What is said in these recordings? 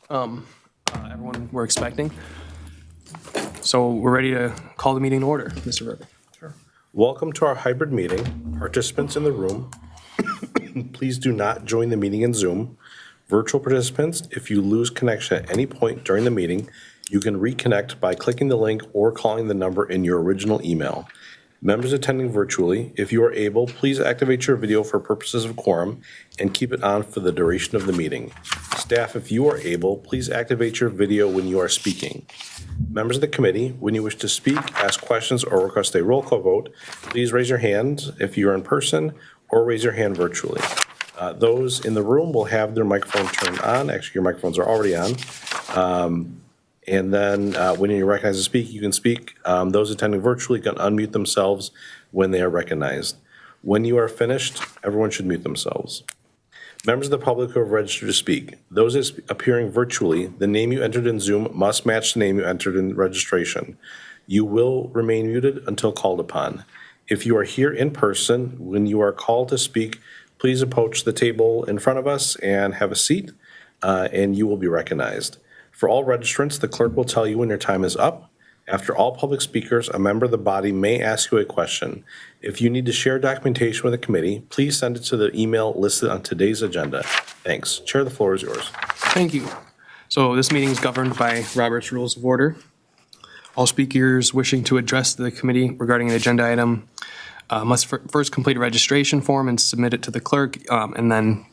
everyone we're expecting. So we're ready to call the meeting to order, Mr. Verber. Welcome to our hybrid meeting. Participants in the room, please do not join the meeting in Zoom. Virtual participants, if you lose connection at any point during the meeting, you can reconnect by clicking the link or calling the number in your original email. Members attending virtually, if you are able, please activate your video for purposes of quorum and keep it on for the duration of the meeting. Staff, if you are able, please activate your video when you are speaking. Members of the committee, when you wish to speak, ask questions, or request a roll call vote, please raise your hand if you are in person or raise your hand virtually. Those in the room will have their microphone turned on. Actually, your microphones are already on. And then when you're recognized to speak, you can speak. Those attending virtually can unmute themselves when they are recognized. When you are finished, everyone should mute themselves. Members of the public who have registered to speak, those appearing virtually, the name you entered in Zoom must match the name you entered in registration. You will remain muted until called upon. If you are here in person, when you are called to speak, please approach the table in front of us and have a seat, and you will be recognized. For all registrants, the clerk will tell you when your time is up. After all public speakers, a member of the body may ask you a question. If you need to share documentation with the committee, please send it to the email listed on today's agenda. Thanks. Chair, the floor is yours. Thank you. So this meeting is governed by Robert's Rules of Order. All speakers wishing to address the committee regarding an agenda item must first complete a registration form and submit it to the clerk, and then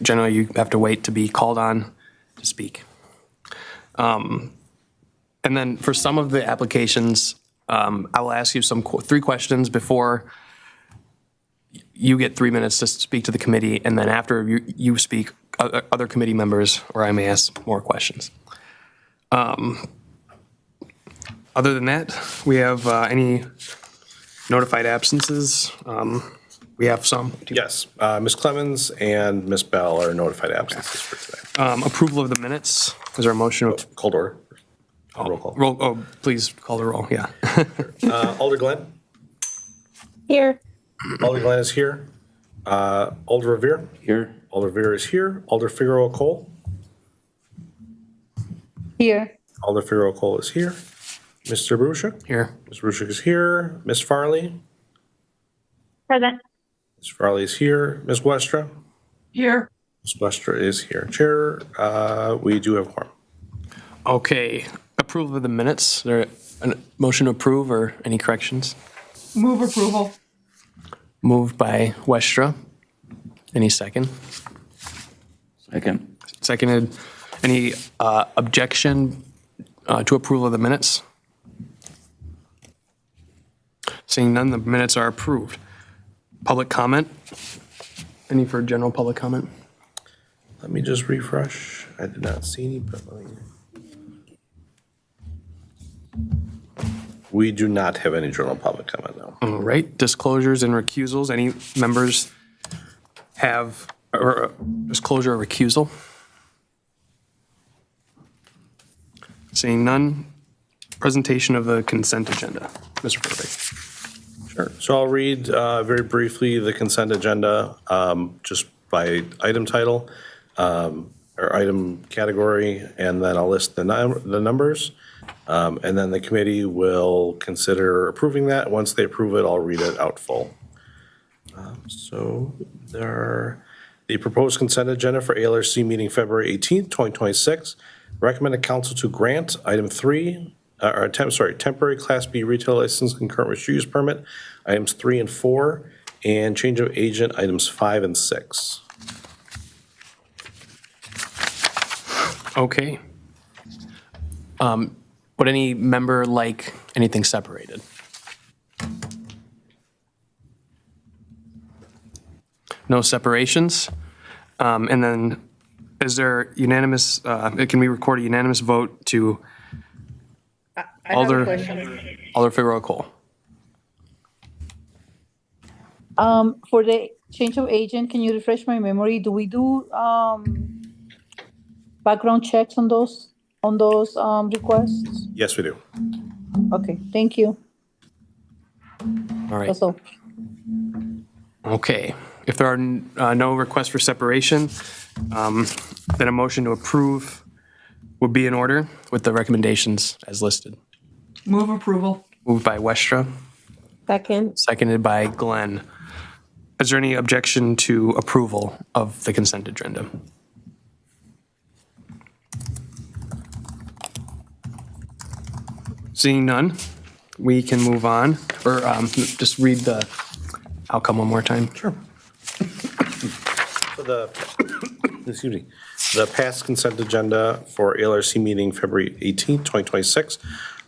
generally you have to wait to be called on to speak. And then for some of the applications, I will ask you three questions before you get 3 minutes to speak to the committee, and then after you speak, other committee members or I may ask more questions. Other than that, we have any notified absences? We have some. Yes, Ms. Clemens and Ms. Bell are notified absences for today. Approval of the minutes. Is there a motion? Called order. Roll call. Please call the roll, yeah. Alder Glenn? Here. Alder Glenn is here. Alder Revere? Here. Alder Revere is here. Alder Figueroa Cole? Here. Alder Figueroa Cole is here. Mr. Baruchik? Here. Ms. Baruchik is here. Ms. Farley? Present. Ms. Farley is here. Ms. Westra? Here. Ms. Westra is here. Chair, we do have quorum. Okay, approval of the minutes. Is there a motion to approve or any corrections? Move approval. Moved by Westra. Any second? Second. Seconded. Any objection to approval of the minutes? Seeing none, the minutes are approved. Public comment? Any for general public comment? Let me just refresh. I did not see any, but let me... We do not have any general public comment now. All right, disclosures and recusals. Any members have a disclosure or recusal? Seeing none, presentation of the consent agenda. Mr. Burbank. Sure. So I'll read very briefly the consent agenda, just by item title or item category, and then I'll list the numbers. And then the committee will consider approving that. Once they approve it, I'll read it out full. So there are the proposed consent agenda for ALRC meeting February 18th, 2026. Recommended council to grant item 3, temporary Class B retail license concurrent with use permit, items 3 and 4, and change of agent items 5 and 6. Okay. Would any member like anything separated? No separations? And then is there unanimous, can we record a unanimous vote to I have a Alder question. Figueroa Cole? For the change of agent, can you refresh my memory? Do we do background checks on those requests? Yes, we do. Okay, thank you. All right. That's all. Okay. If there are no requests for separation, Then a motion to approve would be in order with the recommendations as listed. Move approval. Moved by Westra, Second. seconded by Glenn. Is there any objection to approval of the consent agenda? Seeing none, we can move on, or just read the outcome one more time. Sure. For the, excuse me, the past consent agenda for ALRC meeting February 18th, 2026.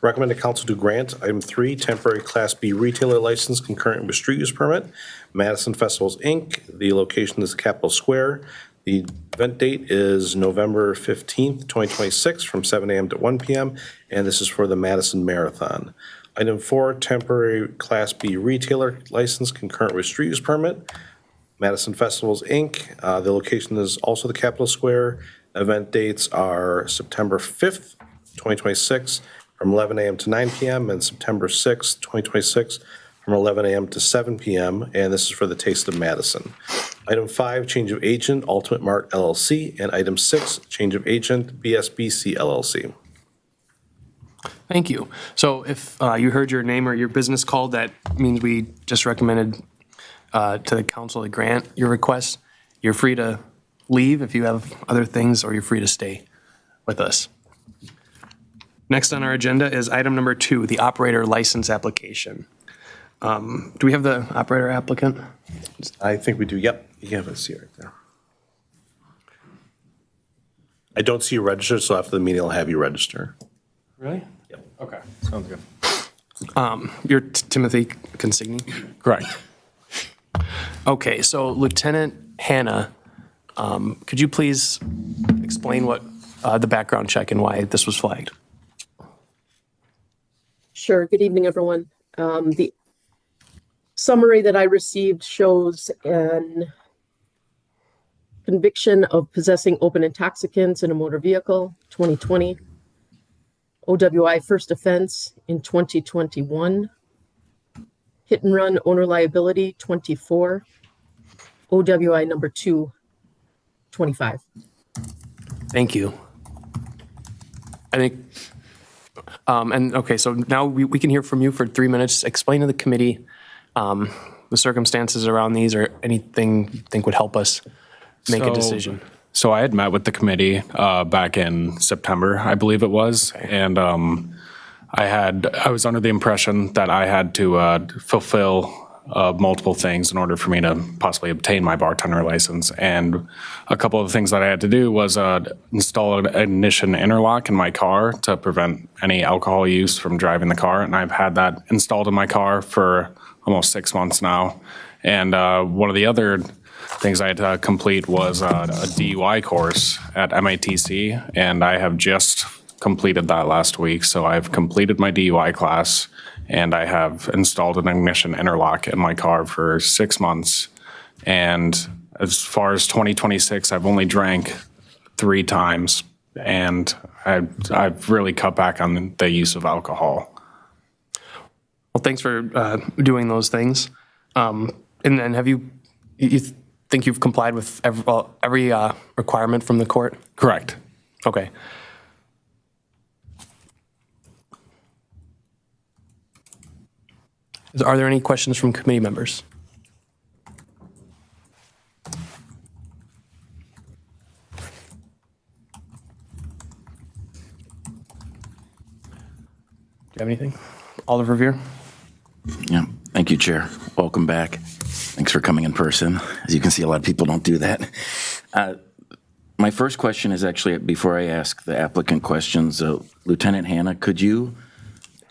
Recommended council to grant item 3, temporary Class B retailer license concurrent with street use permit, Madison Festivals, Inc. The location is Capitol Square. The event date is November 15th, 2026, from 7 a.m. to 1 p.m., and this is for the Madison Marathon. Item 4, temporary Class B retailer license concurrent with street use permit, Madison Festivals, Inc. The location is also the Capitol Square. Event dates are September 5th, 2026, from 11 a.m. to 9 p.m., and September 6th, 2026, from 11 a.m. to 7 p.m., and this is for the Taste of Madison. Item 5, change of agent, Ultimate Mart LLC, and item 6, change of agent, BSBC LLC. Thank you. So if you heard your name or your business called, that means we just recommended to the council to grant your request. You're free to leave if you have other things, or you're free to stay with us. Next on our agenda is item number 2, the operator license application. Do we have the operator applicant? I think we do, yep. You have a seat right there. I don't see you registered, so after the meeting, I'll have you register. Really? Yep. Okay, sounds good. You're Timothy Consigny? Correct. Okay, so Lieutenant Hannah, could you please explain what the background check and why this was flagged? Sure. Good evening, everyone. The summary that I received shows an conviction of possessing open intoxicants in a motor vehicle, 2020. OWI first offense in 2021. Hit and run owner liability, 24. OWI number 2, 25. Thank you. I think, and okay, so now we can hear from you for 3 minutes. Explain to the committee the circumstances around these, or anything you think would help us make a decision. So I had met with the committee back in September, I believe it was, and I was under the impression that I had to fulfill multiple things in order for me to possibly obtain my bartender license. And a couple of the things that I had to do was install an ignition interlock in my car to prevent any alcohol use from driving the car. And I've had that installed in my car for almost 6 months now. And one of the other things I had to complete was a DUI course at MATC, and I have just completed that last week. So I've completed my DUI class, and I have installed an ignition interlock in my car for 6 months. And as far as 2026, I've only drank 3 times, and I've really cut back on the use of alcohol. Well, thanks for doing those things. And then have you think you've complied with every requirement from the court? Correct. Okay. Are there any questions from committee members? Do you have anything? Oliver Veer? Yeah, thank you, Chair. Welcome back. Thanks for coming in person. As you can see, a lot of people don't do that. My first question is actually, before I ask the applicant questions, Lieutenant Hannah, do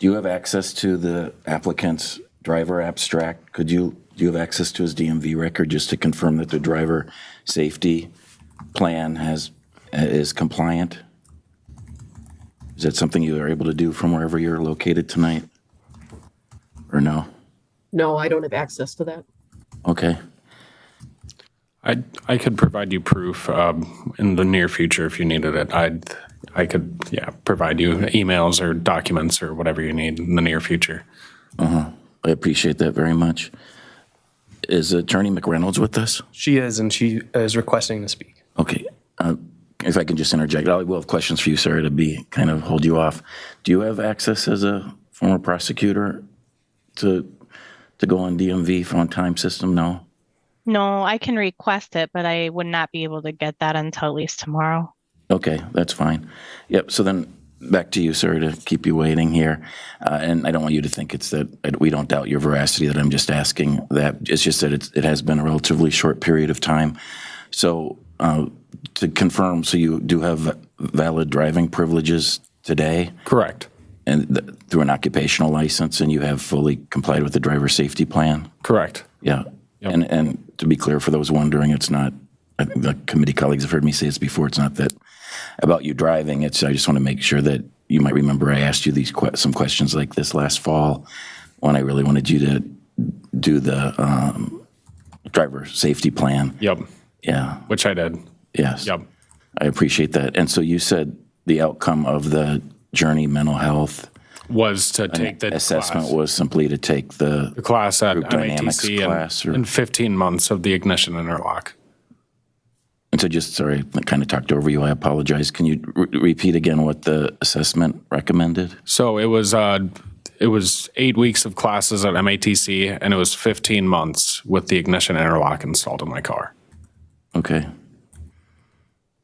you have access to the applicant's driver abstract? Do you have access to his DMV record just to confirm that the driver safety plan is compliant? Is that something you are able to do from wherever you're located tonight? Or no? No, I don't have access to that. Okay. I could provide you proof in the near future if you needed it. I could provide you emails or documents or whatever you need in the near future. I appreciate that very much. Is Attorney McReynolds with us? She is, and she is requesting to speak. Okay. If I can just interject, I will have questions for you, sorry to be kind of hold you off. Do you have access as a former prosecutor to go on DMV on time system? No? No, I can request it, but I would not be able to get that until at least tomorrow. Okay, that's fine. Yep, so then back to you, sorry to keep you waiting here. And I don't want you to think it's that we don't doubt your veracity, that I'm just asking that. It's just that it has been a relatively short period of time. So to confirm, so you do have valid driving privileges today Correct. and through an occupational license, and you have fully complied with the driver safety plan? Correct. Yeah. Yep. And to be clear, for those wondering, it's not, I think the committee colleagues have heard me say this before, it's not that about you driving. It's, I just want to make sure that you might remember I asked you these some questions like this last fall when I really wanted you to do the driver safety plan. Yep. Yeah. Which I did. Yes. Yep. I appreciate that. And so you said the outcome of the Journey Mental Health Was to take the assessment class. was simply to take the The class at Group dynamics MATC class, or- in 15 months of the ignition interlock. And so just, sorry, I kind of talked over you. I apologize. Can you repeat again what the assessment recommended? So it was 8 weeks of classes at MATC, and it was 15 months with the ignition interlock installed in my car. Okay.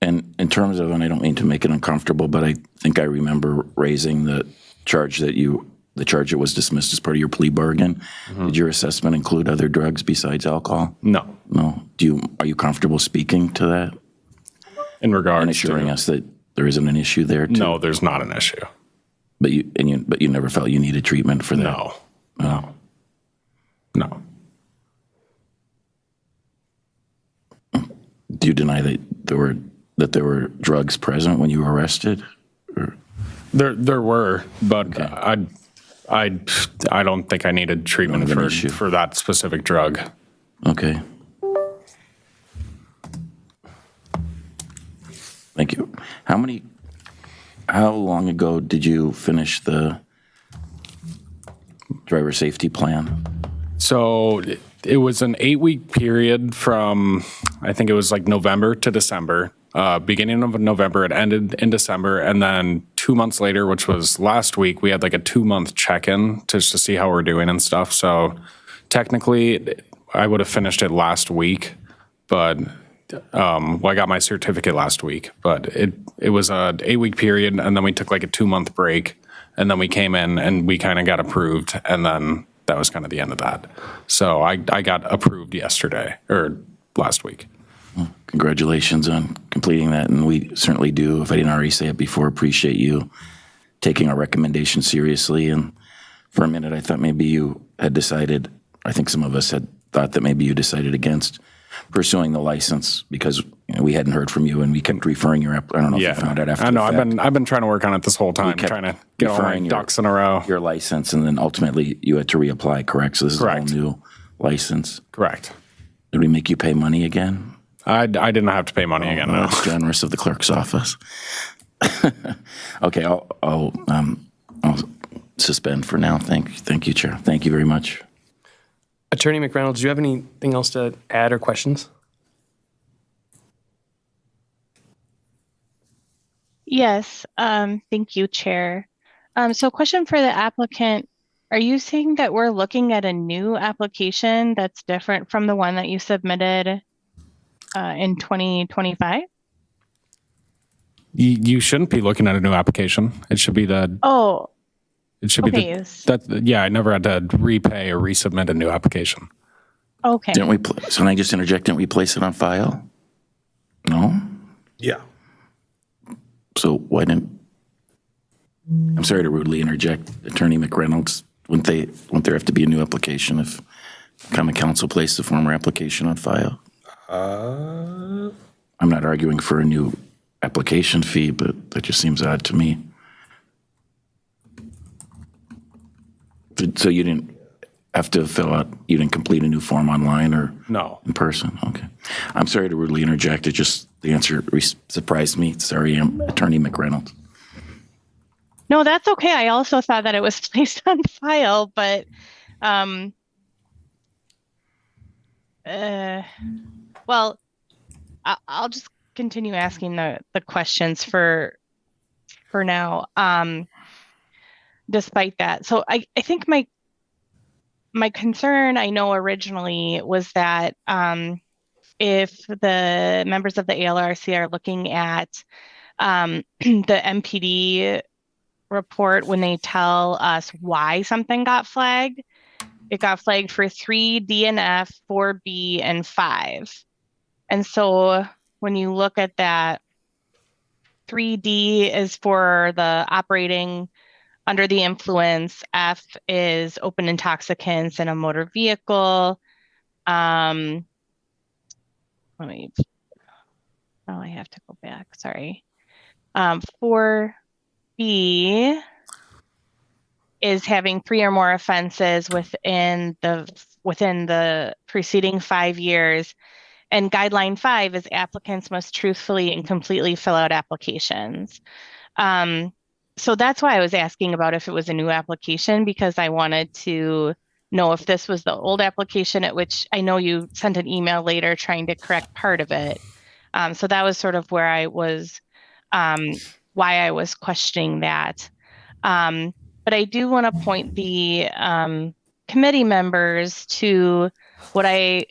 And in terms of, and I don't mean to make it uncomfortable, but I think I remember raising the charge that was dismissed as part of your plea bargain. Did your assessment include other drugs besides alcohol? No, No. Are you comfortable speaking to that in and regards assuring to us that there isn't an issue there too? no, there's not an issue. But you never felt you needed treatment for that? No, no, no. Do you deny that there were drugs present when you were arrested? There were, but I don't think I needed treatment Don't have an issue. for that specific drug. Okay. Thank you. How long ago did you finish the driver safety plan? So it was an 8-week period from, I think it was like November to December. Beginning of November, it ended in December. And then 2 months later, which was last week, we had like a 2-month check-in just to see how we're doing and stuff. So technically, I would have finished it last week, but I got my certificate last week. But it was a 8-week period, and then we took like a 2-month break, and then we came in and we kind of got approved, and then that was kind of the end of that. So I got approved yesterday or last week. Congratulations on completing that, and we certainly do, if I didn't already say it before, appreciate you taking our recommendation seriously. And for a minute, I thought maybe you had decided, I think some of us had thought that maybe you decided against pursuing the license because we hadn't heard from you and we kept referring your, I don't know if you found out after I know. the fact. I've been trying to work on it this whole time, kept trying to get all my referring ducks in a row. your license, and then ultimately you had to reapply, correct? So this Correct. is a whole new license. Correct. Did we make you pay money again? I didn't have to pay money again. Well, No. that's generous of the clerk's office. Okay, I'll suspend for now. Thank you, Chair. Thank you very much. Attorney McReynolds, do you have anything else to add or questions? Yes, thank you, Chair. So question for the applicant. Are you saying that we're looking at a new application that's different from the one that you submitted in 2025? You shouldn't be looking at a new application. It should be the. Oh, It should be okay. yeah. I never had to repay or resubmit a new application. Okay. Didn't we, so can I just interject, didn't we place it on file? No? Yeah. So why didn't, I'm sorry to rudely interject, Attorney McReynolds, wouldn't there have to be a new application if common council placed the former application on file? I'm not arguing for a new application fee, but that just seems odd to me. So you didn't have to you didn't complete a new form online or No. in person? Okay. I'm sorry to rudely interject. It just, the answer surprised me. Sorry, Attorney McReynolds. No, that's okay. I also thought that it was placed on file, but well, I'll just continue asking the questions for now. Despite that, so I think my concern, I know originally, was that if the members of the ALRC are looking at the MPD report when they tell us why something got flagged, it got flagged for 3, DNF, 4B, and 5. And so when you look at that, 3D is for the operating under the influence. F is open intoxicants in a motor vehicle. I have to go back, sorry. 4B is having 3 or more offenses within the preceding 5 years. And guideline 5 is applicants must truthfully and completely fill out applications. So that's why I was asking about if it was a new application, because I wanted to know if this was the old application, at which I know you sent an email later trying to correct part of it. So that was sort of where I was, why I was questioning that. But I do want to point the committee members to what I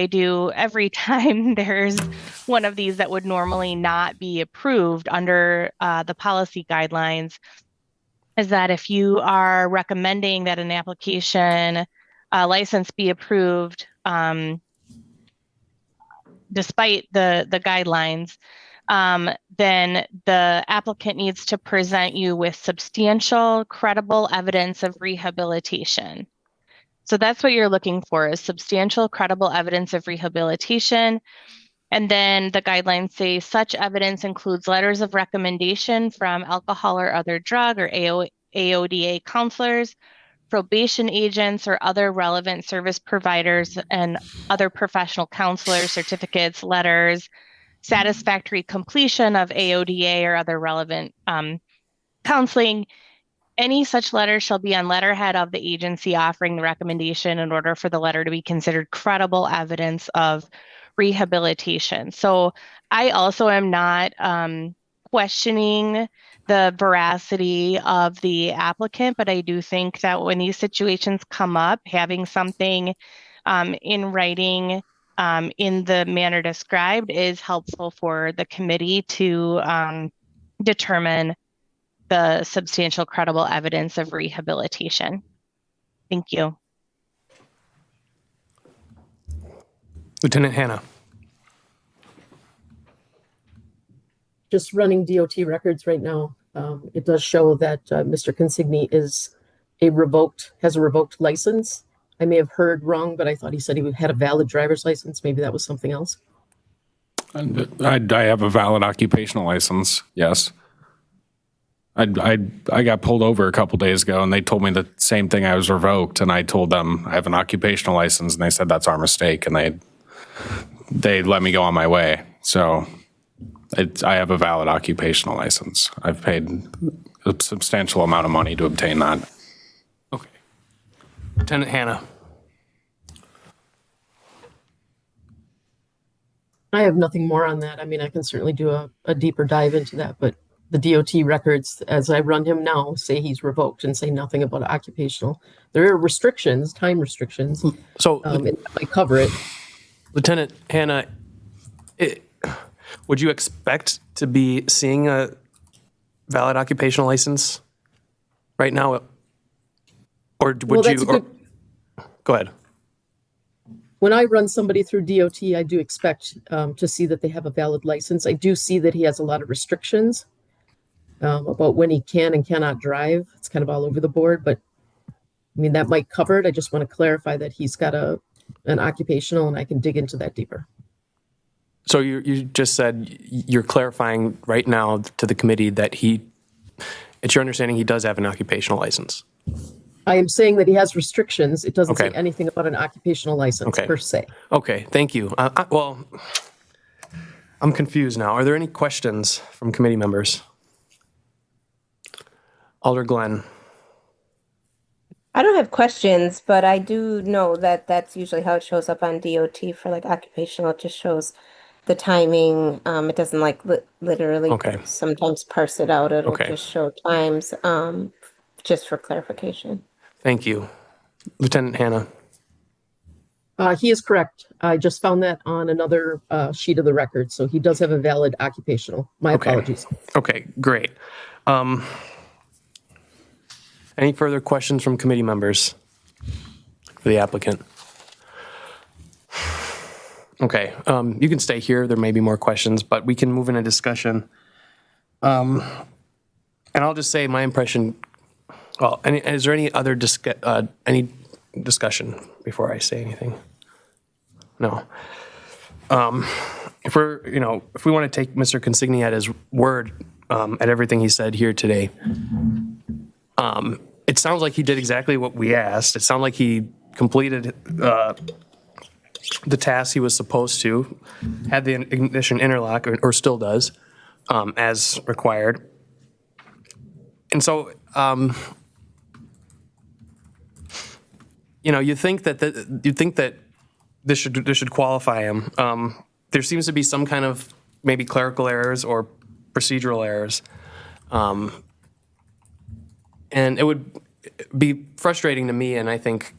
do every time there's one of these that would normally not be approved under the policy guidelines, is that if you are recommending that an application license be approved despite the guidelines, then the applicant needs to present you with substantial, credible evidence of rehabilitation. So that's what you're looking for, is substantial, credible evidence of rehabilitation. And then the guidelines say such evidence includes letters of recommendation from alcohol or other drug or AODA counselors, probation agents, or other relevant service providers and other professional counselors, certificates, letters, satisfactory completion of AODA or other relevant counseling. Any such letter shall be on letterhead of the agency offering the recommendation in order for the letter to be considered credible evidence of rehabilitation. So I also am not questioning the veracity of the applicant, but I do think that when these situations come up, having something in writing in the manner described is helpful for the committee to determine the substantial, credible evidence of rehabilitation. Thank you. Lieutenant Hannah. Just running DOT records right now, it does show that Mr. Consigny has a revoked license. I may have heard wrong, but I thought he said he had a valid driver's license. Maybe that was something else. I have a valid occupational license, yes. I got pulled over a couple days ago and they told me the same thing. I was revoked, and I told them I have an occupational license, and they said that's our mistake, and they let me go on my way. So I have a valid occupational license. I've paid a substantial amount of money to obtain that. Okay. Lieutenant Hannah. I have nothing more on that. I mean, I can certainly do a deeper dive into that, but the DOT records, as I run him now, say he's revoked and say nothing about occupational. There are restrictions, time restrictions. So, It might cover it. Lieutenant Hannah, would you expect to be seeing a valid occupational license right now? Or would Well, that's you? a good- Go ahead. When I run somebody through DOT, I do expect to see that they have a valid license. I do see that he has a lot of restrictions about when he can and cannot drive. It's kind of all over the board, but I mean, that might cover it. I just want to clarify that he's got an occupational, and I can dig into that deeper. So you just said you're clarifying right now to the committee that it's your understanding he does have an occupational license. I am saying that he has restrictions. It doesn't say Okay. anything about an occupational license Okay. per se. Okay, thank you. Well, I'm confused now. Are there any questions from committee members? Alder Glenn. I don't have questions, but I do know that that's usually how it shows up on DOT for like occupational. It just shows the timing. It doesn't like literally Okay. sometimes parse it out. It'll Okay. just show times, just for clarification. Thank you. Lieutenant Hannah. He is correct. I just found that on another sheet of the record, so he does have a valid occupational. My Okay. apologies. Okay, great. Any further questions from committee members for the applicant? Okay, you can stay here. There may be more questions, but we can move into discussion. And I'll just say my impression, well, is there any other any discussion before I say anything? No. If we want to take Mr. Consigny at his word, at everything he said here today, it sounds like he did exactly what we asked. It sounded like he completed the task he was supposed to, had the ignition interlock, or still does, as required. And so, you think that this should qualify him. There seems to be some kind of maybe clerical errors or procedural errors. And it would be frustrating to me, and I think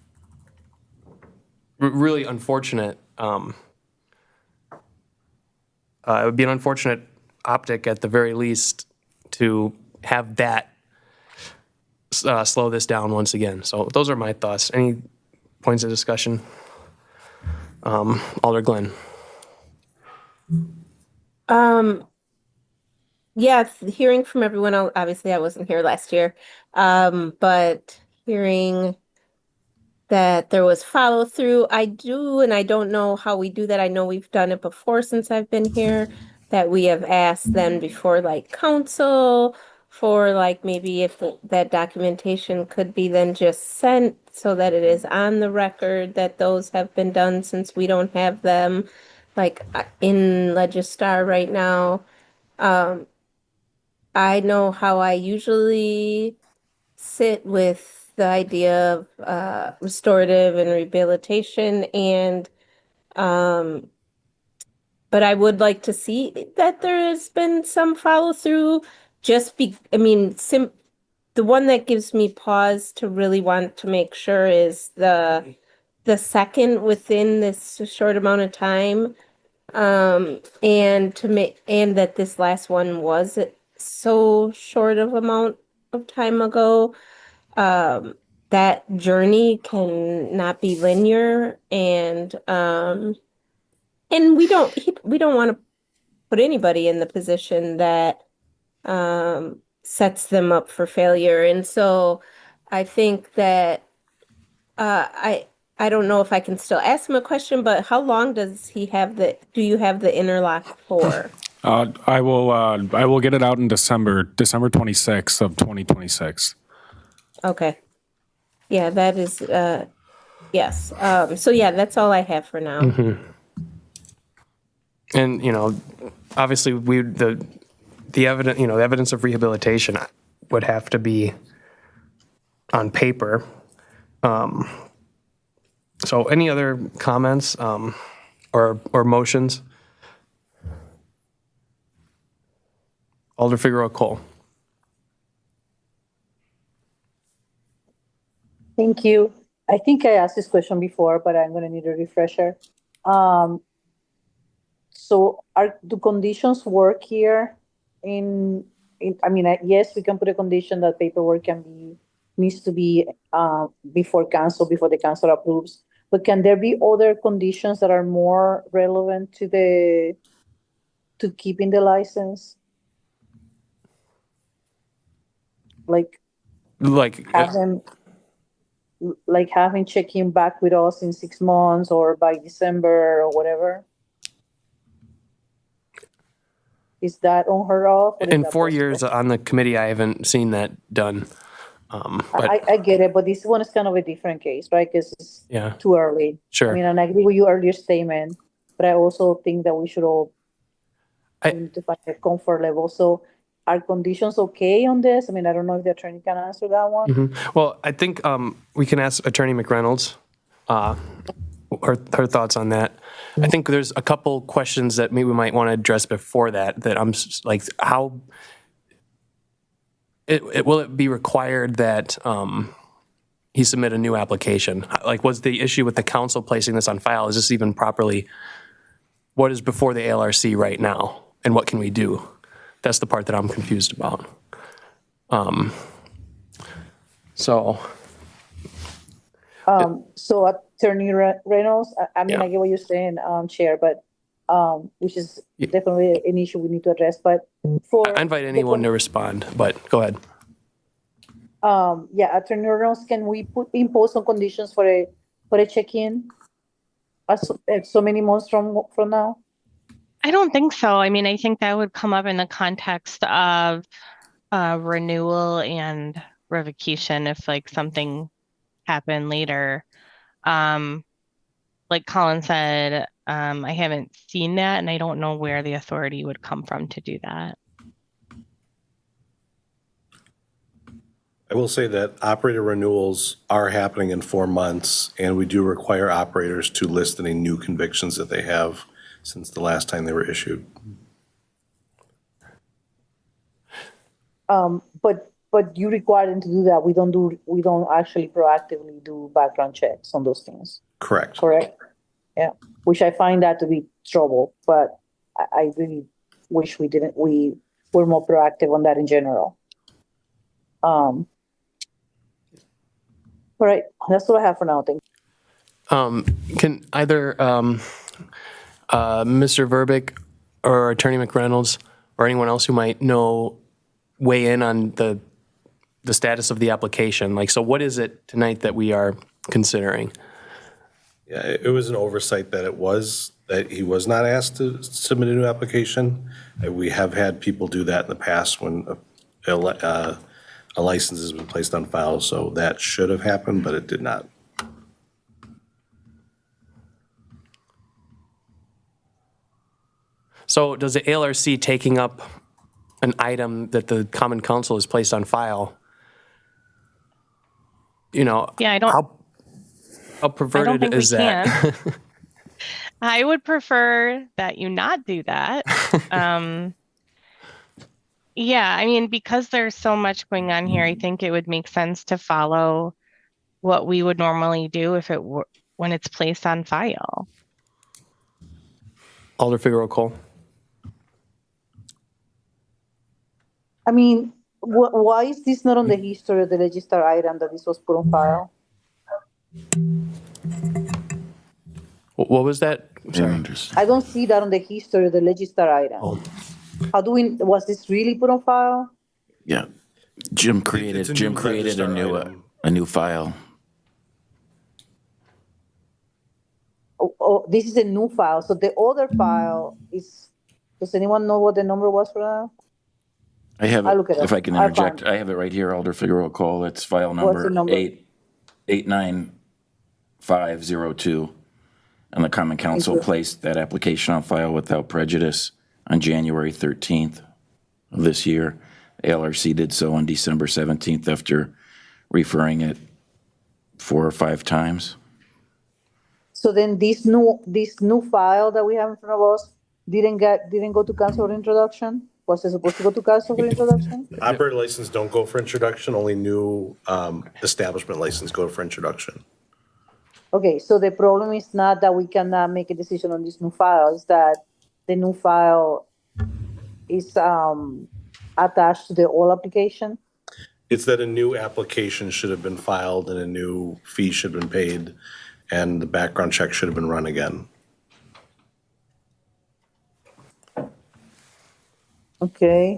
really unfortunate. It would be an unfortunate optic at the very least to have that slow this down once again. So those are my thoughts. Any points of discussion? Alder Glenn. Yeah, hearing from everyone else, obviously I wasn't here last year, but hearing that there was follow through, I do, and I don't know how we do that. I know we've done it before since I've been here, that we have asked them before, like council, for like maybe if that documentation could be then just sent so that it is on the record that those have been done, since we don't have them like in Legistar right now. I know how I usually sit with the idea of restorative and rehabilitation, and but I would like to see that there has been some follow through. The one that gives me pause to really want to make sure is the second within this short amount of time, and that this last one was so short of amount of time ago. That journey can not be linear, and we don't want to put anybody in the position that sets them up for failure. And so I think that I don't know if I can still ask him a question, but how long does he have do you have the interlock for? I will get it out in December 26th of 2026. Okay. Yeah, that is, yes. So yeah, that's all I have for now. And, obviously the evidence, the evidence of rehabilitation would have to be on paper. So any other comments, or motions? Alder Figueroa Cole. Thank you. I think I asked this question before, but I'm going to need a refresher. So do conditions work here? Yes, we can put a condition that paperwork needs to be before the council approves. But can there be other conditions that are more relevant to keeping the license? Like having checking back with us in 6 months or by December or whatever? Is that unheard of? In 4 years on the committee, I haven't seen that done. But I get it, but this one is kind of a different case, right? Because it's yeah, too early. sure. And I agree with your earlier statement, but I also think that we should all need to find a comfort level. So are conditions okay on this? I don't know if the attorney can answer that one. Well, I think we can ask Attorney McReynolds her thoughts on that. I think there's a couple questions that maybe we might want to address before that I'm like, how, will it be required that he submit a new application? Like, was the issue with the council placing this on file, is this even properly, what is before the ALRC right now? And what can we do? That's the part that I'm confused about. So, So Attorney Reynolds, I mean, Yeah. I get what you're saying, Chair, but, which is definitely an issue we need to address, but for. I invite anyone to respond, but go ahead. Yeah, Attorney Reynolds, can we impose some conditions for a check-in? So many months from now? I don't think so. I mean, I think that would come up in the context of renewal and revocation if like something happened later. Like Colin said, I haven't seen that and I don't know where the authority would come from to do that. I will say that operator renewals are happening in 4 months, and we do require operators to list any new convictions that they have since the last time they were issued. But you require them to do that. We don't actually proactively do background checks on those things, Correct. correct? Yeah, which I find that to be trouble, but I really wish we were more proactive on that in general. All right, that's what I have for now. Thank you. Can either Mr. Verbeek or Attorney McReynolds or anyone else who might know weigh in on the status of the application? Like, so what is it tonight that we are considering? Yeah, it was an oversight that he was not asked to submit a new application. We have had people do that in the past when a license has been placed on file, so that should have happened, but it did not. So does the ALRC taking up an item that the Common Council has placed on file, Yeah, I don't how perverted think is we that? can. I would prefer that you not do that. Yeah, I mean, because there's so much going on here, I think it would make sense to follow what we would normally do if it were when it's placed on file. Alder Figueroa Cole. I mean, why is this not on the history of the register item that this was put on file? What was that? Very interesting. I don't see that on the history of the register item. Oh. Was this really put on file? Yeah. Jim It's created a new register item. a new file. Oh, this is a new file. So the other file is, does anyone know what the number was for that? I have I'll look it it, up. if I can I'll interject, find I have it right here, Alder Figueroa Call. It's file What's the number number? 89502. And the Common Council you. placed that application on file without prejudice on January 13th of this year. ALRC did so on December 17th after referring it 4 or 5 times. So then this new file that we have in front of us didn't go to council for introduction? Was it supposed to go to council for introduction? Operator license don't go for introduction, only new establishment license go for introduction. Okay, so the problem is not that we cannot make a decision on this new file, it's that the new file is attached to the old application? It's that a new application should have been filed and a new fee should have been paid, and the background check should have been run again. Okay.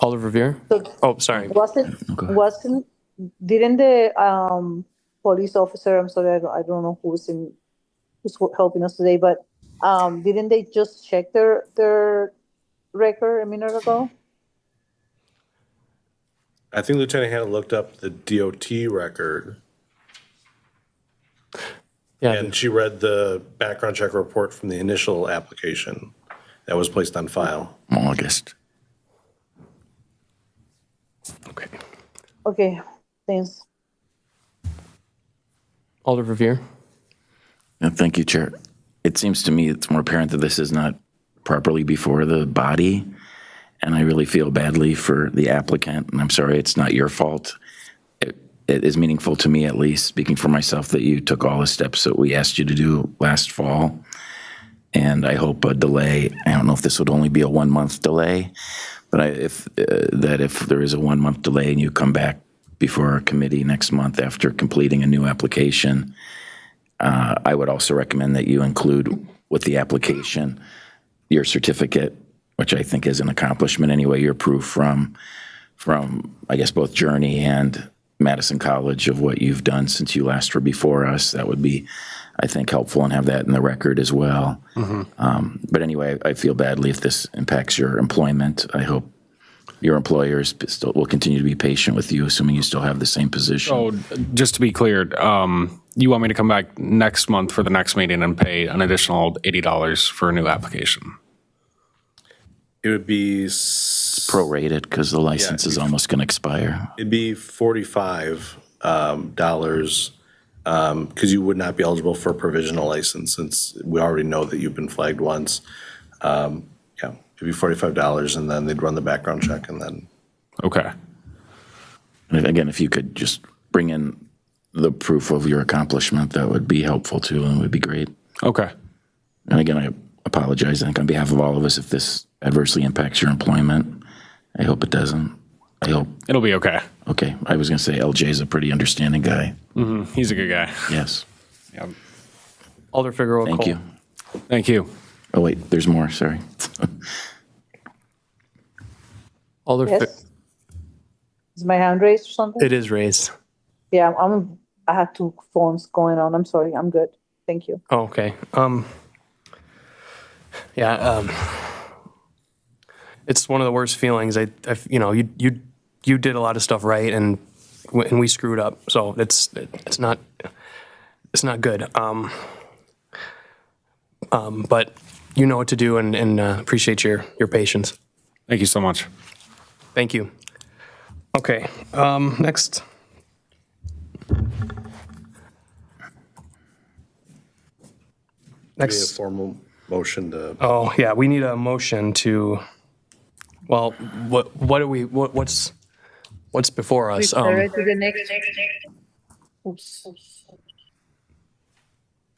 Alder Revere? So Oh, sorry. didn't the police officer, I'm sorry, I don't know who's helping us today, but didn't they just check their record a minute ago? I think Lieutenant Hannah looked up the DOT record, Yeah, and she read the background check report from the initial application that was placed on file. August. okay. Okay, thanks. Alder Revere? Thank you, Chair. It seems to me it's more apparent that this is not properly before the body, and I really feel badly for the applicant, and I'm sorry it's not your fault. It is meaningful to me, at least, speaking for myself, that you took all the steps that we asked you to do last fall. And I hope a delay, I don't know if this would only be a 1-month delay, but if there is a 1-month delay and you come back before our committee next month after completing a new application, I would also recommend that you include with the application your certificate, which I think is an accomplishment anyway, your proof from I guess both Journey and Madison College of what you've done since you last were before us. That would be, I think, helpful, and have that in the record as well. But anyway, I feel badly if this impacts your employment. I hope your employers still will continue to be patient with you, assuming you still have the same position. So just to be clear, you want me to come back next month for the next meeting and pay an additional $80 for a new application? It would be, Prorated, because the license is almost going to expire. it'd be $45 because you would not be eligible for a provisional license since we already know that you've been flagged once. Yeah, it'd be $45 and then they'd run the background check and then. Okay. And again, if you could just bring in the proof of your accomplishment, that would be helpful too, and would be great. Okay. And again, I apologize, I think, on behalf of all of us, if this adversely impacts your employment. I hope it doesn't. I hope. It'll be okay. Okay, I was going to say LJ is a pretty understanding guy. He's a good guy. Yes. Yeah. Alder Figueroa Thank Cole. you. Thank you. Oh, wait, there's more, sorry. Alder, Yes? Is my hand raised or something? it is raised. Yeah, I had two phones going on. I'm sorry. I'm good. Thank you. Oh, okay. Yeah. It's one of the worst feelings. You did a lot of stuff right, and we screwed up. So it's not good. But you know what to do, and appreciate your patience. Thank you so much. Thank you. Okay. Next. Be a Next. formal motion to, Oh, yeah, we need a motion to, well, what's before us? Refer it to the next. Oops.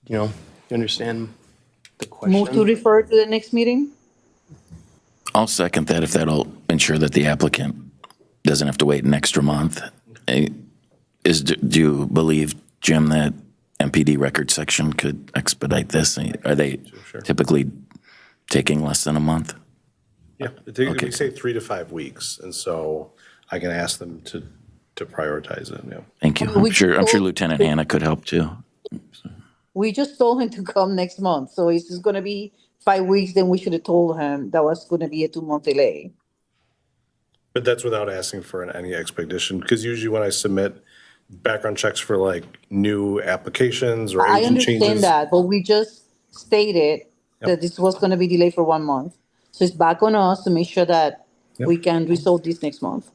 You understand the Move to question? refer to the next meeting? I'll second that if that'll ensure that the applicant doesn't have to wait an extra month. Do you believe, Jim, that MPD record section could expedite this? Are they typically taking less than a month? yeah, they say 3 to 5 weeks. And so I can ask them to prioritize it, yeah. Thank you. We I'm sure told- Lieutenant Hannah could help too. We just told him to come next month, so if it's gonna be 5 weeks, then we should have told him that was gonna be a 2-month delay. But that's without asking for any expedition, because usually when I submit background checks for like new applications or I agent changes. understand that, but we just stated that this was gonna be delayed for 1 month. So it's back on us to make sure that we can resolve this next month.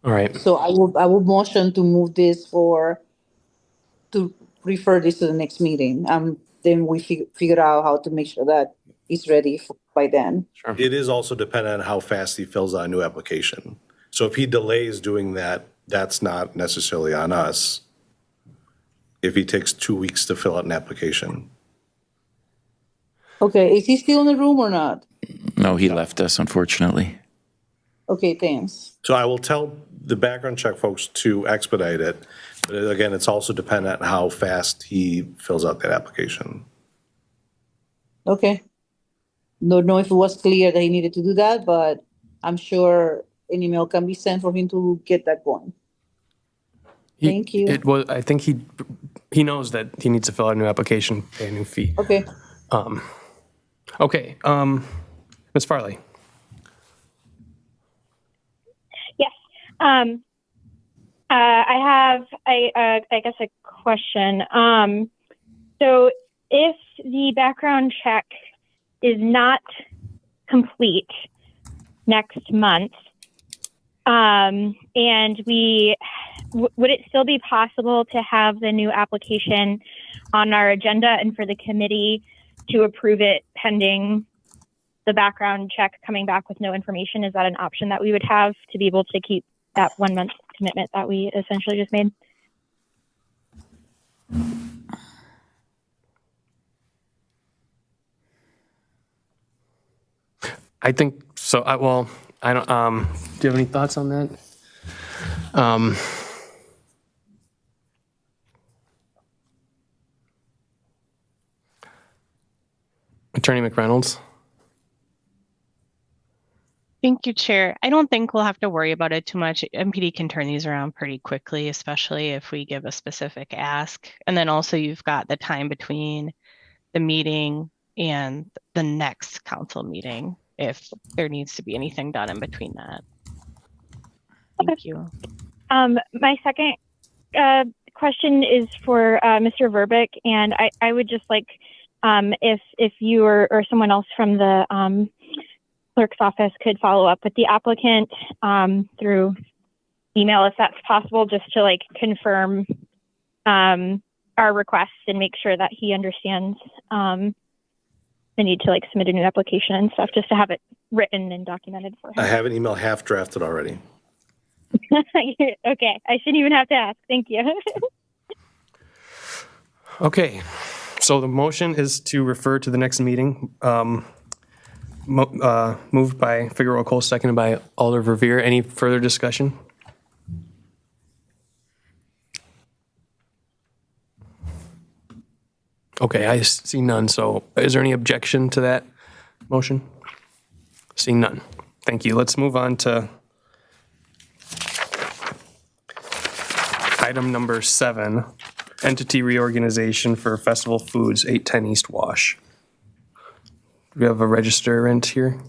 All right. So I will motion to move this to refer this to the next meeting. Then we figure out how to make sure that it's ready by then. It is also dependent on how fast he fills out a new application. So if he delays doing that, that's not necessarily on us. If he takes 2 weeks to fill out an application. Okay, is he still in the room or not? No, he left us, unfortunately. Okay, thanks. So I will tell the background check folks to expedite it. But again, it's also dependent on how fast he fills out that application. Okay. Don't know if it was clear that he needed to do that, but I'm sure an email can be sent for him to get that going. Thank you. I think he knows that he needs to fill out a new application, pay a new fee. Okay. Okay. Ms. Farley. Yes. I have, I guess, a question. So if the background check is not complete next month, and we would it still be possible to have the new application on our agenda and for the committee to approve it pending the background check coming back with no information? Is that an option that we would have to be able to keep that 1 month commitment that we essentially just made? I think so. Well, I don't, do you have any thoughts on that? Attorney McReynolds? Thank you, Chair. I don't think we'll have to worry about it too much. MPD can turn these around pretty quickly, especially if we give a specific ask. And then also you've got the time between the meeting and the next council meeting if there needs to be anything done in between that. Thank you. My second question is for Mr. Verbeek, and I would just like if you or someone else from the clerk's office could follow up with the applicant through email if that's possible, just to like confirm our requests and make sure that he understands the need to like submit a new application and stuff, just to have it written and documented for him. I have an email half drafted already. Okay, I shouldn't even have to ask. Thank you. Okay, so the motion is to refer to the next meeting. Moved by Figueroa Cole, seconded by Alder Verveer. Any further discussion? Okay, I see none. So is there any objection to that motion? Seeing none. Thank you. Let's move on to item number 7, entity reorganization for Festival Foods, 810 East Wash. Do we have a registrant here?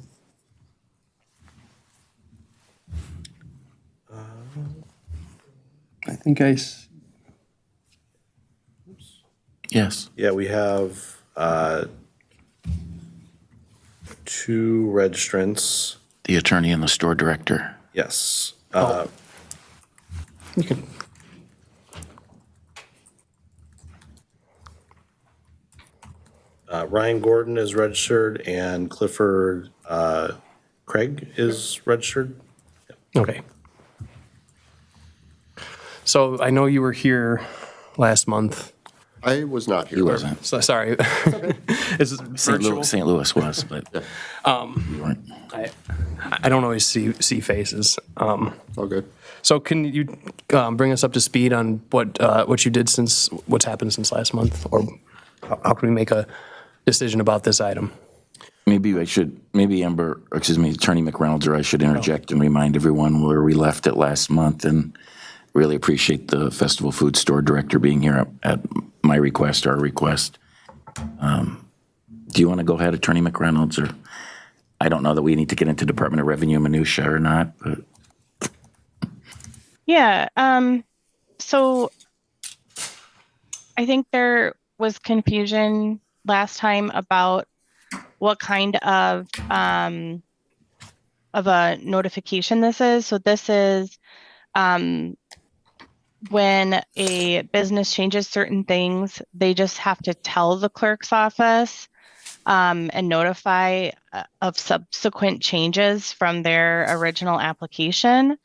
I think Yes. Yeah, we have 2 registrants. The attorney and the store director. Yes. You can. Ryan Gordon is registered and Clifford Craig is registered. Okay. So I know you were here last month. I was not here. He wasn't. So sorry. Is it virtual? St. Louis was, but you weren't. I don't always see faces. All good. So can you bring us up to speed on what you did since what's happened since last month, or how can we make a decision about this item? Maybe Attorney McReynolds or I should interject and remind everyone where we left it last month, and really appreciate the Festival Food Store Director being here at my request, our request. Do you want to go ahead, Attorney McReynolds, or I don't know that we need to get into Department of Revenue minutia or not, but. Yeah, so I think there was confusion last time about what kind of a notification this is. So this is when a business changes certain things, they just have to tell the clerk's office and notify of subsequent changes from their original application.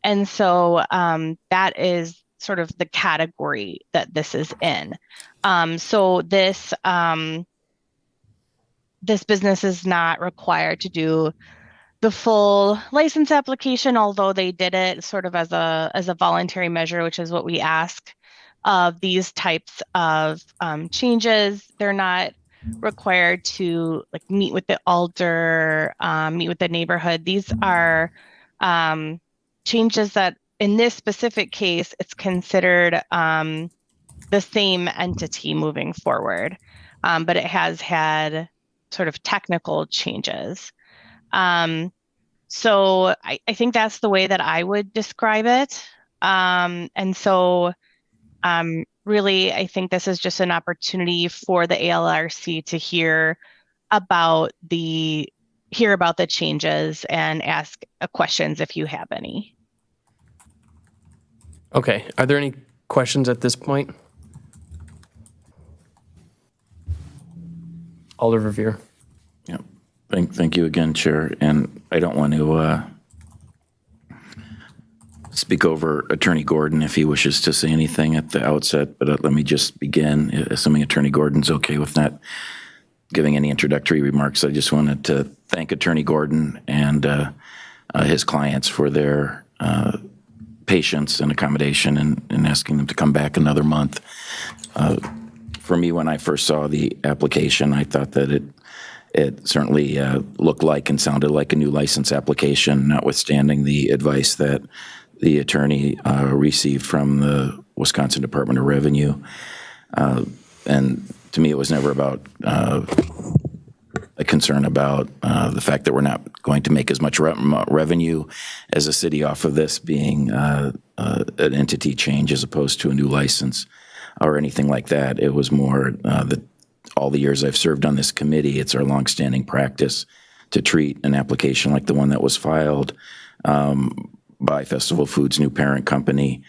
And so that is sort of the category that this is in. So this business is not required to do the full license application, although they did it sort of as a voluntary measure, which is what we ask of these types of changes. They're not required to like meet with the alder, meet with the neighborhood. These are changes that in this specific case, it's considered the same entity moving forward, but it has had sort of technical changes. So I think that's the way that I would describe it. And so really, I think this is just an opportunity for the ALRC to hear about the changes and ask questions if you have any. Okay, are there any questions at this point? Alder Verveer. Yeah. Thank you again, Chair. And I don't want to speak over Attorney Gordon if he wishes to say anything at the outset, but let me just begin, assuming Attorney Gordon's okay with not giving any introductory remarks. I just wanted to thank Attorney Gordon and his clients for their patience and accommodation and asking them to come back another month. For me, when I first saw the application, I thought that it certainly looked like and sounded like a new license application, notwithstanding the advice that the attorney received from the Wisconsin Department of Revenue. And to me, it was never about a concern about the fact that we're not going to make as much revenue as a city off of this being an entity change as opposed to a new license or anything like that. It was more that all the years I've served on this committee, it's our longstanding practice to treat an application like the one that was filed by Festival Foods' new parent company,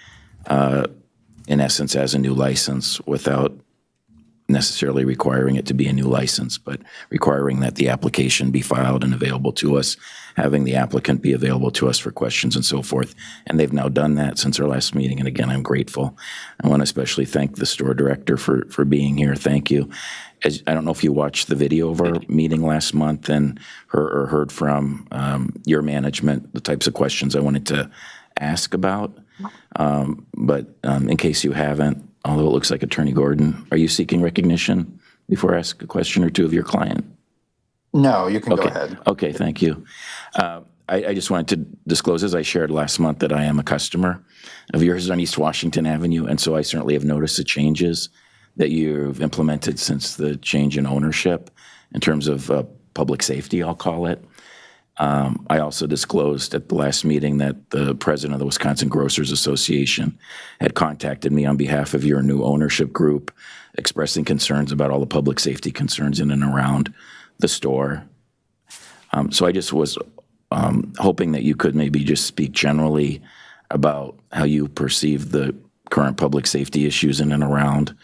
in essence, as a new license without necessarily requiring it to be a new license, but requiring that the application be filed and available to us, having the applicant be available to us for questions and so forth. And they've now done that since our last meeting. And again, I'm grateful. I want to especially thank the store director for being here. Thank you. I don't know if you watched the video of our meeting last month and heard from your management, the types of questions I wanted to ask about. But in case you haven't, although it looks like Attorney Gordon, are you seeking recognition before I ask a question or two of your client? No, you can go ahead. Okay, thank you. I just wanted to disclose, as I shared last month, that I am a customer of yours on East Washington Avenue, and so I certainly have noticed the changes that you've implemented since the change in ownership in terms of public safety, I'll call it. I also disclosed at the last meeting that the president of the Wisconsin Grocers Association had contacted me on behalf of your new ownership group, expressing concerns about all the public safety concerns in and around the store. So I just was hoping that you could maybe just speak generally about how you perceive the current public safety issues in and around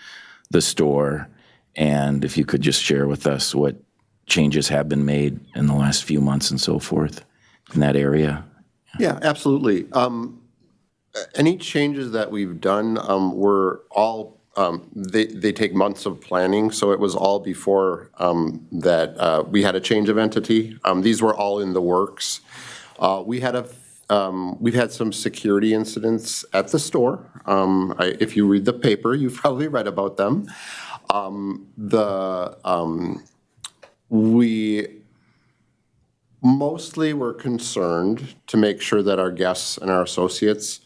the store, and if you could just share with us what changes have been made in the last few months and so forth in that area. Yeah, absolutely. Any changes that we've done were all, they take months of planning, so it was all before that we had a change of entity. These were all in the works. We've had some security incidents at the store. If you read the paper, you've probably read about them. We mostly were concerned to make sure that our guests and our associates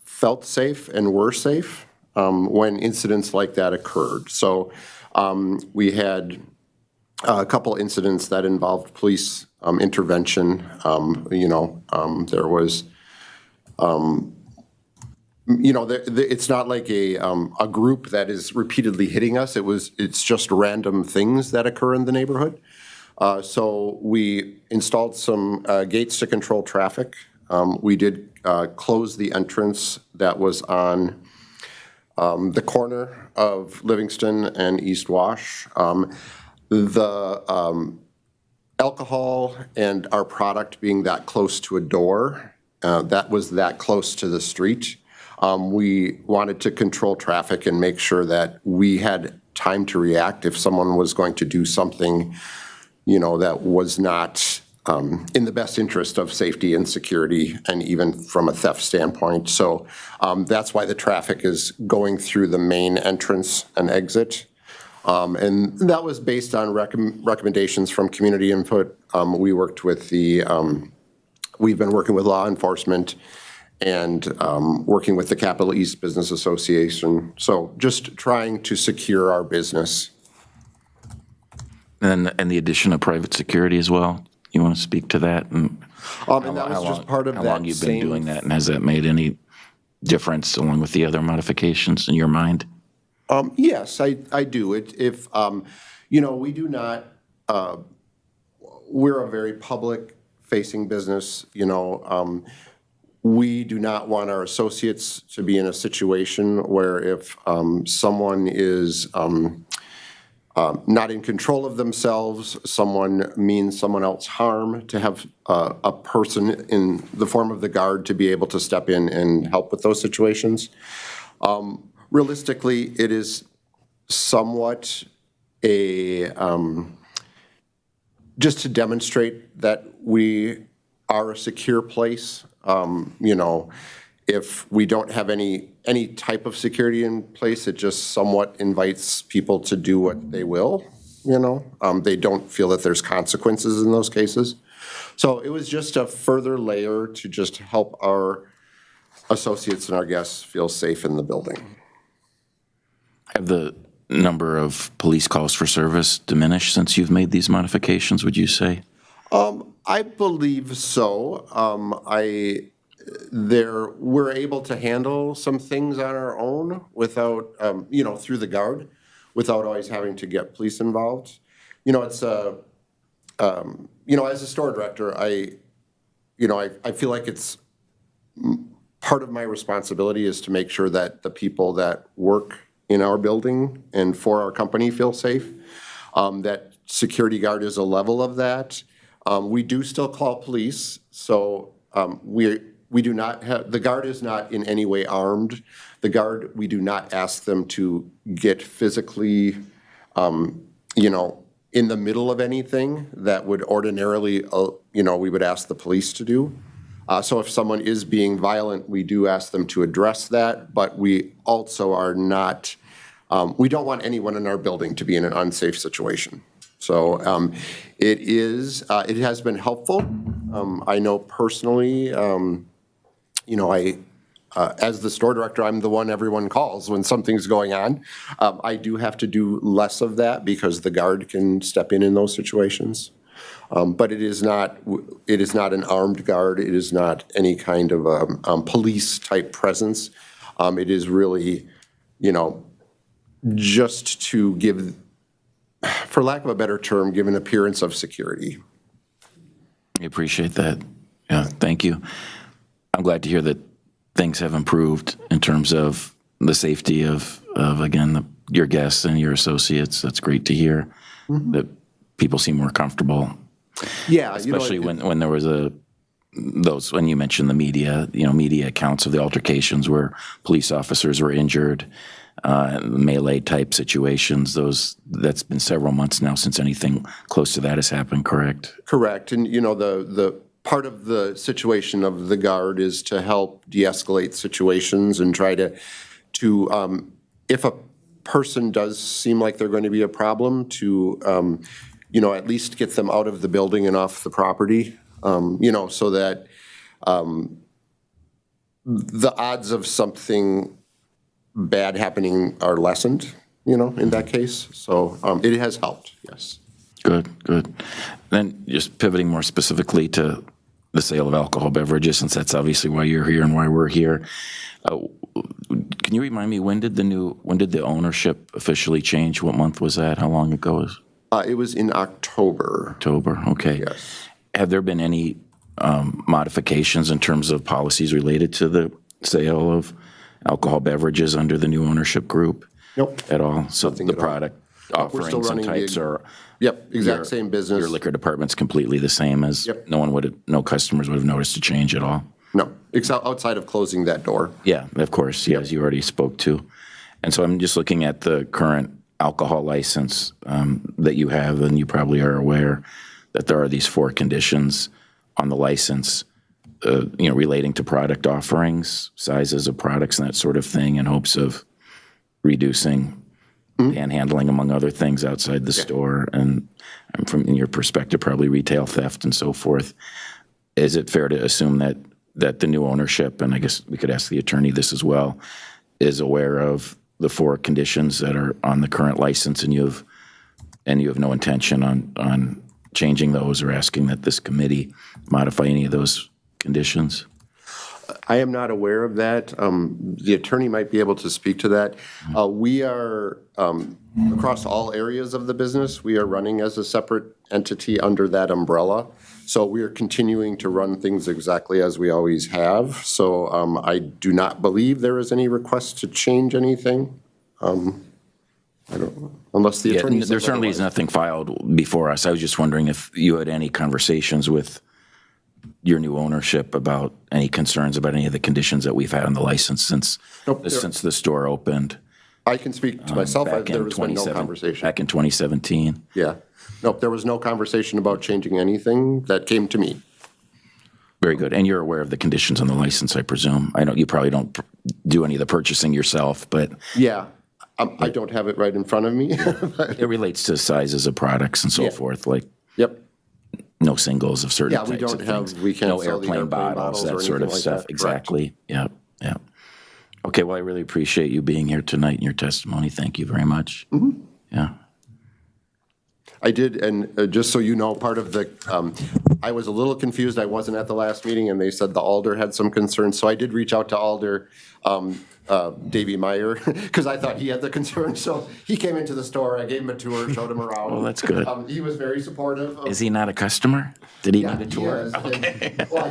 felt safe and were safe when incidents like that occurred. So we had a couple incidents that involved police intervention. There was, it's not like a group that is repeatedly hitting us. It's just random things that occur in the neighborhood. So we installed some gates to control traffic. We did close the entrance that was on the corner of Livingston and East Wash. The alcohol and our product being that close to a door, that was that close to the street. We wanted to control traffic and make sure that we had time to react if someone was going to do something, that was not in the best interest of safety and security, and even from a theft standpoint. So that's why the traffic is going through the main entrance and exit. And that was based on recommendations from community input. We've been working with law enforcement and working with the Capital East Business Association. So just trying to secure our business. And the addition of private security as well. You want to speak to that? And that was just part of that. How long you've been doing that, and has that made any difference along with the other modifications in your mind? Yes, I do. We do not, we're a very public-facing business. We do not want our associates to be in a situation where if someone is not in control of themselves, someone means someone else harm, to have a person in the form of the guard to be able to step in and help with those situations. Realistically, it is somewhat a, just to demonstrate that we are a secure place. You know, if we don't have any type of security in place, it just somewhat invites people to do what they will, you know? They don't feel that there's consequences in those cases. So it was just a further layer to just help our associates and our guests feel safe in the building. Have the number of police calls for service diminished since you've made these modifications, would you say? I believe so. We're able to handle some things on our own without, you know, through the guard, without always having to get police involved. You know, it's you know, as a store director, I feel like it's part of my responsibility is to make sure that the people that work in our building and for our company feel safe. That security guard is a level of that. We do still call police, so we do not have, the guard is not in any way armed. The guard, we do not ask them to get physically, you know, in the middle of anything that would ordinarily, you know, we would ask the police to do. So if someone is being violent, we do ask them to address that, but we also are not, we don't want anyone in our building to be in an unsafe situation. So it has been helpful. I know personally, you know, as the store director, I'm the one everyone calls when something's going on. I do have to do less of that because the guard can step in those situations. But it is not an armed guard. It is not any kind of police type presence. It is really, you know, just to give, for lack of a better term, give an appearance of security. I appreciate that. Yeah, thank you. I'm glad to hear that things have improved in terms of the safety of again, your guests and your associates. That's great to hear that people seem more comfortable. Yeah, especially when there was when you mentioned the media, you know, media accounts of the altercations where police officers were injured, melee type situations. That's been several months now since anything close to that has happened. Correct. Correct, and you know the part of the situation of the guard is to help de-escalate situations and try to if a person does seem like they're going to be a problem, to you know, at least get them out of the building and off the property, you know, so that the odds of something bad happening are lessened, you know, in that case. So it has helped, yes. Good, good. Then just pivoting more specifically to the sale of alcohol beverages, since that's obviously why you're here and why we're here. Can you remind me, when did the ownership officially change? What month was that? How long ago was it? It was in October. October, okay. Yes. Have there been any modifications in terms of policies related to the sale of alcohol beverages under the new ownership group? Nope. At all? So Nothing the at all. product We're still offerings and running types are... Yep, exact same business. Your liquor department's completely the same as... Yep. No customers would have noticed a change at all? No, except outside of closing that door. Yeah, of course, yeah, as you already spoke to. And so I'm just looking at the current alcohol license that you have, and you probably are aware that there are these 4 conditions on the license, you know, relating to product offerings, sizes of products and that sort of thing, in hopes of reducing panhandling, among other things, outside the store, and from in your perspective, probably retail theft and so forth. Is it fair to assume that the new ownership, and I guess we could ask the attorney this as well, is aware of the 4 conditions that are on the current license, and you have no intention on changing those or asking that this committee modify any of those conditions? I am not aware of that. The attorney might be able to speak to that. We are, across all areas of the business, we are running as a separate entity under that umbrella. So we are continuing to run things exactly as we always have. So I do not believe there is any request to change anything. I don't, unless the Yeah, attorney. there says certainly is otherwise. nothing filed before us. I was just wondering if you had any conversations with your new ownership about any concerns about any of the conditions that we've had on the license since, Nope, there- since the store opened. I can speak to myself. back in There has been no 27 conversation. Back in 2017. Yeah. Nope, there was no conversation about changing anything that came to me. Very good. And you're aware of the conditions on the license, I presume. I know you probably don't do any of the purchasing yourself, but Yeah. I don't have it right in front of me. it relates to sizes of products and so Yeah. forth, like Yep. no singles of certain Yeah, we types don't of have- things. we can't No sell the airplane airplane bottles, bottles or that sort of anything like stuff. that. Correct. Exactly. Yeah, yeah. Okay, well, I really appreciate you being here tonight and your testimony. Thank you very much. Mm-hmm. Yeah. I did, and just so you know, part of the, I was a little confused. I wasn't at the last meeting, and they said the Alder had some concerns. So I did reach out to Alder, Davey Meyer, because I thought he had the concern. So he came into the store. I gave him a tour, showed him around. Well, that's good. He was very supportive. Of, Is he not a customer? Did he Yeah, need a he tour? is. And, well,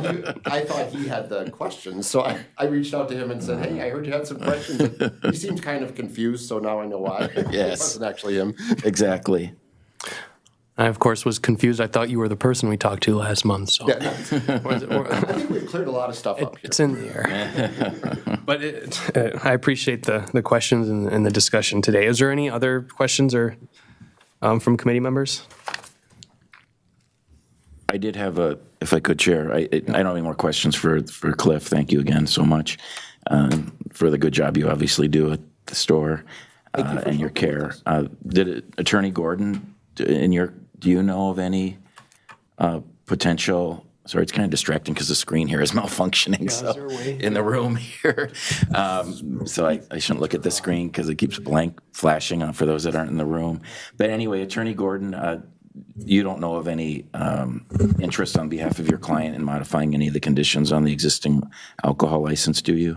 I thought he had the questions, so I reached out to him and said, "Hey, I heard you had some questions." And he seemed kind of confused, so now I know why. Yes. It wasn't actually him. Exactly. I, of course, was confused. I thought you were the person we talked to last month, so. I think we've cleared a lot of stuff up here. It's in the air. But I appreciate the questions and the discussion today. Is there any other questions or from committee members? I did have if I could, Chair, I don't have any more questions for Cliff. Thank you again so much for the good job you obviously do at the store and your care. Attorney Gordon, do you know of any potential, sorry, it's kind of distracting because the screen here is malfunctioning so, in the room here. So I shouldn't look at the screen because it keeps blank flashing on for those that aren't in the room. But anyway, Attorney Gordon, you don't know of any interest on behalf of your client in modifying any of the conditions on the existing alcohol license, do you?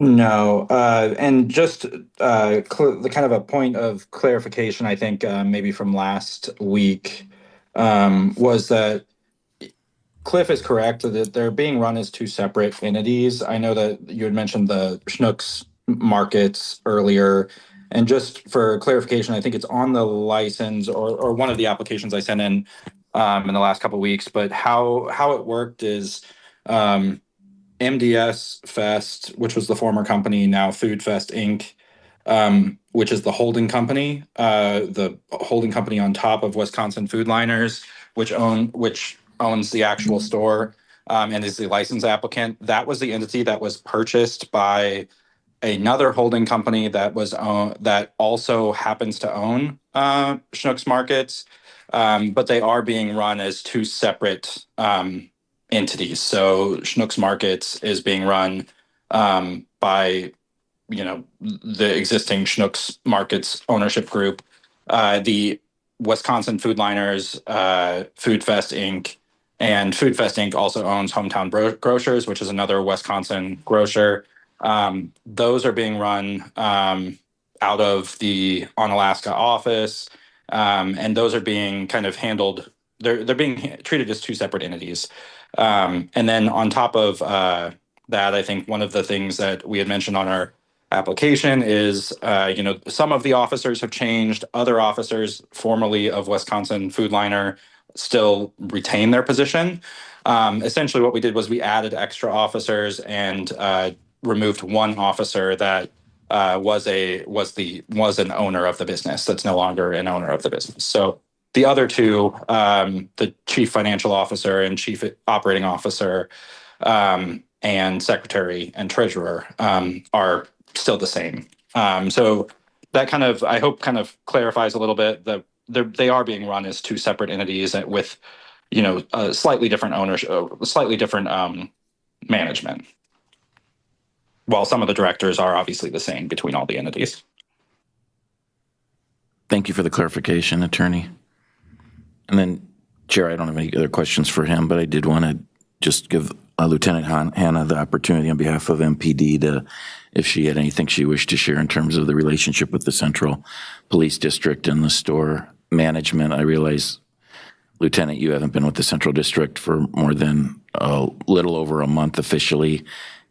No, and just the kind of a point of clarification, I think maybe from last week was that Cliff is correct that they're being run as two separate entities. I know that you had mentioned the Schnucks markets earlier, and just for clarification, I think it's on the license or one of the applications I sent in the last couple of weeks. But how it worked is. MDS Fest, which was the former company, now Food Fest Inc., which is the holding company on top of Wisconsin Food Liners, which owns the actual store and is the license applicant. That was the entity that was purchased by another holding company that also happens to own Schnucks Markets, but they are being run as two separate entities. So Schnucks Markets is being run by, the existing Schnucks Markets ownership group, the Wisconsin Food Liners, Food Fest Inc., and Food Fest Inc. also owns Hometown Grocers, which is another Wisconsin grocer. Those are being run out of the Onalaska office, and those are being kind of handled. They're being treated as two separate entities. And then on top of that, I think one of the things that we had mentioned on our application is, some of the officers have changed. Other officers formerly of Wisconsin Food Liner still retain their position. Essentially, what we did was we added extra officers and removed one officer that was an owner of the business that's no longer an owner of the business. So the other two, the chief financial officer and chief operating officer, and secretary and treasurer, are still the same. So that I hope clarifies a little bit that they are being run as two separate entities with, a slightly different ownership, slightly different management. While some of the directors are obviously the same between all the entities. Thank you for the clarification, Attorney. And then, Chair, I don't have any other questions for him, but I did want to just give Lieutenant Hannah the opportunity on behalf of MPD to, if she had anything she wished to share in terms of the relationship with the Central Police District and the store management. I realize, Lieutenant, you haven't been with the Central District for more than a little over a month officially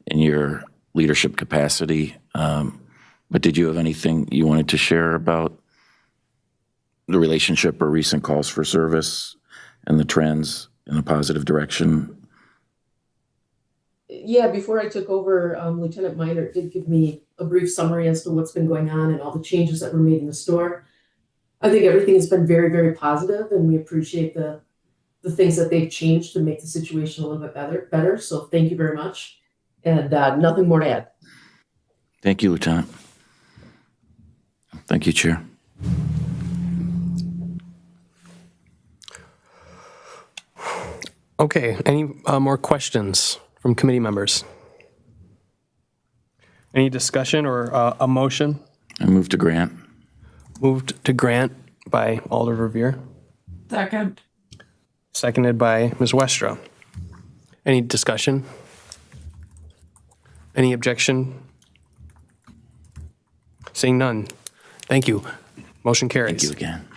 in your leadership capacity. But did you have anything you wanted to share about the relationship or recent calls for service and the trends in a positive direction? Yeah, before I took over, Lieutenant Minor did give me a brief summary as to what's been going on and all the changes that were made in the store. I think everything has been very, very positive, and we appreciate the things that they've changed to make the situation a little bit better. So thank you very much, and nothing more to add. Thank you, Lieutenant. Thank you, Chair. Okay, any more questions from committee members? Any discussion or a motion? I move to grant. Moved to grant by Alder Verveer, Second. seconded by Ms. Westra. Any discussion? Any objection? Seeing none. Thank you. Motion carries. Thank you again.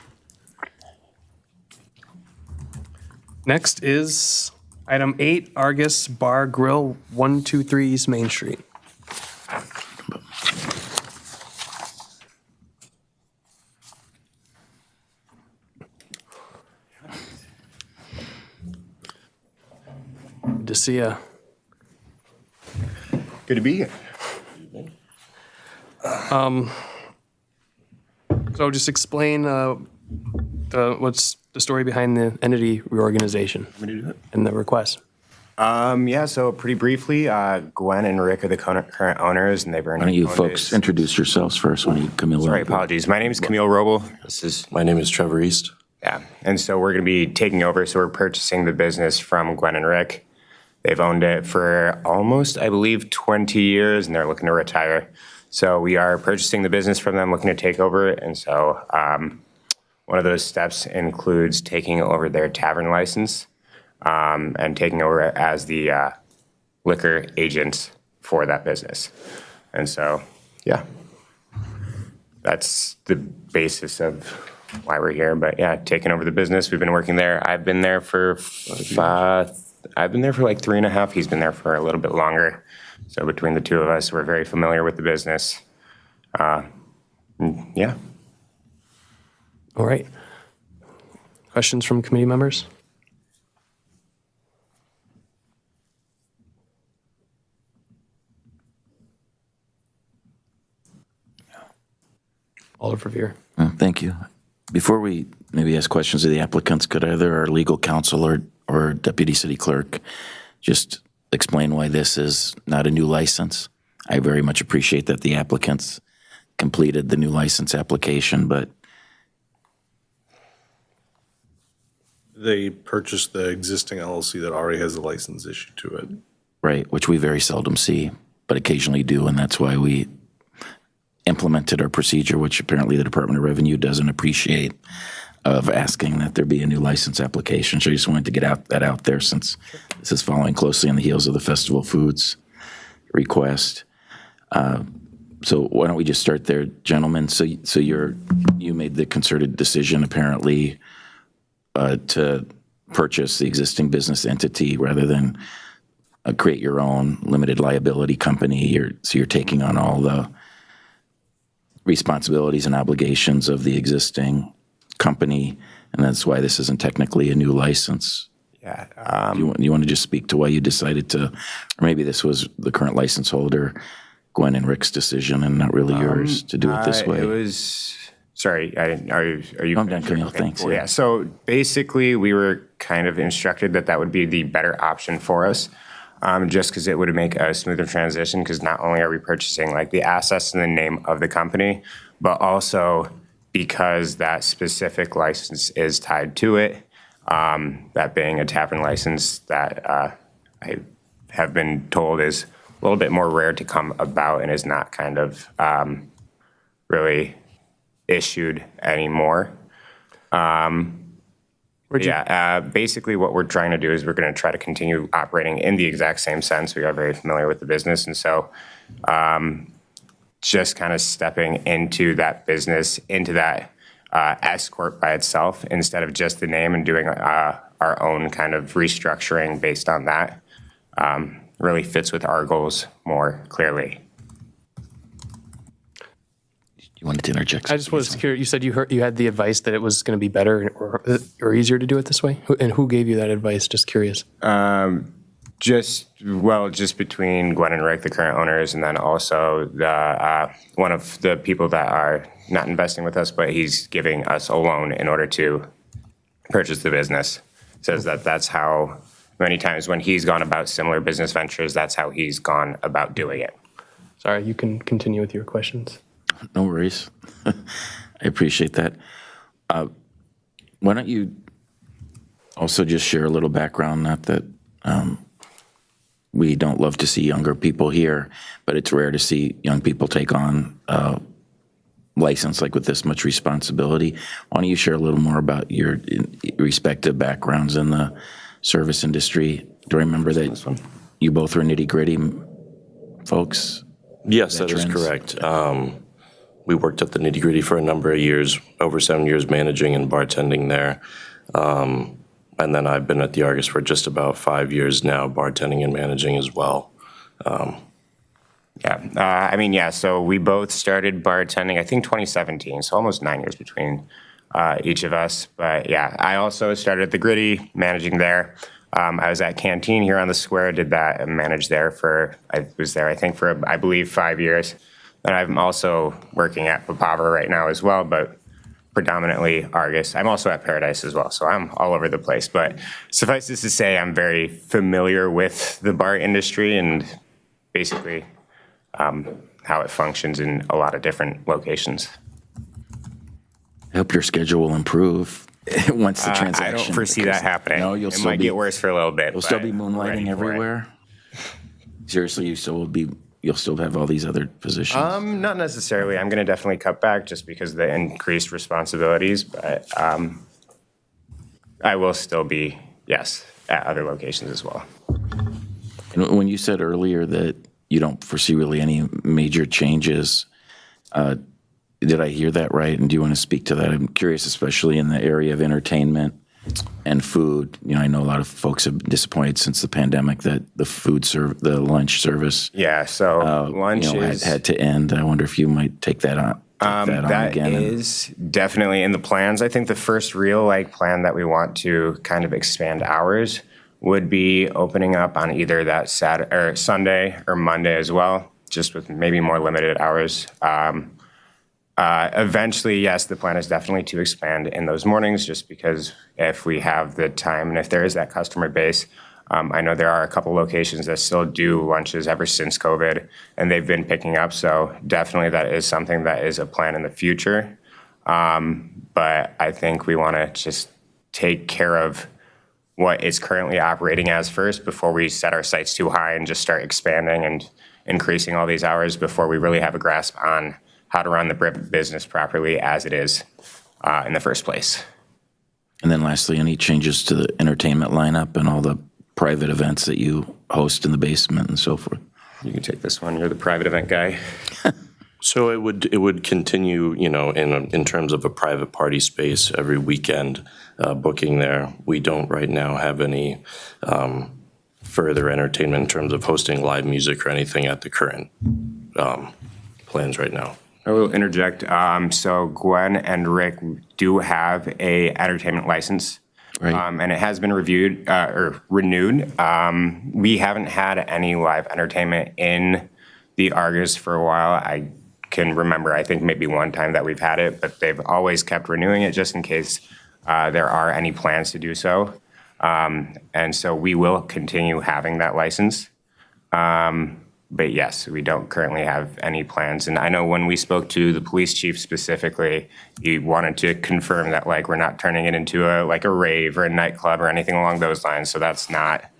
Next is item 8, Argus Bar Grill, 123 East Main Street. Good to see you. Good to be here. So just explain what's the story behind the entity reorganization and the request. Yeah, so pretty briefly, Gwen and Rick are the current owners, and they've earned. Why don't you folks introduce yourselves first when you, Camille? Sorry, apologies. My name is Camille Roble. My name is Trevor East. Yeah, and so we're going to be taking over. So we're purchasing the business from Gwen and Rick. They've owned it for almost, I believe, 20 years, and they're looking to retire. So we are purchasing the business from them, looking to take over it. And so one of those steps includes taking over their tavern license and taking over as the liquor agent for that business. And so, yeah, that's the basis of why we're here. But yeah, taking over the business. We've been working there. I've been there for like 3.5. He's been there for a little bit longer. So between the two of us, we're very familiar with the business. Yeah. All right. Questions from committee members? Alder Verveer. Thank you. Before we maybe ask questions of the applicants, could either our legal counsel or deputy city clerk just explain why this is not a new license? I very much appreciate that the applicants completed the new license application, but They purchased the existing LLC that already has a license issued to it. right, which we very seldom see, but occasionally do, and that's why we implemented our procedure, which apparently the Department of Revenue doesn't appreciate, of asking that there be a new license application. So I just wanted to get that out there since this is following closely on the heels of the Festival Foods request. So why don't we just start there, gentlemen? So you made the concerted decision apparently to purchase the existing business entity rather than create your own limited liability company. So you're taking on all the responsibilities and obligations of the existing company, and that's why this isn't technically a new license. Yeah. You want to just speak to why you decided to, or maybe this was the current license holder, Gwen and Rick's decision, and not really yours to do it this way? It was, sorry, are you? I'm done, Camille, thanks. Cool, yeah, so basically, we were kind of instructed that would be the better option for us, just because it would make a smoother transition, because not only are we purchasing like the assets and the name of the company, but also because that specific license is tied to it, that being a tavern license that I have been told is a little bit more rare to come about and is not kind of really issued anymore. Basically what we're trying to do is we're going to try to continue operating in the exact same sense. We are very familiar with the business. And so just kind of stepping into that business, into that S Corp by itself, instead of just the name, and doing our own kind of restructuring based on that, really fits with our goals more clearly. You wanted to interject? I just was curious, you said you had the advice that it was going to be better or easier to do it this way? And who gave you that advice? Just curious. Just between Gwen and Rick, the current owners, and then also the one of the people that are not investing with us, but he's giving us a loan in order to purchase the business. Says that that's how many times when he's gone about similar business ventures, that's how he's gone about doing it. Sorry, you can continue with your questions. No worries. I appreciate that. Why don't you also just share a little background, not that we don't love to see younger people here, but it's rare to see young people take on a license like with this much responsibility. Why don't you share a little more about your respective backgrounds in the service industry? Do I remember that you both were nitty-gritty folks? Yes, that is Veterans? correct. We worked at the Nitty Gritty for a number of years, over 7 years managing and bartending there. And then I've been at the Argus for just about 5 years now, bartending and managing as well. So we both started bartending, I think 2017, so almost 9 years between each of us. But yeah, I also started at the Gritty, managing there. I was at Canteen here on the square, did that and managed there I believe 5 years. And I'm also working at Papava right now as well, but predominantly Argus. I'm also at Paradise as well, so I'm all over the place. But suffice it to say, I'm very familiar with the bar industry and basically how it functions in a lot of different locations. I hope your schedule will improve once the transaction. I don't foresee that happening. No, it might get worse for a little bit. You'll still be moonlighting everywhere? Seriously, you'll still have all these other positions? Not necessarily. I'm going to definitely cut back just because of the increased responsibilities, but I will still be, yes, at other locations as well. And when you said earlier that you don't foresee really any major changes, did I hear that right? And do you want to speak to that? I'm curious, especially in the area of entertainment and food. You know, I know a lot of folks have been disappointed since the pandemic that the lunch service. Yeah, so lunch had to end. I wonder if you might take that on. That is definitely in the plans. I think the first real plan that we want to kind of expand hours would be opening up on either that Saturday or Sunday or Monday as well, just with maybe more limited hours. Eventually, yes, the plan is definitely to expand in those mornings, just because if we have the time and if there is that customer base. I know there are a couple locations that still do lunches ever since COVID, and they've been picking up. So definitely that is something that is a plan in the future. But I think we want to just take care of what is currently operating as first before we set our sights too high and just start expanding and increasing all these hours before we really have a grasp on how to run the business properly as it is in the first place. And then lastly, any changes to the entertainment lineup and all the private events that you host in the basement and so forth? You can take this one. You're the private event guy. So it would continue, in terms of a private party space every weekend booking there. We don't right now have any further entertainment in terms of hosting live music or anything at the current plans right now. I will interject. So Gwen and Rick do have a entertainment license, right. And it has been renewed. We haven't had any live entertainment in the Argus for a while. I can remember, I think maybe one time that we've had it, but they've always kept renewing it just in case there are any plans to do so. And so we will continue having that license. But yes, we don't currently have any plans. And I know when we spoke to the police chief specifically, he wanted to confirm that we're not turning it into a rave or a nightclub or anything along those lines. So that's not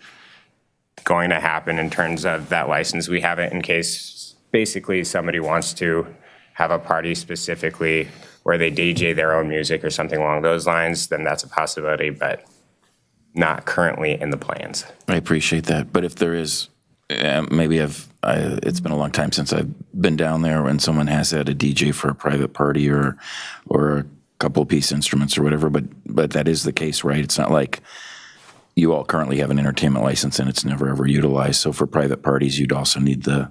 going to happen in terms of that license. We have it in case basically somebody wants to have a party specifically where they DJ their own music or something along those lines, then that's a possibility, but not currently in the plans. I appreciate that, but if there is, maybe it's been a long time since I've been down there when someone has had a DJ for a private party or a couple piece instruments or whatever, but that is the case, right? It's not like you all currently have an entertainment license and it's never ever utilized. So for private parties, you'd also need the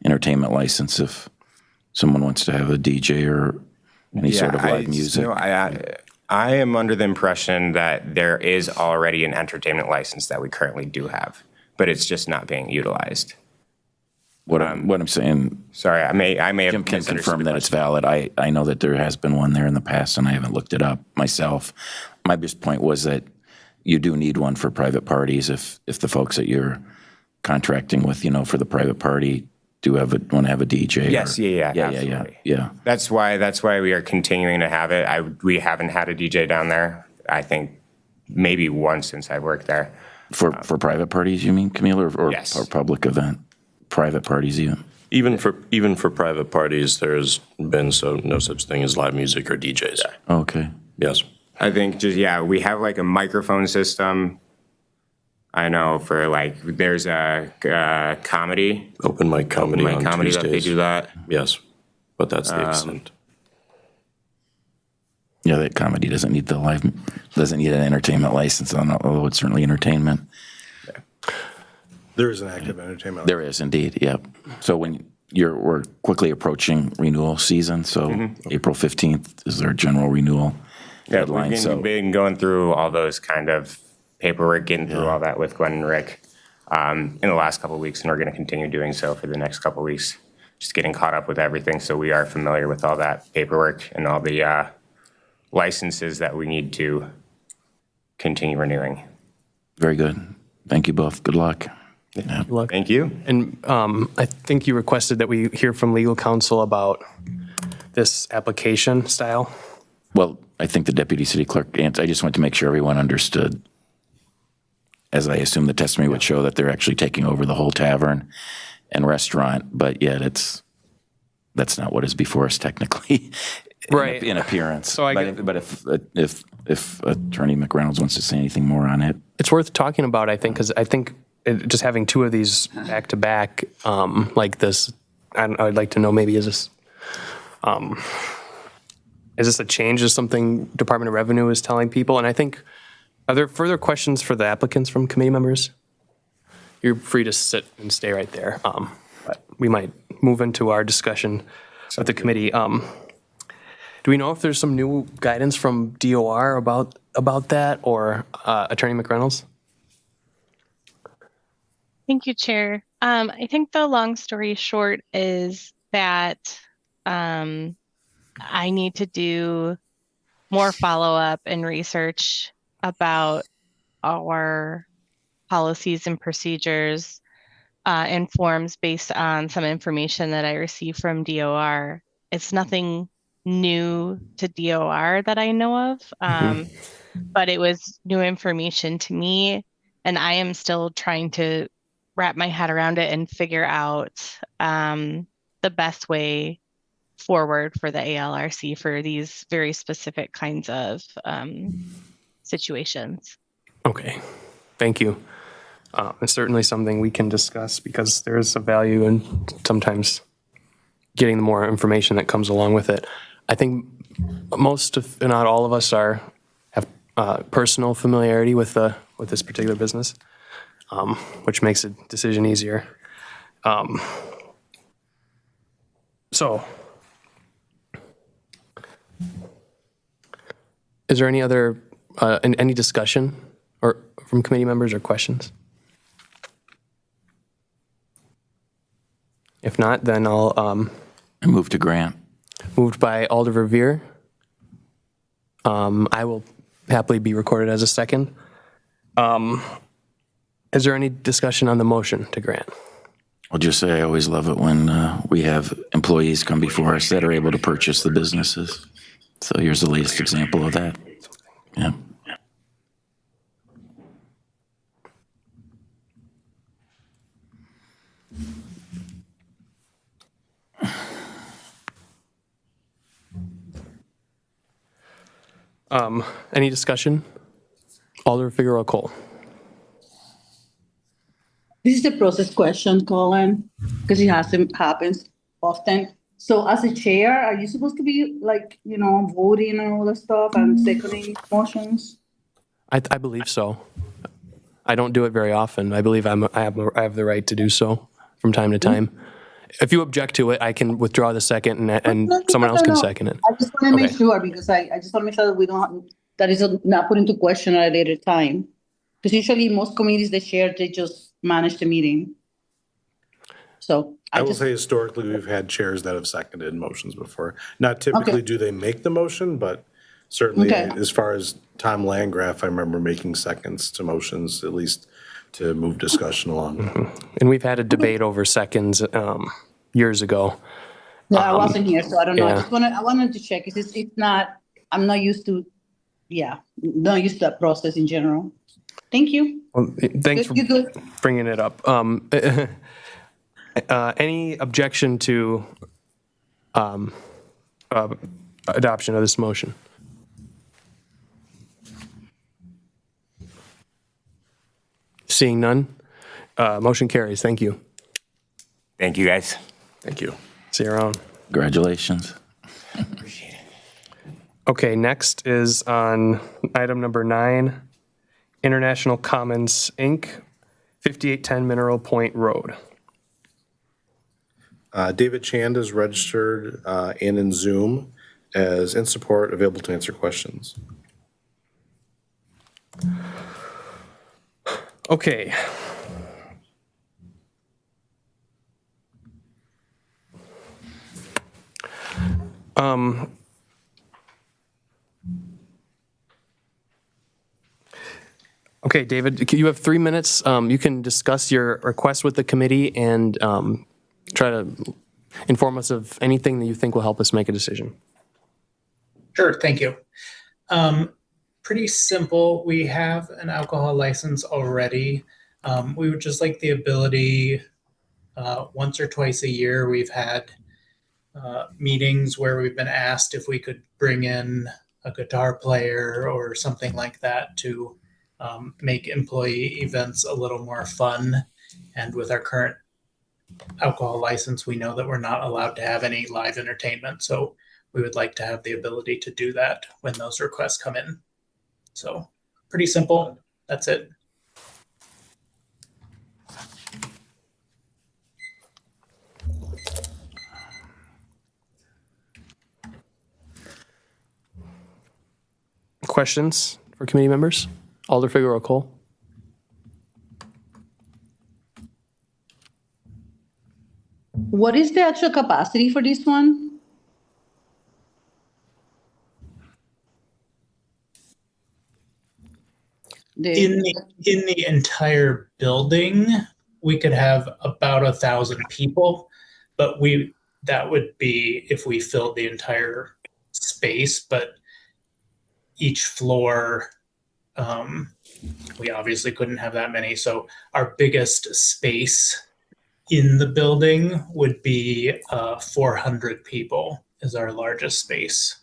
entertainment license if someone wants to have a DJ or any sort of live music. No, I am under the impression that there is already an entertainment license that we currently do have, but it's just not being utilized. What I'm saying, Sorry, I may have Jim can misunderstood confirm the that it's question. valid. I know that there has been one there in the past, and I haven't looked it up myself. My biggest point was that you do need one for private parties if the folks that you're contracting with, for the private party do want to have a DJ. Yes, yeah, absolutely. Yeah. That's why we are continuing to have it. We haven't had a DJ down there, I think, maybe once since I worked there. For private parties, you mean, Camille, or Yes. or public event? Private parties, even? Even for private parties, there's been no such thing as live music or DJs. Okay. Yes. I think we have like a microphone system. I know for there's a comedy. Open mic comedy on comedy that they Tuesdays. do that. Yes, but that's the extent. Yeah, that comedy doesn't need an entertainment license, although it's certainly entertainment. There is an active entertainment. There is indeed, yep. So we're quickly approaching renewal season, so April 15th is our general renewal deadline. We've been going through all those kind of paperwork, getting through all that with Glenn and Rick in the last couple of weeks, and we're going to continue doing so for the next couple of weeks, just getting caught up with everything, so we are familiar with all that paperwork and all the licenses that we need to continue renewing. Very good. Thank you both. Good luck. Yeah. Good luck. Thank you. And I think you requested that we hear from legal counsel about this application style. Well, I think the deputy city clerk, I just wanted to make sure everyone understood, as I assume the testimony would show, that they're actually taking over the whole tavern and restaurant, but yet that's not what is before us technically. Right. In appearance. So But if Attorney McReynolds wants to say anything more on it. It's worth talking about, I think, because I think just having two of these back to back like this, I'd like to know, maybe is this a change? Is something Department of Revenue is telling people? And I think, are there further questions for the applicants from committee members? You're free to sit and stay right there. But we might move into our discussion with the committee. Do we know if there's some new guidance from DOR about that, or Attorney McReynolds? Thank you, Chair. I think the long story short is that I need to do more follow-up and research about our policies and procedures and forms based on some information that I received from DOR. It's nothing new to DOR that I know of, but it was new information to me, and I am still trying to wrap my head around it and figure out the best way forward for the ALRC for these very specific kinds of situations. Okay, thank you. It's certainly something we can discuss because there is a value in sometimes getting the more information that comes along with it. I think most, if not all of us, have personal familiarity with this particular business, which makes a decision easier. So, is there any other any discussion or from committee members or questions? If not, then I'll I move to grant. moved by Alder Verveer. I will happily be recorded as a second. Is there any discussion on the motion to grant? I'll just say I always love it when we have employees come before us that are able to purchase the businesses. So here's the latest example of that. Yeah. Any discussion? Alder Figueroa Cole. This is a process question, Colin, because it happens often. So as a chair, are you supposed to be like, voting and all that stuff and seconding motions? I believe so. I don't do it very often. I believe I have the right to do so from time to time. If you object to it, I can withdraw the second and someone else can second it. I just want to make Okay. sure because I just want to make sure that we don't, that is not put into question at a later time. Because usually most committees, the chair, they just manage the meeting. So I will say historically, we've had chairs that have seconded motions before. Not typically do they make the motion, but certainly Okay. as far as Tom Landgraf, I remember making seconds to motions, at least to move discussion along. And we've had a debate over seconds years ago. No, I wasn't here, so I don't know. yeah. I wanted to check. It's not, I'm not used to, not used to that process in general. Thank you. Well, thanks for You're good. bringing it up. Any objection to adoption of this motion? Seeing none, motion carries. Thank you. Thank you, guys. Thank you. See you around. Congratulations. Okay, next is on item number 9, International Commons, Inc., 5810 Mineral Point Road. David Chand is registered and in Zoom as in support, available to answer questions. Okay. Okay, David, you have 3 minutes. You can discuss your request with the committee and try to inform us of anything that you think will help us make a decision. Sure, thank you. Pretty simple. We have an alcohol license already. We would just like the ability, once or twice a year, we've had meetings where we've been asked if we could bring in a guitar player or something like that to make employee events a little more fun. And with our current alcohol license, we know that we're not allowed to have any live entertainment. So we would like to have the ability to do that when those requests come in. So pretty simple. That's it. Questions for committee members? Alder Figueroa Cole. What is the actual capacity for this one? In the entire building, we could have about 1,000 people, but that would be if we filled the entire space. But each floor, we obviously couldn't have that many. So our biggest space in the building would be 400 people is our largest space.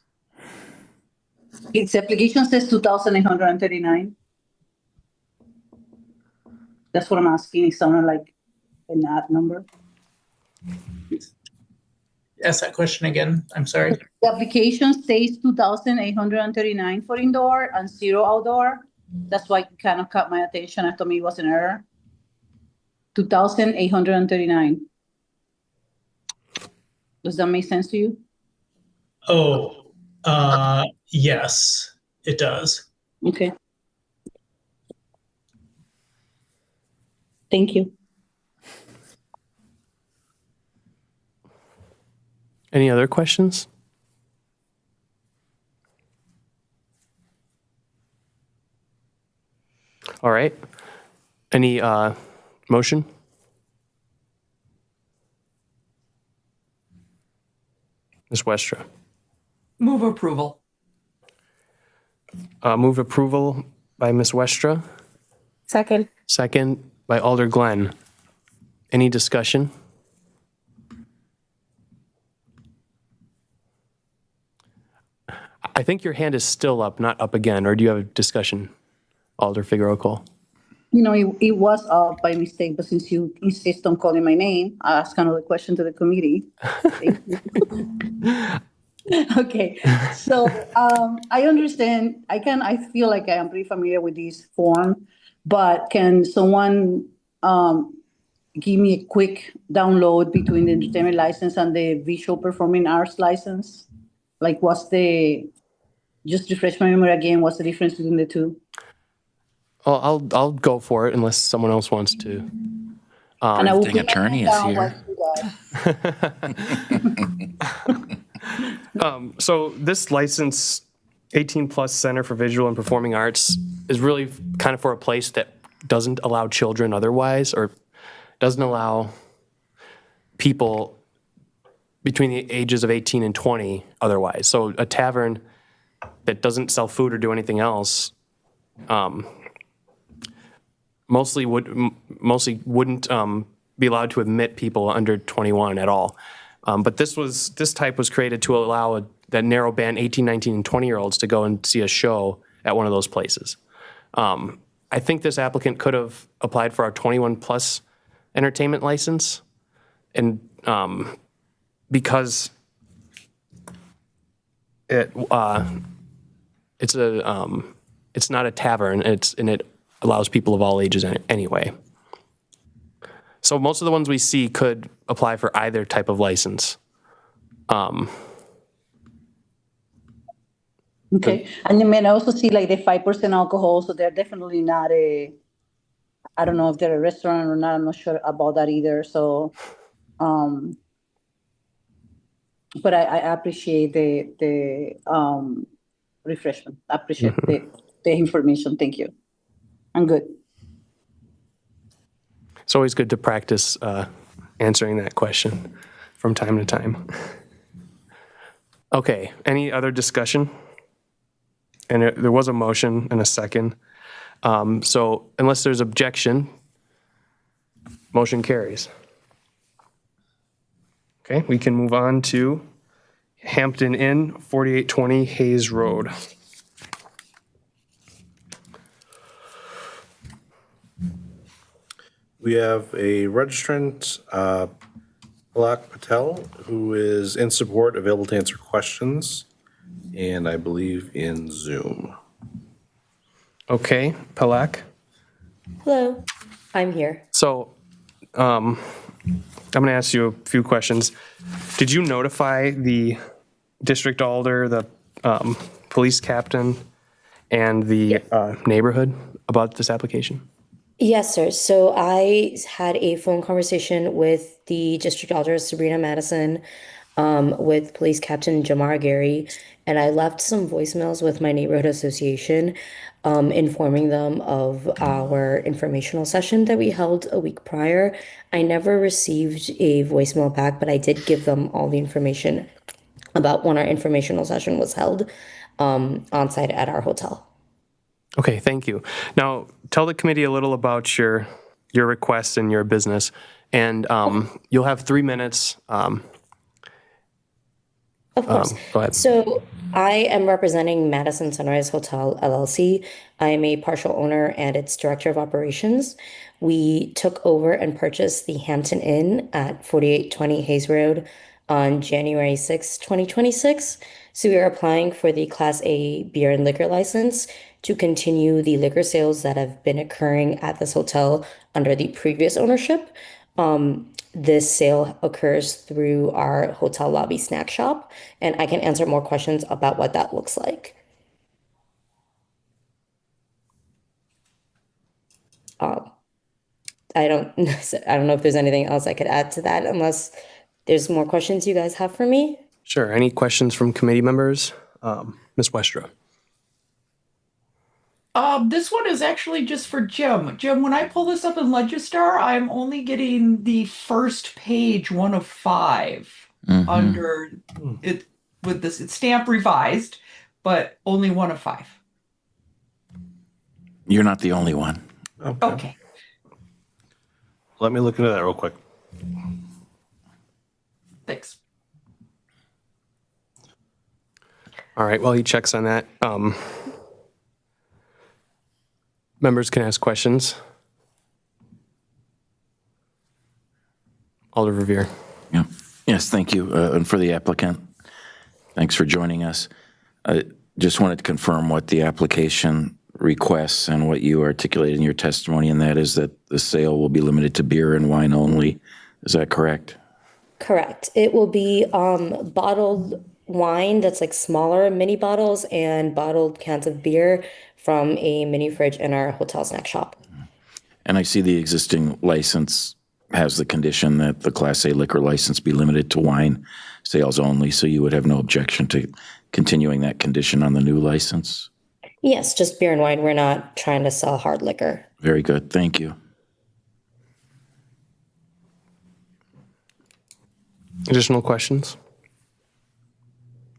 Its application says 2,839. That's what I'm asking. It sounded like an odd number. Ask that question again. I'm sorry. The application says 2,839 for indoor and 0 outdoor. That's why it kind of caught my attention. I thought maybe it was an error. 2,839. Does that make sense to you? Oh, yes, it does. Okay. Thank you. Any other questions? All right. Any motion? Ms. Westra. Move approval. Move approval by Ms. Westra. Second. Second by Alder Glenn. Any discussion? I think your hand is still up, not up again, or do you have a discussion, Alder Figueroa Cole? You know, it was up by mistake, but since you insist on calling my name, I ask another question to the committee. Thank you. Okay, so I understand, I feel like I am pretty familiar with this form, but can someone give me a quick download between the entertainment license and the visual performing arts license? Like just refresh my memory again, what's the difference between the two? Well, I'll go for it unless someone else wants to. And I will Acting put my attorney hand is down here. while you guys- So this license, 18 Plus Center for Visual and Performing Arts, is really kind of for a place that doesn't allow children otherwise, or doesn't allow people between the ages of 18 and 20 otherwise. So a tavern that doesn't sell food or do anything else mostly wouldn't be allowed to admit people under 21 at all. But this type was created to allow that narrow band 18, 19, and 20-year-olds to go and see a show at one of those places. I think this applicant could have applied for our 21 plus entertainment license, and because it's not a tavern, and it allows people of all ages anyway. So most of the ones we see could apply for either type of license. Okay, and you may also see like the 5% alcohol, so they're definitely not I don't know if they're a restaurant or not, I'm not sure about that either, so, but I appreciate the refreshment, I appreciate the information, thank you. I'm good. It's always good to practice answering that question from time to time. Okay, any other discussion? And there was a motion and a second. So unless there's objection, motion carries. Okay, we can move on to Hampton Inn, 4820 Hayes Road. We have a registrant, Palak Patel, who is in support, available to answer questions, and I believe in Zoom. Okay, Palak. Hello, I'm here. So I'm going to ask you a few questions. Did you notify the district alder, the police captain, and the neighborhood about this application? Yes, sir. So I had a phone conversation with the district alder, Sabrina Madison, with police captain Jamar Gary, and I left some voicemails with my neighborhood association, informing them of our informational session that we held a week prior. I never received a voicemail back, but I did give them all the information about when our informational session was held on site at our hotel. Okay, thank you. Now, tell the committee a little about your request and your business, and you'll have 3 minutes. Of course. Go ahead. So I am representing Madison Sunrise Hotel LLC. I am a partial owner and its director of operations. We took over and purchased the Hampton Inn at 4820 Hayes Road on January 6, 2026. So we are applying for the Class A beer and liquor license to continue the liquor sales that have been occurring at this hotel under the previous ownership. This sale occurs through our hotel lobby snack shop, and I can answer more questions about what that looks like. I don't know if there's anything else I could add to that, unless there's more questions you guys have for me. Sure. Any questions from committee members? Ms. Westra. This one is actually just for Jim. Jim, when I pull this up in Legistar, I'm only getting the first page, 1 of 5, under it with this. It's stamp revised, but only 1 of 5. You're not the only one. Okay. Let me look into that real quick. Thanks. All right, while he checks on that, members can ask questions. Alder Revere. Yeah. Yes, thank you. And for the applicant, thanks for joining us. I just wanted to confirm what the application requests and what you articulated in your testimony, and that is that the sale will be limited to beer and wine only. Is that correct? Correct. It will be bottled wine that's like smaller mini bottles and bottled cans of beer from a mini fridge in our hotel snack shop. And I see the existing license has the condition that the Class A liquor license be limited to wine sales only, so you would have no objection to continuing that condition on the new license? Yes, just beer and wine. We're not trying to sell hard liquor. Very good. Thank you. Additional questions?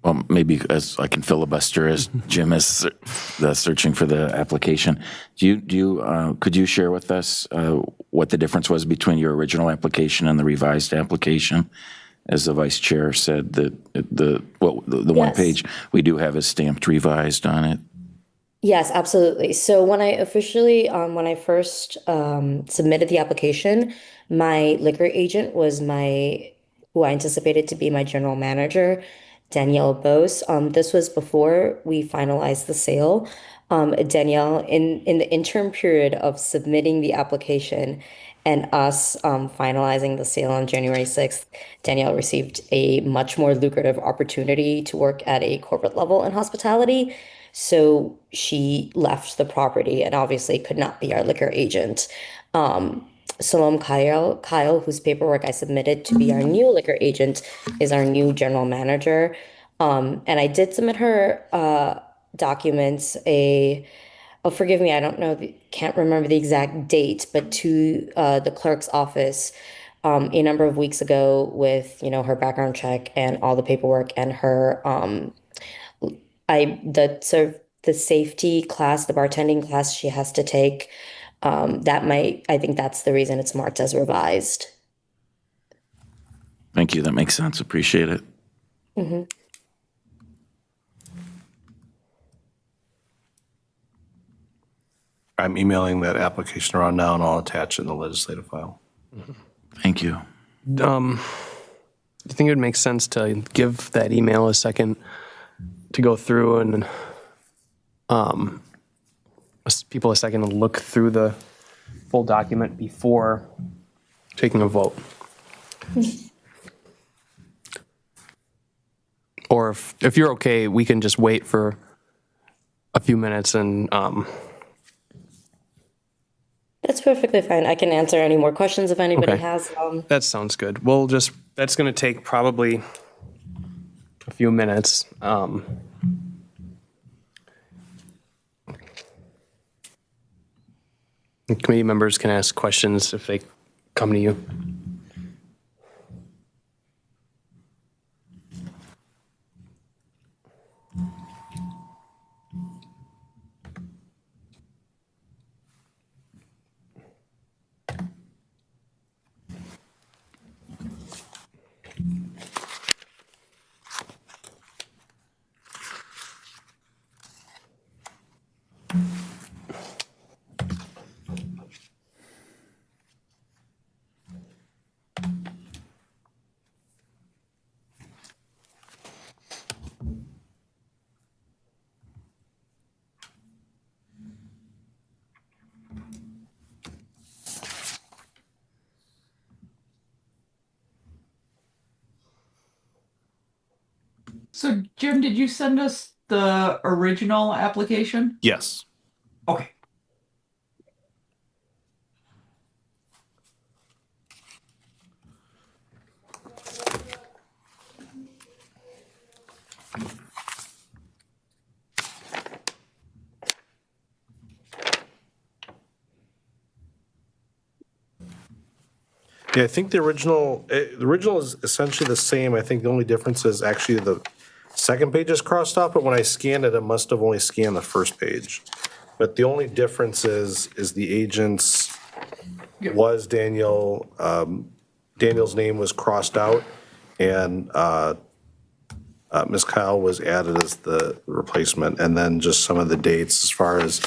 Well, maybe as I can filibuster as Jim is searching for the application. Could you share with us what the difference was between your original application and the revised application? As the vice chair said, the one Yes. page we do have is stamped revised on it. Yes, absolutely. So when I officially, when I first submitted the application, my liquor agent was who I anticipated to be my general manager, Danielle Bose. This was before we finalized the sale. Danielle, in the interim period of submitting the application and us finalizing the sale on January 6th, Danielle received a much more lucrative opportunity to work at a corporate level in hospitality. So she left the property and obviously could not be our liquor agent. Salome Kyle, whose paperwork I submitted to be our new liquor agent, is our new general manager. And I did submit her documents, forgive me, I don't know, can't remember the exact date, but to the clerk's office a number of weeks ago with, her background check and all the paperwork and her, the safety class, the bartending class she has to take. I think that's the reason it's marked as revised. Thank you. That makes sense. Appreciate it. Mm-hmm. I'm emailing that application around now, and I'll attach it in the legislative file. Thank you. Do you think it would make sense to give that email a second to go through and people a second to look through the full document before taking a vote? Or if you're okay, we can just wait for a few minutes and That's perfectly fine. I can answer any more questions if anybody Okay. has. That sounds good. That's going to take probably a few minutes. Committee members can ask questions if they come to you. So, Jim, did you send us the original application? Yes. Okay. Yeah, I think the original is essentially the same. I think the only difference is actually the second page is crossed off, but when I scanned it, it must have only scanned the first page. But the only difference is the agent's was Daniel, Daniel's name was crossed out, and Ms. Kyle was added as the replacement, and then just some of the dates as far as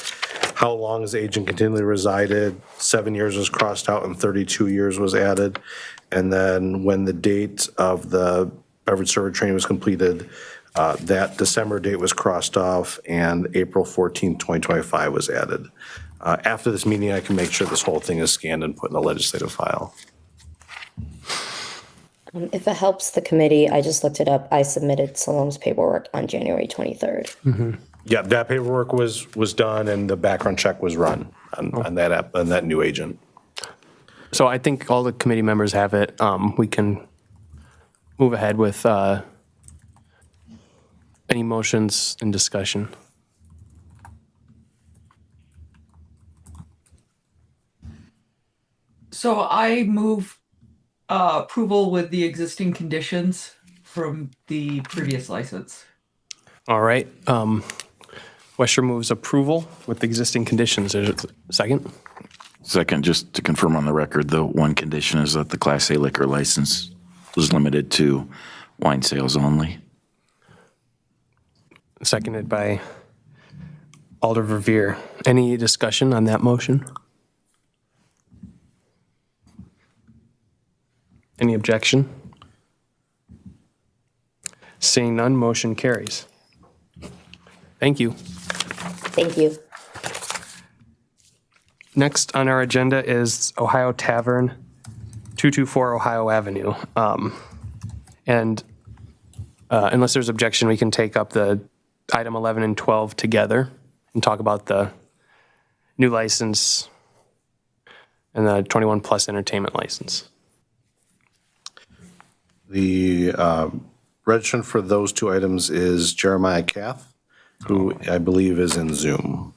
how long has the agent continually resided. 7 years was crossed out and 32 years was added. And then when the date of the beverage server training was completed, that December date was crossed off and April 14th, 2025 was added. After this meeting, I can make sure this whole thing is scanned and put in the legislative file. If it helps the committee, I just looked it up. I submitted Salome's paperwork on January 23rd. Yeah, that paperwork was done and the background check was run on that new agent. So I think all the committee members have it. We can move ahead with any motions and discussion. So I move approval with the existing conditions from the previous license. All right. Wesher moves approval with existing conditions. Is it second? Second, just to confirm on the record, the one condition is that the Class A liquor license was limited to wine sales only. Seconded by Alder Verveer. Any discussion on that motion? Any objection? Seeing none, motion carries. Thank you. Thank you. Next on our agenda is Ohio Tavern, 224 Ohio Avenue. And unless there's objection, we can take up the item 11 and 12 together and talk about the new license and the 21 plus entertainment license. The registrant for those two items is Jeremiah Kath, who I believe is in Zoom.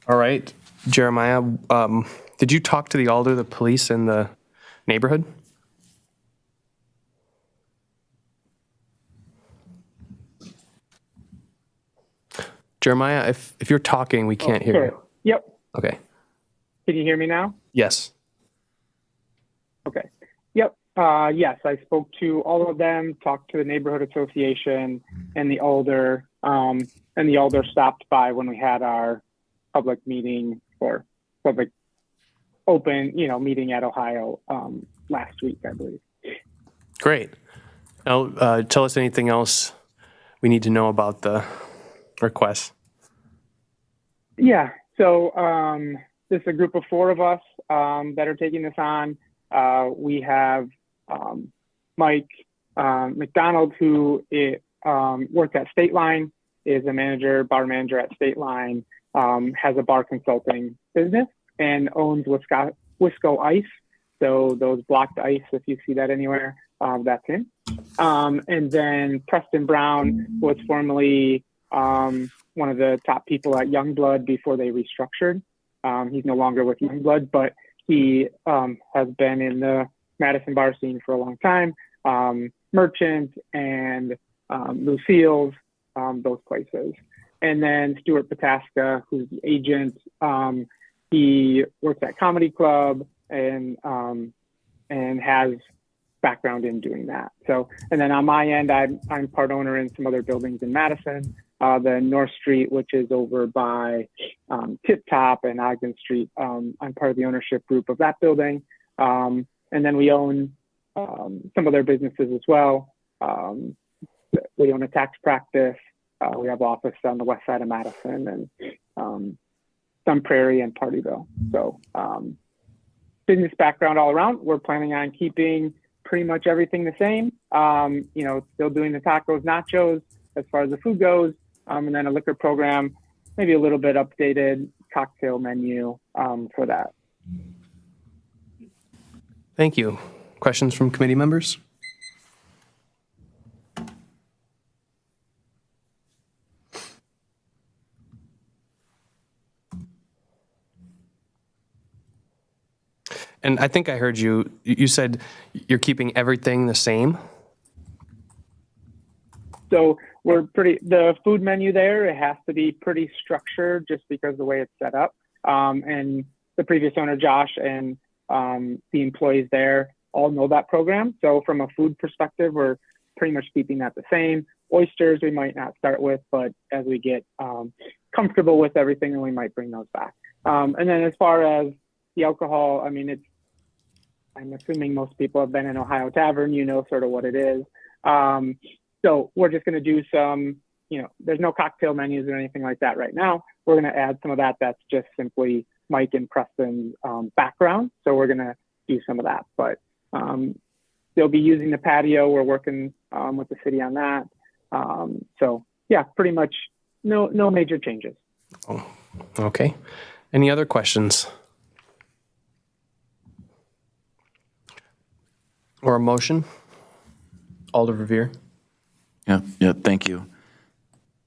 All right, Jeremiah, did you talk to the alder, the police, and the neighborhood? Jeremiah, if you're talking, we can't hear you. Yep. Okay. Can you hear me now? Yes. Okay. Yep. Yes, I spoke to all of them, talked to the neighborhood association and the alder, and the alder stopped by when we had our public meeting or public open, meeting at Ohio last week, I believe. Great. Now, tell us anything else we need to know about the request. Yeah. So this is a group of 4 of us that are taking this on. We have Mike McDonald, who works at State Line, is a bar manager at State Line, has a bar consulting business, and owns Wisco Ice. So those blocked ice, if you see that anywhere, that's him. And then Preston Brown was formerly one of the top people at Youngblood before they restructured. He's no longer with Youngblood, but he has been in the Madison bar scene for a long time. Merchant and Lucille's, those places. And then Stuart Pataska, who's the agent. He works at Comedy Club and has background in doing that. So, and then on my end, I'm part owner in some other buildings in Madison. The North Street, which is over by Tip Top and Ogden Street. I'm part of the ownership group of that building. And then we own some other businesses as well. We own a tax practice. We have office on the west side of Madison and Sun Prairie and Partyville. So business background all around. We're planning on keeping pretty much everything the same. Still doing the tacos, nachos as far as the food goes. And then a liquor program, maybe a little bit updated cocktail menu for that. Thank you. Questions from committee members? And I think I heard you said you're keeping everything the same? So the food menu there, it has to be pretty structured just because of the way it's set up. And the previous owner, Josh, and the employees there all know that program. So from a food perspective, we're pretty much keeping that the same. Oysters we might not start with, but as we get comfortable with everything, then we might bring those back. And then as far as the alcohol, I mean, I'm assuming most people have been in Ohio Tavern, you know sort of what it is. So we're just going to do some, there's no cocktail menus or anything like that right now. We're going to add some of that. That's just simply Mike and Preston's background. So we're going to do some of that, but they'll be using the patio. We're working with the city on that. So yeah, pretty much no major changes. Oh, okay. Any other questions? Or a motion? Alder Revere. Yeah, thank you.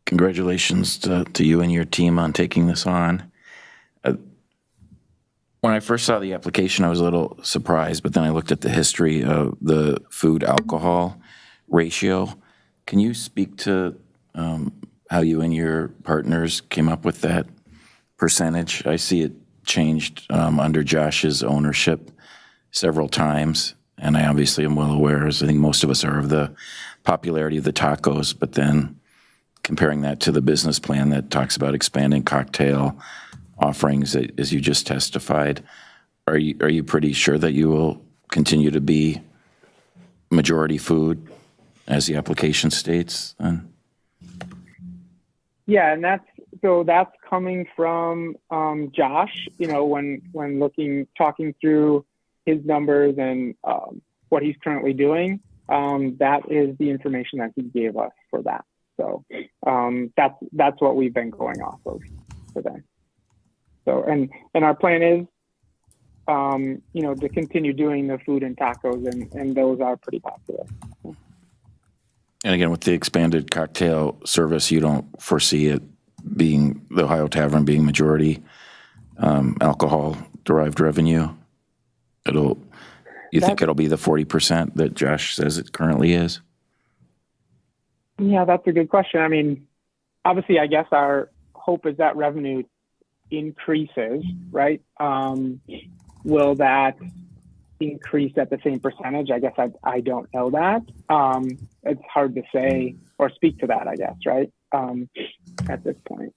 Congratulations to you and your team on taking this on. When I first saw the application, I was a little surprised, but then I looked at the history of the food alcohol ratio. Can you speak to how you and your partners came up with that percentage? I see it changed under Josh's ownership several times, and I obviously am well aware, as I think most of us are, of the popularity of the tacos, but then comparing that to the business plan that talks about expanding cocktail offerings, as you just testified, are you pretty sure that you will continue to be majority food as the application states? Yeah, and that's coming from Josh. When talking through his numbers and what he's currently doing, that is the information that he gave us for that. So that's what we've been going off of for them. So and our plan is, to continue doing the food and tacos, and those are pretty popular. And again, with the expanded cocktail service, you don't foresee it being the Ohio Tavern being majority alcohol-derived revenue? You think it'll be the 40% that Josh says it currently is? Yeah, that's a good question. I mean, obviously, I guess our hope is that revenue increases, right? Will that increase at the same percentage? I guess I don't know that. It's hard to say or speak to that, I guess, right? At this point.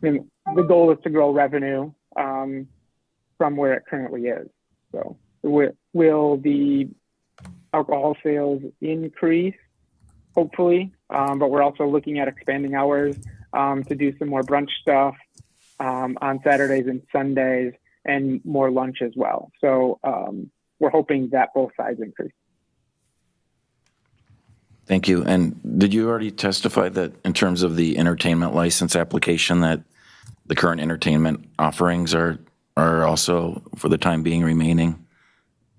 The goal is to grow revenue from where it currently is. So will the alcohol sales increase? Hopefully, but we're also looking at expanding hours to do some more brunch stuff on Saturdays and Sundays, and more lunch as well. So we're hoping that both sides increase. Thank you. And did you already testify that in terms of the entertainment license application, that the current entertainment offerings are also, for the time being, remaining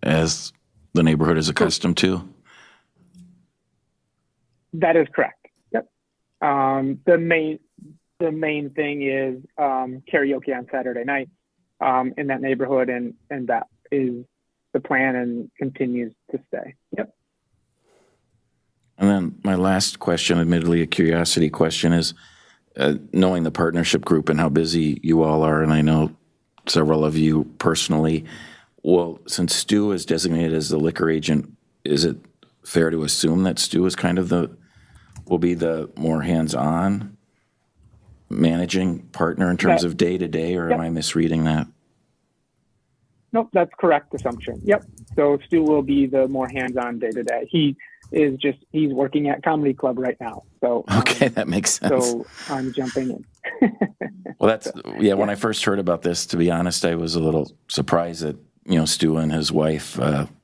as the neighborhood is accustomed to? That is correct. Yep. The main thing is karaoke on Saturday night in that neighborhood, and that is the plan and continues to stay. Yep. And then my last question, admittedly a curiosity question, is knowing the partnership group and how busy you all are, and I know several of you personally, well, since Stu is designated as the liquor agent, is it fair to assume that Stu is kind of will be the more hands-on managing partner in terms of day-to-day, or am I misreading that? Nope, that's correct assumption. Yep. So Stu will be the more hands-on day-to-day. He's working at Comedy Club right now. So okay, that makes sense. So I'm jumping in. Well, when I first heard about this, to be honest, I was a little surprised that, Stu and his wife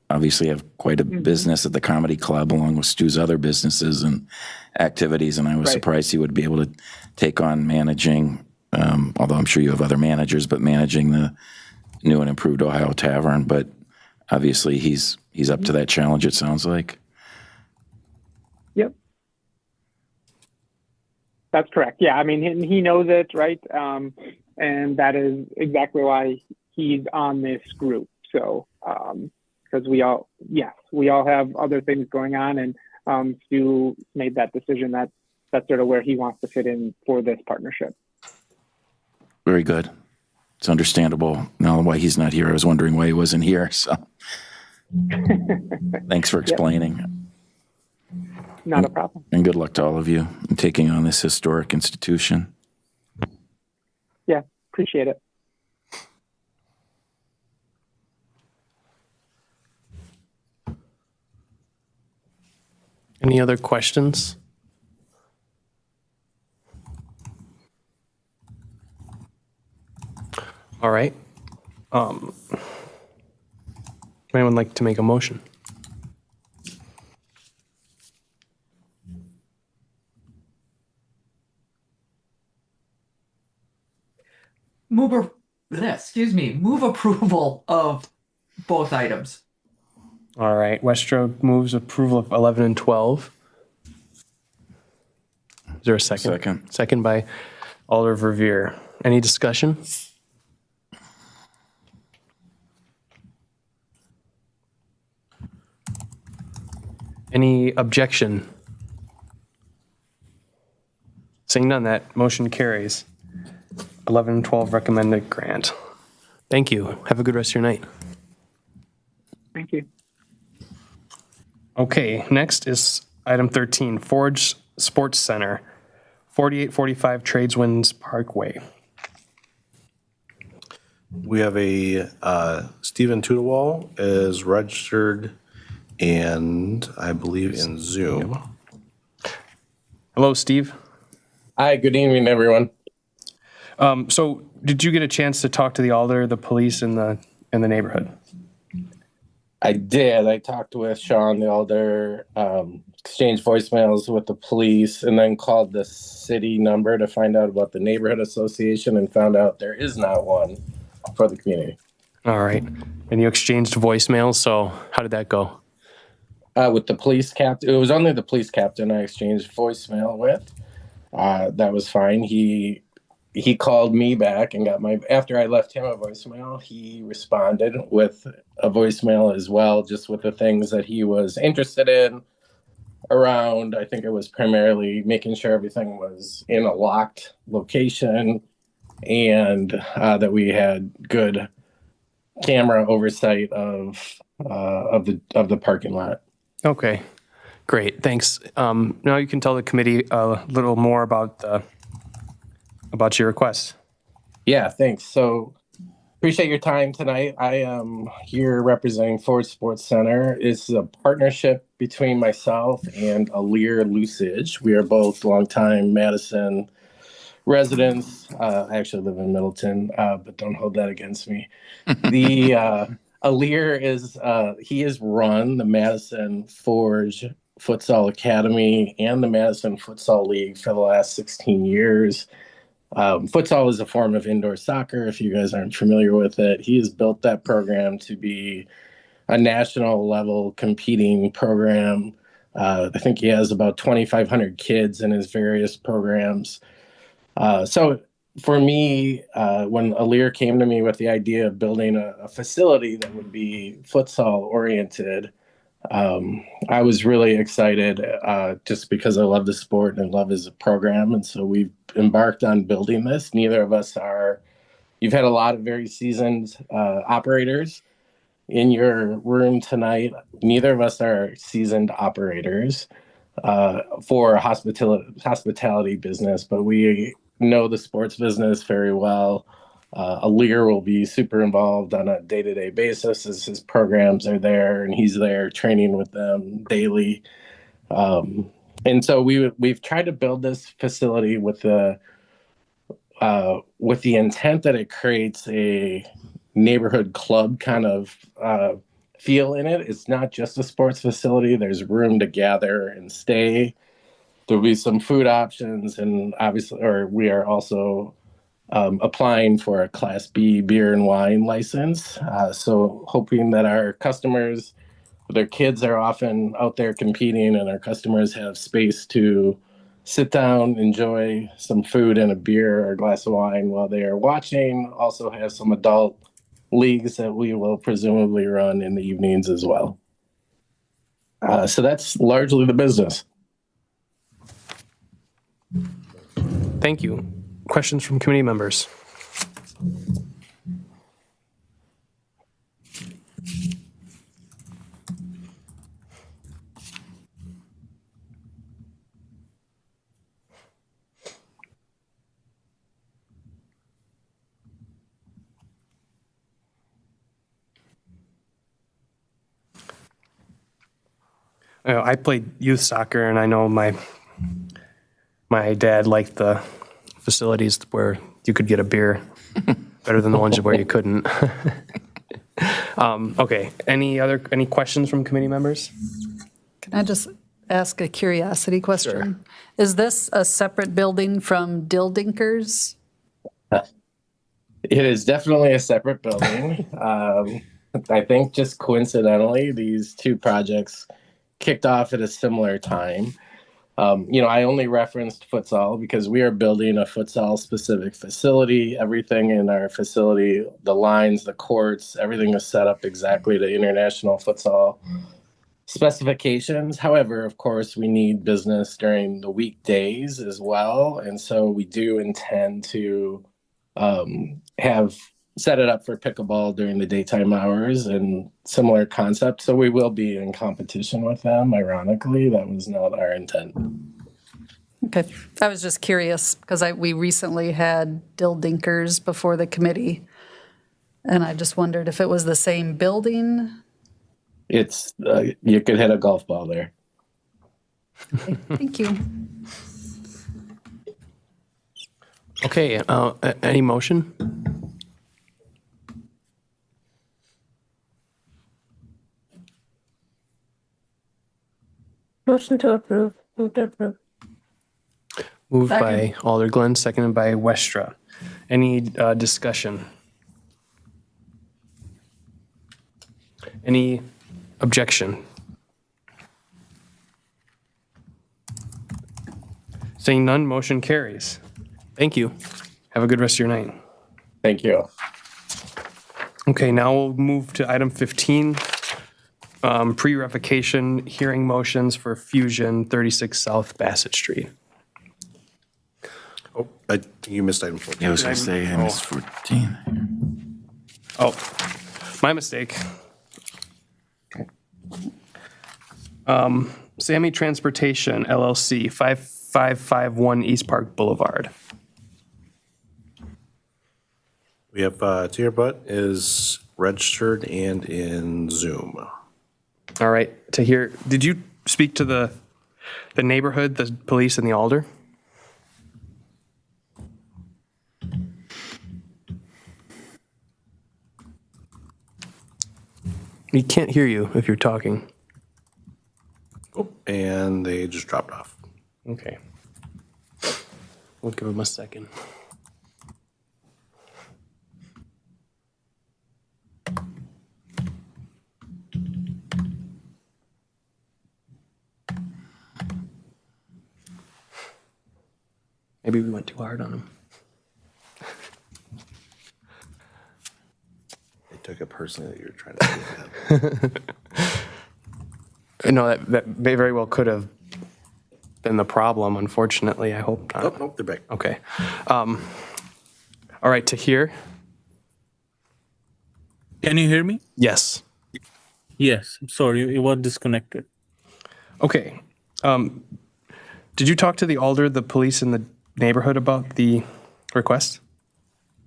obviously have quite a business at the Comedy Club, along with Stu's other businesses and activities, and I was surprised he would be able to take on managing, although I'm sure you have other managers, but managing the new and improved Ohio Tavern. But obviously he's up to that challenge, it sounds like. Yep. That's correct. Yeah, I mean, he knows it, right? And that is exactly why he's on this group. So, because we all have other things going on, and Stu made that decision that that's sort of where he wants to fit in for this partnership. Very good. It's understandable now why he's not here. I was wondering why he wasn't here. So Thanks for explaining. Not a problem. And good luck to all of you in taking on this historic institution. Yeah, appreciate it. Any other questions? All right. Anyone like to make a motion? Move approval of both items. All right, Westra moves approval of 11 and 12. Is there a second? Second. Second by Alder Verveer. Any discussion? Any objection? Seeing none, that motion carries. 11 and 12 recommended grant. Thank you. Have a good rest of your night. Thank you. Okay, next is item 13, Forge Sports Center, 4845 Tradeswinds Parkway. We have a Stephen Tudewall is registered and I believe in Zoom. Hello, Steve. Hi, good evening, everyone. So did you get a chance to talk to the alder, the police in the neighborhood? I did. I talked with Sean, the alder, exchanged voicemails with the police, and then called the city number to find out about the neighborhood association and found out there is not one for the community. All right. And you exchanged voicemails, so how did that go? With the police captain, it was only the police captain I exchanged voicemail with. That was fine. He called me back and got after I left him a voicemail, he responded with a voicemail as well, just with the things that he was interested in around. I think it was primarily making sure everything was in a locked location and that we had good camera oversight of the parking lot. Okay, great, thanks. Now you can tell the committee a little more about your request. Yeah, thanks. So appreciate your time tonight. I am here representing Forge Sports Center. It's a partnership between myself and Alir Lusage. We are both longtime Madison residents. I actually live in Middleton, but don't hold that against me. Alir he has run the Madison Forge Futsal Academy and the Madison Futsal League for the last 16 years. Futsal is a form of indoor soccer, if you guys aren't familiar with it. He has built that program to be a national level competing program. I think he has about 2,500 kids in his various programs. So for me, when Alir came to me with the idea of building a facility that would be futsal oriented, I was really excited just because I love the sport and love his program. And so we've embarked on building this. Neither of us you've had a lot of very seasoned operators in your room tonight. Neither of us are seasoned operators for a hospitality business, but we know the sports business very well. Alir will be super involved on a day-to-day basis as his programs are there and he's there training with them daily. And so we've tried to build this facility with the intent that it creates a neighborhood club kind of feel in it. It's not just a sports facility. There's room to gather and stay. There'll be some food options, and obviously, we are also applying for a Class B beer and wine license. So hoping that our customers, their kids are often out there competing, and our customers have space to sit down, enjoy some food and a beer or a glass of wine while they are watching. Also have some adult leagues that we will presumably run in the evenings as well. So that's largely the business. Thank you. Questions from committee members? I played youth soccer, and I know my dad liked the facilities where you could get a beer better than the ones where you couldn't. Okay, any questions from committee members? Can I just ask a curiosity question? Is this a separate building from Dildinkers? It is definitely a separate building. I think just coincidentally, these two projects kicked off at a similar time. I only referenced futsal because we are building a futsal specific facility. Everything in our facility, the lines, the courts, everything is set up exactly to international futsal specifications. However, of course, we need business during the weekdays as well. And so we do intend to have set it up for pickleball during the daytime hours and similar concept. So we will be in competition with them. Ironically, that was not our intent. Okay, I was just curious because we recently had Dildinkers before the committee. And I just wondered if it was the same building. It's, you could hit a golf ball there. Thank you. Okay, any motion? Motion to approve. Move to approve. Moved by Alder Glenn, seconded by Westra. Any discussion? Any objection? Seeing none, motion carries. Thank you. Have a good rest of your night. Thank you. Okay, now we'll move to item 15, pre-revocation hearing motions for Fusion 36 South Bassett Street. Oh, you missed item 14. Yeah, I was going to say, I missed 14. Oh, my mistake. Sammy Transportation LLC, 5551 East Park Boulevard. We have Tahir Butt is registered and in Zoom. All right, Tahir, did you speak to the neighborhood, the police, and the alder? We can't hear you if you're talking. Oh, and they just dropped off. Okay. We'll give them a second. Maybe we went too hard on them. They took it personally that you were trying to do that. No, that very well could have been the problem, unfortunately. I hope not. Oh, nope, they're back. Okay. All right, Tahir? Can you hear me? Yes. Yes. Sorry, you were disconnected. Okay. Did you talk to the alder, the police in the neighborhood about the request?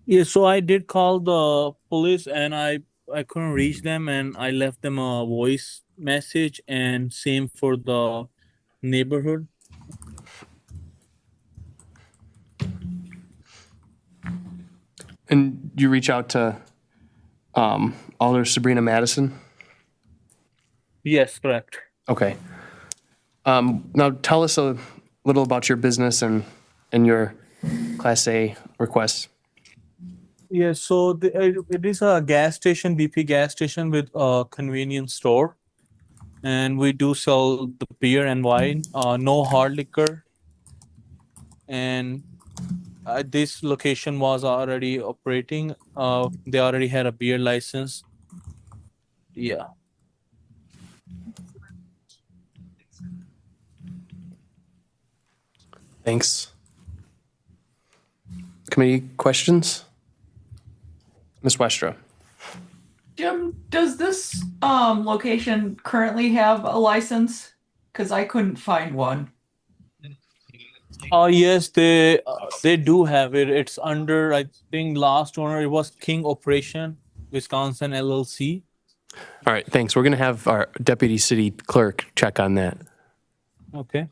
Yeah, so I did call the police and I couldn't reach them and I left them a voice message and same for the neighborhood. And you reach out to Alder Sabrina Madison? Yes, correct. Okay. Now tell us a little about your business and your Class A request. Yeah, so it is a gas station, BP gas station with a convenience store. And we do sell the beer and wine, no hard liquor. And this location was already operating. They already had a beer license. Yeah. Thanks. Committee questions? Ms. Westra. Jim, does this location currently have a license? Because I couldn't find one. Yes, they do have it. It's under, I think, last owner, it was King Operation, Wisconsin LLC. All right, thanks. We're going to have our deputy city clerk check on that. Okay.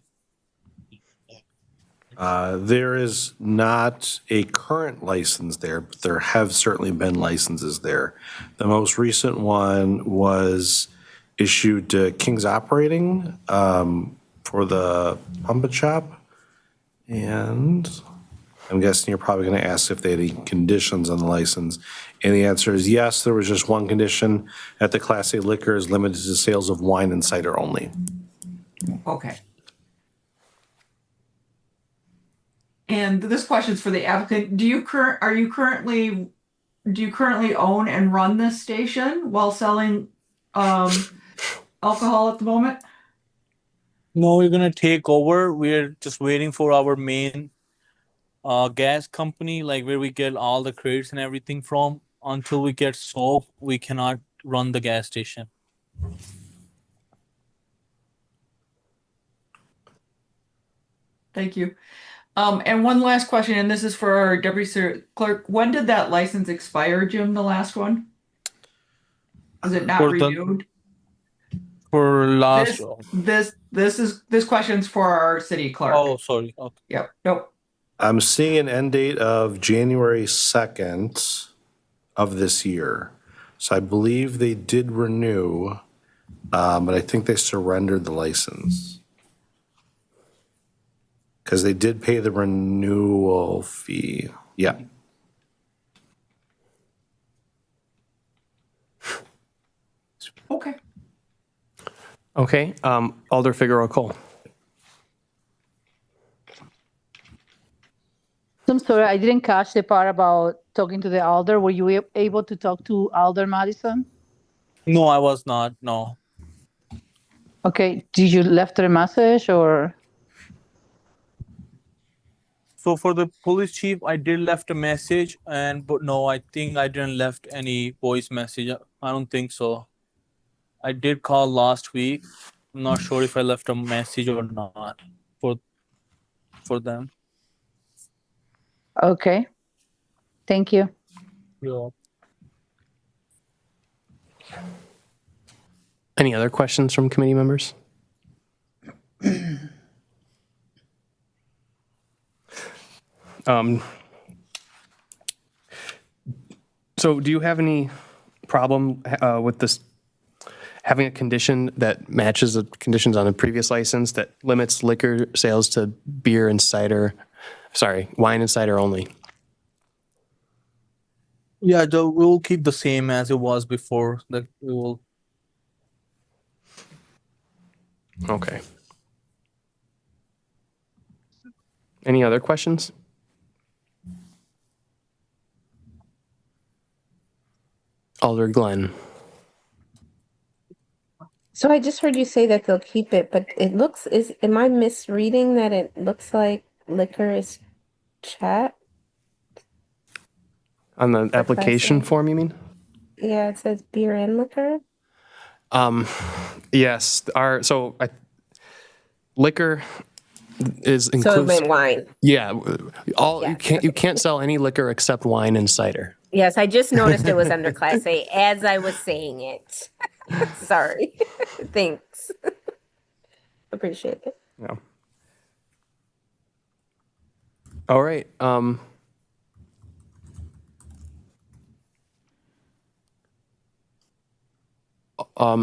There is not a current license there, but there have certainly been licenses there. The most recent one was issued to King's Operating for the Pump and Shop. And I'm guessing you're probably going to ask if they had any conditions on the license. And the answer is yes, there was just one condition that the Class A liquor is limited to sales of wine and cider only. Okay. And this question's for the applicant. Do you currently own and run this station while selling alcohol at the moment? No, we're gonna take over. We're just waiting for our main gas company, like where we get all the crates and everything from. Until we get solved, we cannot run the gas station. Thank you. And one last question, and this is for our deputy clerk. When did that license expire, Jim, the last one? Was it not renewed? For last. This question's for our city clerk. Oh, sorry. Okay. Yep. Nope. I'm seeing an end date of January 2nd of this year. So I believe they did renew, but I think they surrendered the license. Because they did pay the renewal fee. Yeah. Okay. Okay, Alder Figueroa Cole. I'm sorry, I didn't catch the part about talking to the Alder. Were you able to talk to Alder Madison? No, I was not. No. Okay, did you left her a message or? So for the police chief, I did left a message, but no, I think I didn't left any voice message. I don't think so. I did call last week. I'm not sure if I left a message or not for them. Okay, thank you. Yeah. Any other questions from committee members? So do you have any problem with this, having a condition that matches the conditions on the previous license that limits liquor sales to beer and cider, wine and cider only? Yeah, we'll keep the same as it was before. That we will. Okay. Any other questions? Alder Glenn. So I just heard you say that they'll keep it, but am I misreading that it looks like liquor is chat? On the application form, you mean? Yeah, it says beer and liquor. Yes, liquor is So it inclusive. meant wine. Yeah, you can't sell any liquor except wine and cider. Yes, I just noticed it was under Class A as I was saying it. Sorry. Thanks. Appreciate it. Yeah. All right.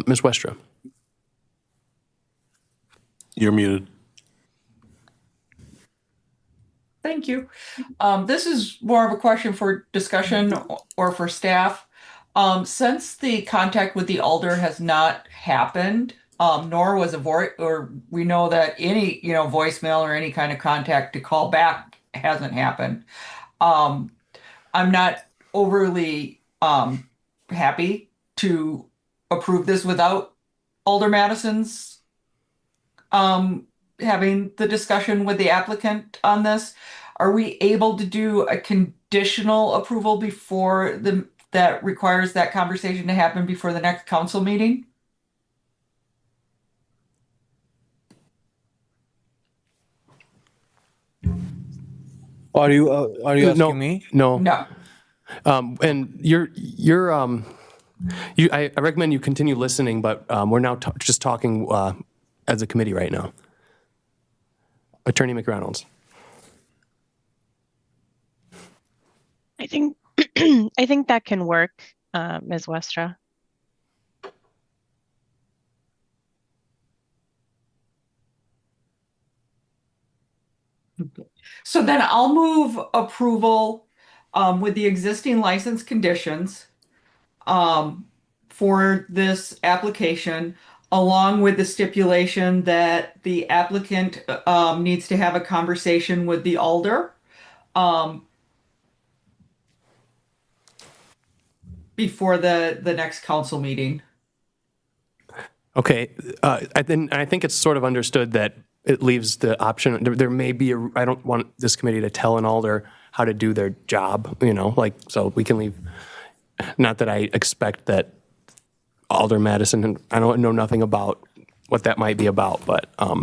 Ms. Westra. You're muted. Thank you. This is more of a question for discussion or for staff. Since the contact with the Alder has not happened, nor was we know that any, voicemail or any kind of contact to call back hasn't happened. I'm not overly happy to approve this without Alder Madison's having the discussion with the applicant on this. Are we able to do a conditional approval before that requires that conversation to happen before the next council meeting? Are you asking me? No. No. And I recommend you continue listening, but we're now just talking as a committee right now. Attorney McReynolds. I think I think that can work, Ms. Westra. So then I'll move approval with the existing license conditions for this application, along with the stipulation that the applicant needs to have a conversation with the alder before the next council meeting. Okay, I think it's sort of understood that it leaves the option, there may be, I don't want this committee to tell an alder how to do their job, so we can leave, not that I expect that Alder Madison, and I don't know nothing about what that might be about, but I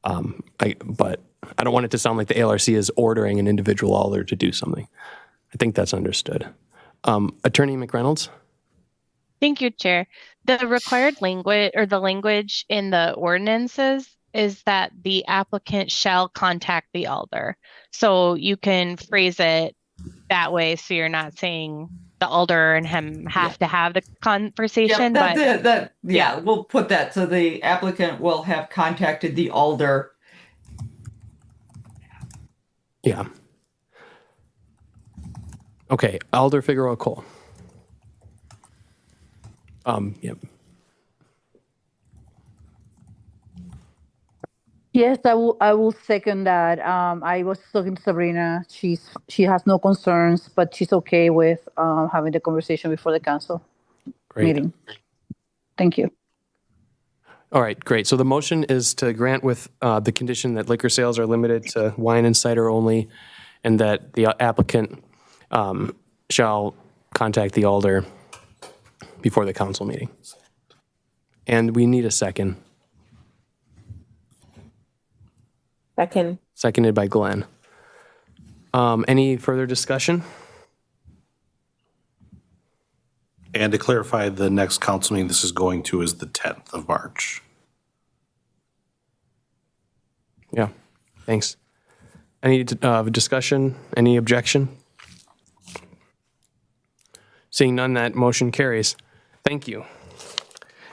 don't want it to sound like the ALRC is ordering an individual alder to do something. I think that's understood. Attorney McReynolds? Thank you, Chair. The required language or the language in the ordinances is that the applicant shall contact the alder. So you can phrase it that way so you're not saying the alder and him have to have the conversation. We'll put that. So the applicant will have contacted the alder. Yeah. Okay, Alder Figueroa Cole. Yep. Yes, I will second that. I was talking to Sabrina. She has no concerns, but she's okay with having the conversation before the council meeting. Thank you. All right, great. So the motion is to grant with the condition that liquor sales are limited to wine and cider only, and that the applicant shall contact the alder before the council meeting. And we need a second. Second. Seconded by Glenn. Any further discussion? And to clarify, the next council meeting this is going to is the 10th of March. Yeah, thanks. Any discussion? Any objection? Seeing none, that motion carries. Thank you.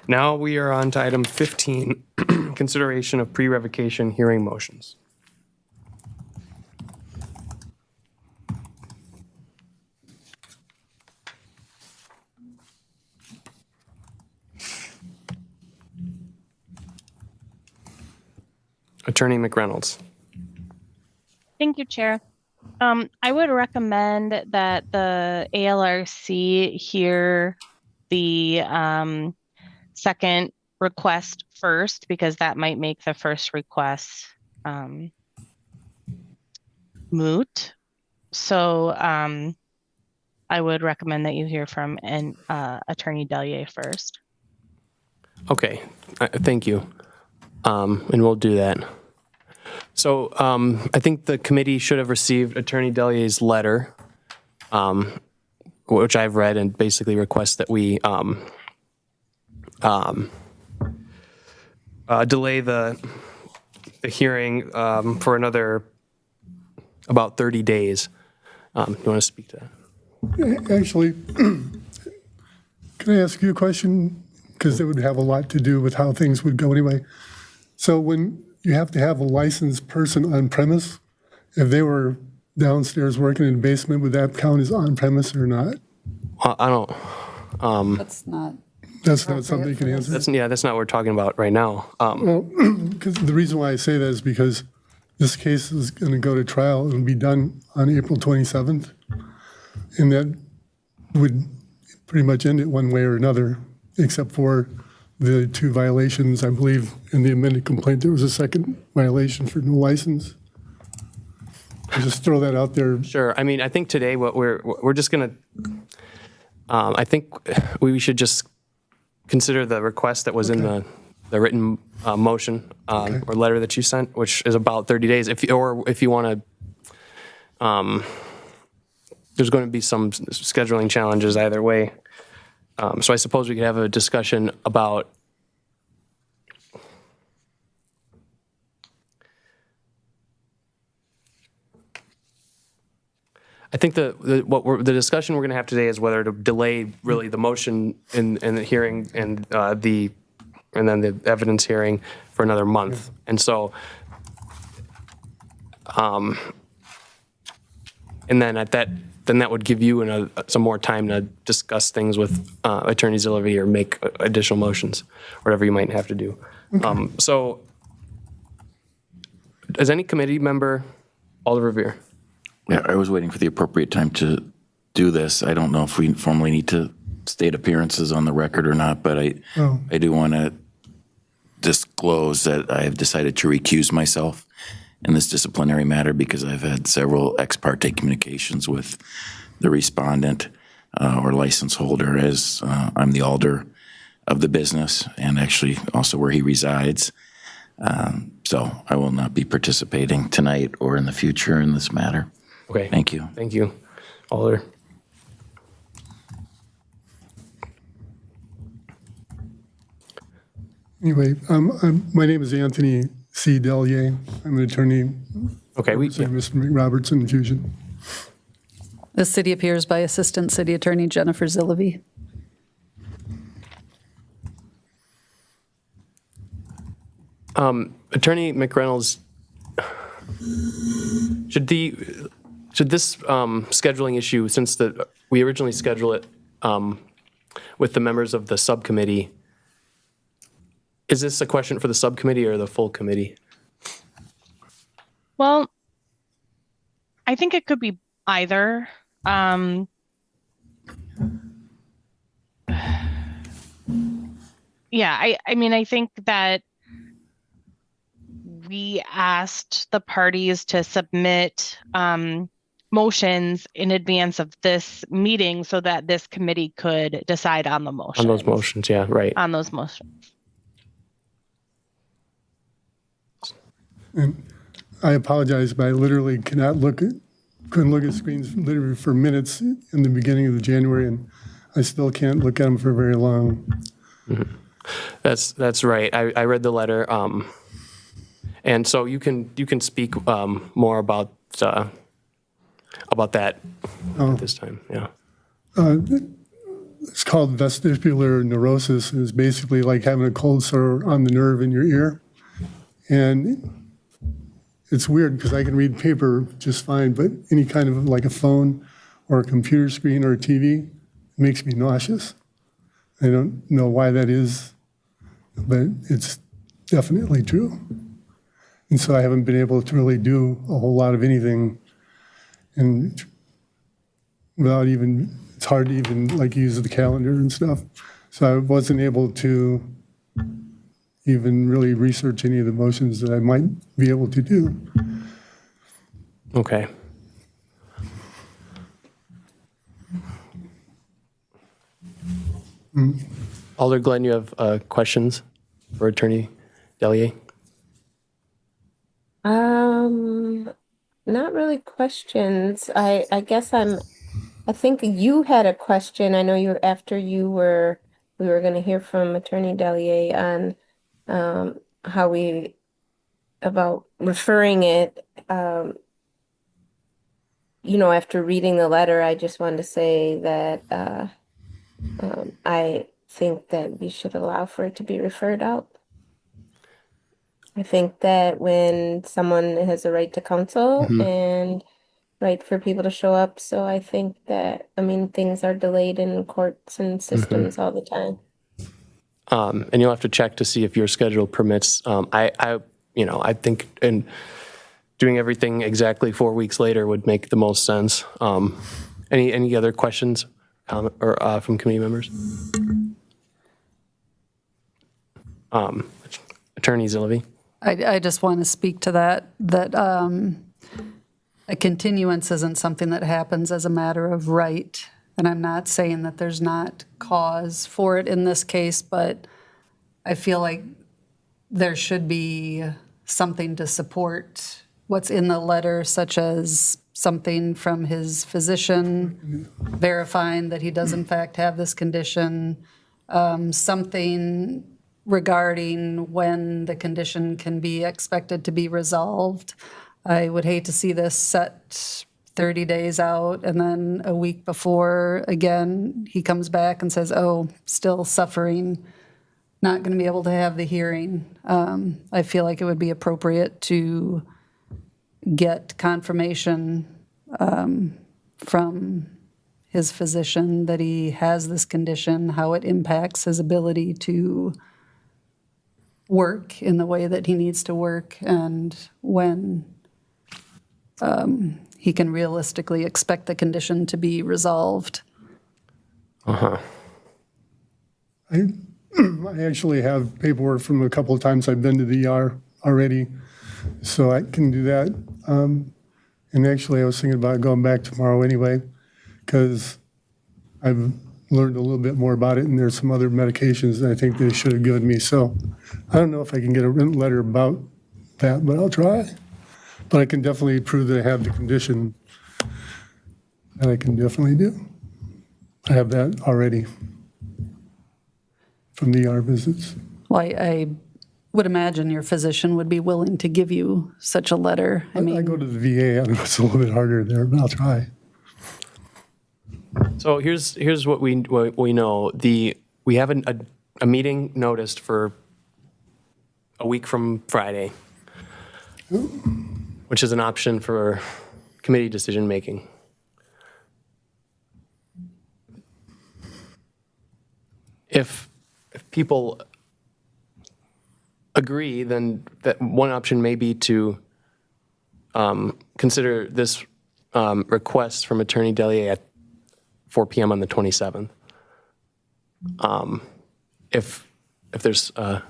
Now we are on to item 15, consideration of pre-revocation hearing motions. Attorney McReynolds. Thank you, Chair. I would recommend that the ALRC hear the second request first, because that might make the first request moot. So I would recommend that you hear from Attorney Dellier first. Okay, thank you. And we'll do that. So I think the committee should have received Attorney Dellier's letter, which I've read, and basically requests that we delay the hearing for another about 30 days. You want to speak to that? Actually, can I ask you a question? Because it would have a lot to do with how things would go anyway. So when you have to have a licensed person on premise, if they were downstairs working in the basement, would that count as on premise or not? I don't. That's not. That's not something you can answer? That's not what we're talking about right now. Well, because the reason why I say that is because this case is going to go to trial and be done on April 27th. And that would pretty much end it one way or another, except for the 2 violations. I believe in the amended complaint, there was a second violation for no license. I'll just throw that out there. Sure. I mean, I think today what we're just going to, I think we should just consider the request that was in the written motion or letter that you sent, which is about 30 days. If you want to, there's going to be some scheduling challenges either way. So I suppose we could have a discussion about I think the discussion we're going to have today is whether to delay really the motion and the hearing and then the evidence hearing for another month. And so, and then that would give you some more time to discuss things with Attorney Zillivi or make additional motions, whatever you might have to do. So, does any committee member, Alder Revere? Yeah, I was waiting for the appropriate time to do this. I don't know if we formally need to state appearances on the record or not, but I do want to disclose that I have decided to recuse myself in this disciplinary matter because I've had several ex parte communications with the respondent or license holder, as I'm the alder of the business and actually also where he resides. So I will not be participating tonight or in the future in this matter. Okay. Thank you. Thank you, Alder. Anyway, my name is Anthony C. Delier. I'm an attorney. Okay. Mr. McRoberts and Fusion. The city appears by Assistant City Attorney Jennifer Zillivi. Attorney McReynolds, should this scheduling issue, since we originally scheduled it with the members of the subcommittee, is this a question for the subcommittee or the full committee? Well, I think it could be either. Yeah, I mean, I think that we asked the parties to submit motions in advance of this meeting so that this committee could decide on the motion. On those motions, yeah, right. On those motions. And I apologize, but I literally couldn't look at screens literally for minutes in the beginning of the January, and I still can't look at them for very long. Mm-hmm. That's right. I read the letter, and so you can speak more about that at this time. Yeah. It's called vestibular neurosis. It's basically like having a cold sore on the nerve in your ear, and it's weird because I can read paper just fine, but any kind of like a phone or a computer screen or a TV makes me nauseous. I don't know why that is, but it's definitely true. And so I haven't been able to really do a whole lot of anything, and without even, it's hard to even like use the calendar and stuff. So I wasn't able to even really research any of the motions that I might be able to do. Okay. Alder Glenn, you have questions for Attorney Delier? Not really questions. I guess I think you had a question. I know we were going to hear from Attorney Delier on about referring it. After reading the letter, I just wanted to say that I think that we should allow for it to be referred out. I think that when someone has a right to counsel and right for people to show up, so I think that, things are delayed in courts and systems all the time. And you'll have to check to see if your schedule permits. I think doing everything exactly 4 weeks later would make the most sense. Any other questions or from committee members? Attorney Zillivi. I just want to speak to that a continuance isn't something that happens as a matter of right. And I'm not saying that there's not cause for it in this case, but I feel like there should be something to support what's in the letter, such as something from his physician verifying that he does in fact have this condition, something regarding when the condition can be expected to be resolved. I would hate to see this set 30 days out and then a week before, again, he comes back and says, oh, still suffering, not going to be able to have the hearing. I feel like it would be appropriate to get confirmation from his physician that he has this condition, how it impacts his ability to work in the way that he needs to work, and when he can realistically expect the condition to be resolved. Uh-huh. I actually have paperwork from a couple of times I've been to the ER already, so I can do that. And actually, I was thinking about going back tomorrow anyway, because I've learned a little bit more about it, and there's some other medications that I think they should have given me. So I don't know if I can get a written letter about that, but I'll try. But I can definitely prove that I have the condition. That I can definitely do. I have that already from the ER visits. Well, I would imagine your physician would be willing to give you such a letter. I go to the VA. I know it's a little bit harder there, but I'll try. So here's what we know. We have a meeting noticed for a week from Friday, which is an option for committee decision making. If people agree, then that one option may be to consider this request from Attorney Delier at 4 p.m. on the 27th. If there's to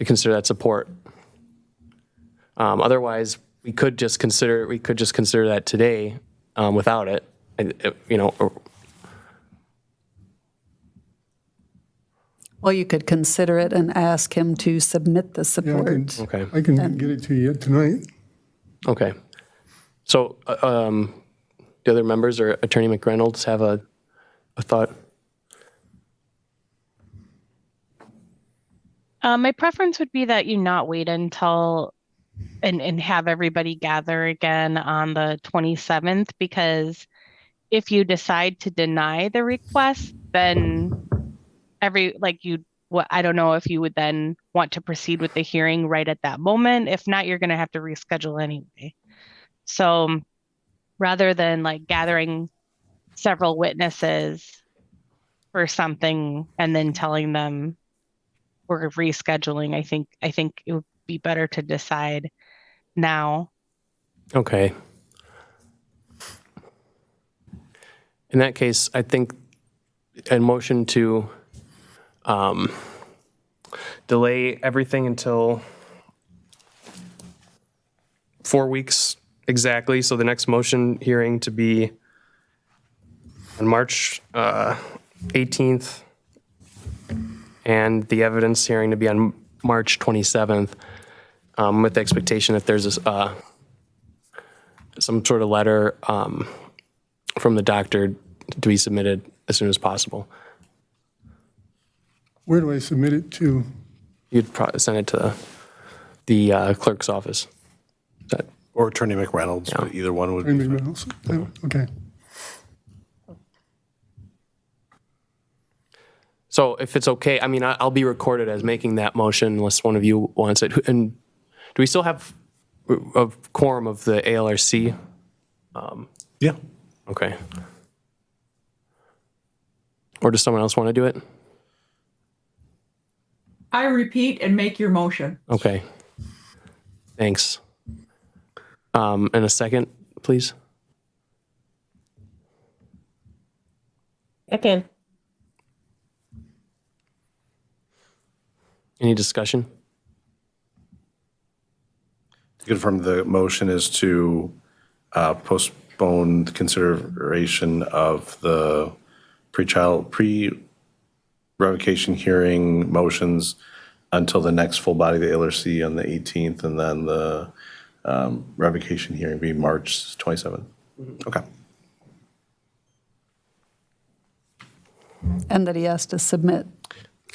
consider that support. Otherwise, we could just consider that today without it. Well, you could consider it and ask him to submit the Yeah, support. Okay. I can get it to you tonight. Okay. So the other members or Attorney McReynolds have a thought? My preference would be that you not wait until and have everybody gather again on the 27th, because if you decide to deny the request, then I don't know if you would then want to proceed with the hearing right at that moment. If not, you're going to have to reschedule anyway. So rather than gathering several witnesses for something and then telling them we're rescheduling, I think it would be better to decide now. Okay. In that case, I think a motion to delay everything until 4 weeks exactly. So the next motion hearing to be on March 18th, and the evidence hearing to be on March 27th, with the expectation that there's some sort of letter from the doctor to be submitted as soon as possible. Where do I submit it to? You'd send it to the clerk's office. Or Attorney McReynolds, but either one would be fine. Okay. So if it's okay, I mean, I'll be recorded as making that motion unless one of you wants it. And do we still have a quorum of the ALRC? Yeah. Okay. Or does someone else want to do it? I repeat and make your motion. Okay. Thanks. And a second, please. Second. Any discussion? To confirm, the motion is to postpone the consideration of the pre-revocation hearing motions until the next full body of the LRC on the 18th, and then the revocation hearing be March 27th? Okay. And that he has to submit.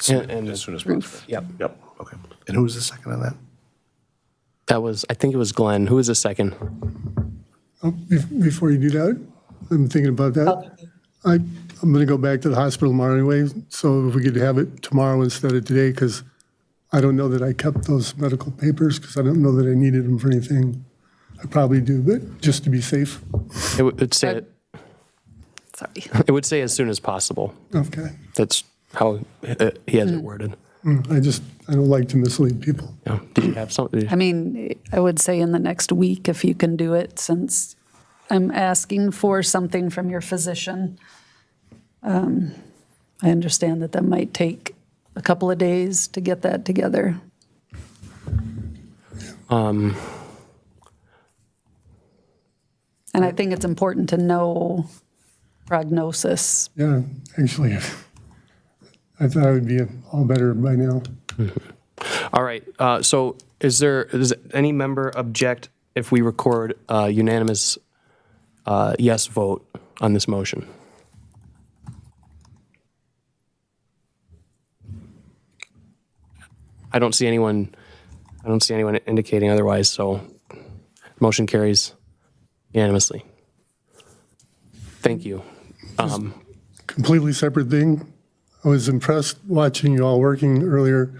And As soon as proof. possible. Yep. Yep, okay. And who was the second on that? That was, I think it was Glenn. Who was the second? Before you do that, I'm thinking about that. I'm going to go back to the hospital tomorrow anyway, so if we could have it tomorrow instead of today, because I don't know that I kept those medical papers, because I don't know that I needed them for anything. I probably do, but just to be safe. It would say, Sorry. it would say as soon as possible. Okay. That's how he has it worded. I don't like to mislead people. Yeah. Did you have something? I mean, I would say in the next week, if you can do it, since I'm asking for something from your physician. I understand that might take a couple of days to get that together. And I think it's important to know prognosis. Yeah, actually, I thought I would be all better by now. All right. So does any member object if we record a unanimous yes vote on this motion? I don't see anyone indicating otherwise, so motion carries unanimously. Thank you. Completely separate thing. I was impressed watching you all working earlier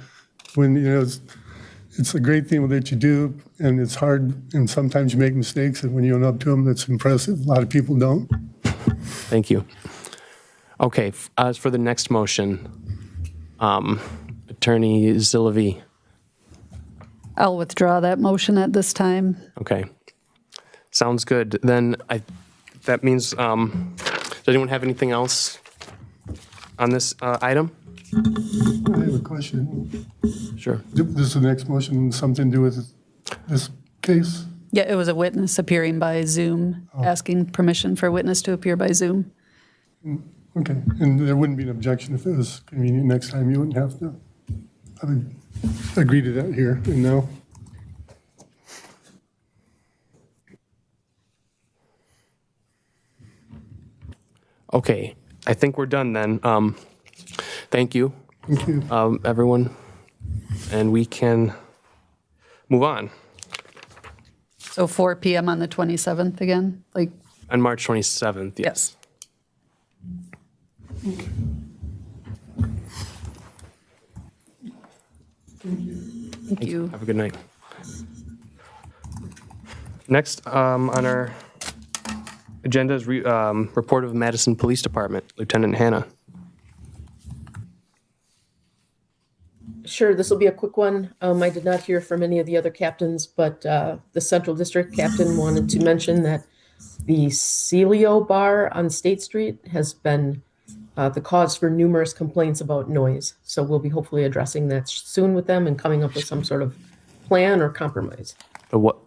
when, it's a great thing that you do, and it's hard, and sometimes you make mistakes, and when you own up to them, that's impressive. A lot of people don't. Thank you. Okay, as for the next motion, Attorney Zillavi. I'll withdraw that motion at this time. Okay. Sounds good. Then that means, does anyone have anything else on this item? I have a question. Sure. Does the next motion something to do with this case? Yeah, it was a witness appearing by Zoom, asking permission for a witness to appear by Zoom. Okay, and there wouldn't be an objection if it was convenient next time, you wouldn't have to, I would agree to that here and now. Okay, I think we're done then. Thank you. Thank you. Everyone. And we can move on. So 4 PM on the 27th again? On March 27th, yes. Thank you. Have a good night. Next on our agenda is report of Madison Police Department, Lieutenant Hannah. Sure, this will be a quick one. I did not hear from any of the other captains, but the Central District captain wanted to mention that the Celio Bar on State Street has been the cause for numerous complaints about noise. So we'll be hopefully addressing that soon with them and coming up with some sort of plan or compromise. The what?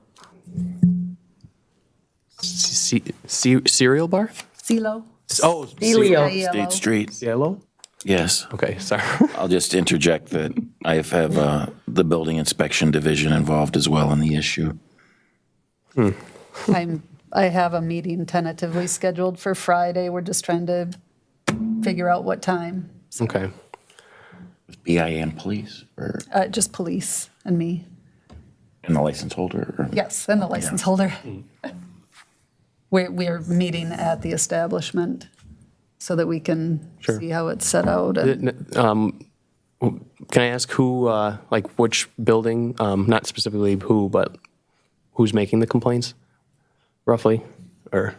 Cereal bar? CeeLo? Oh, Celio. State Street. Cielo? Yes. Okay, sorry. I'll just interject that I have the building inspection division involved as well in the issue. I have a meeting tentatively scheduled for Friday. We're just trying to figure out what time. Okay. With BI and police or Just police and me. and the license holder? Or? Yes, and the license holder. We're meeting at the establishment so that we can Sure. see how it's set out. And Can I ask who, which building, not specifically who, but who's making the complaints, roughly, or?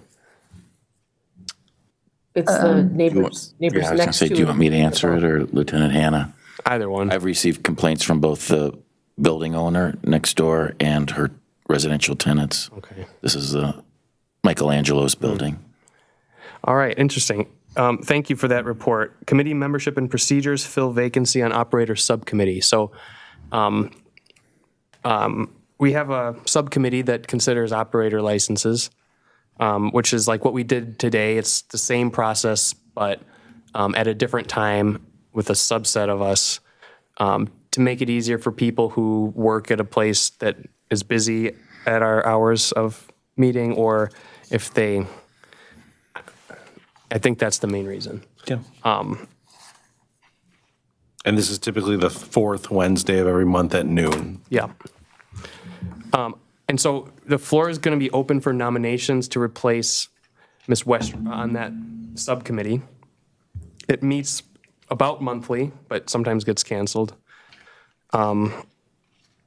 It's the neighbors Yeah, I was gonna next say, to. do you want me to answer it or Lieutenant Hannah? Either one. I've received complaints from both the building owner next door and her residential tenants. Okay. This is Michelangelo's building. All right, interesting. Thank you for that report. Committee membership and procedures, fill vacancy on operator subcommittee. So we have a subcommittee that considers operator licenses, which is like what we did today. It's the same process, but at a different time with a subset of us to make it easier for people who work at a place that is busy at our hours of meeting, or if they, I think that's the main reason. Yeah. And this is typically the fourth Wednesday of every month at noon. Yeah. And so the floor is going to be open for nominations to replace Ms. West on that subcommittee. It meets about monthly, but sometimes gets canceled. And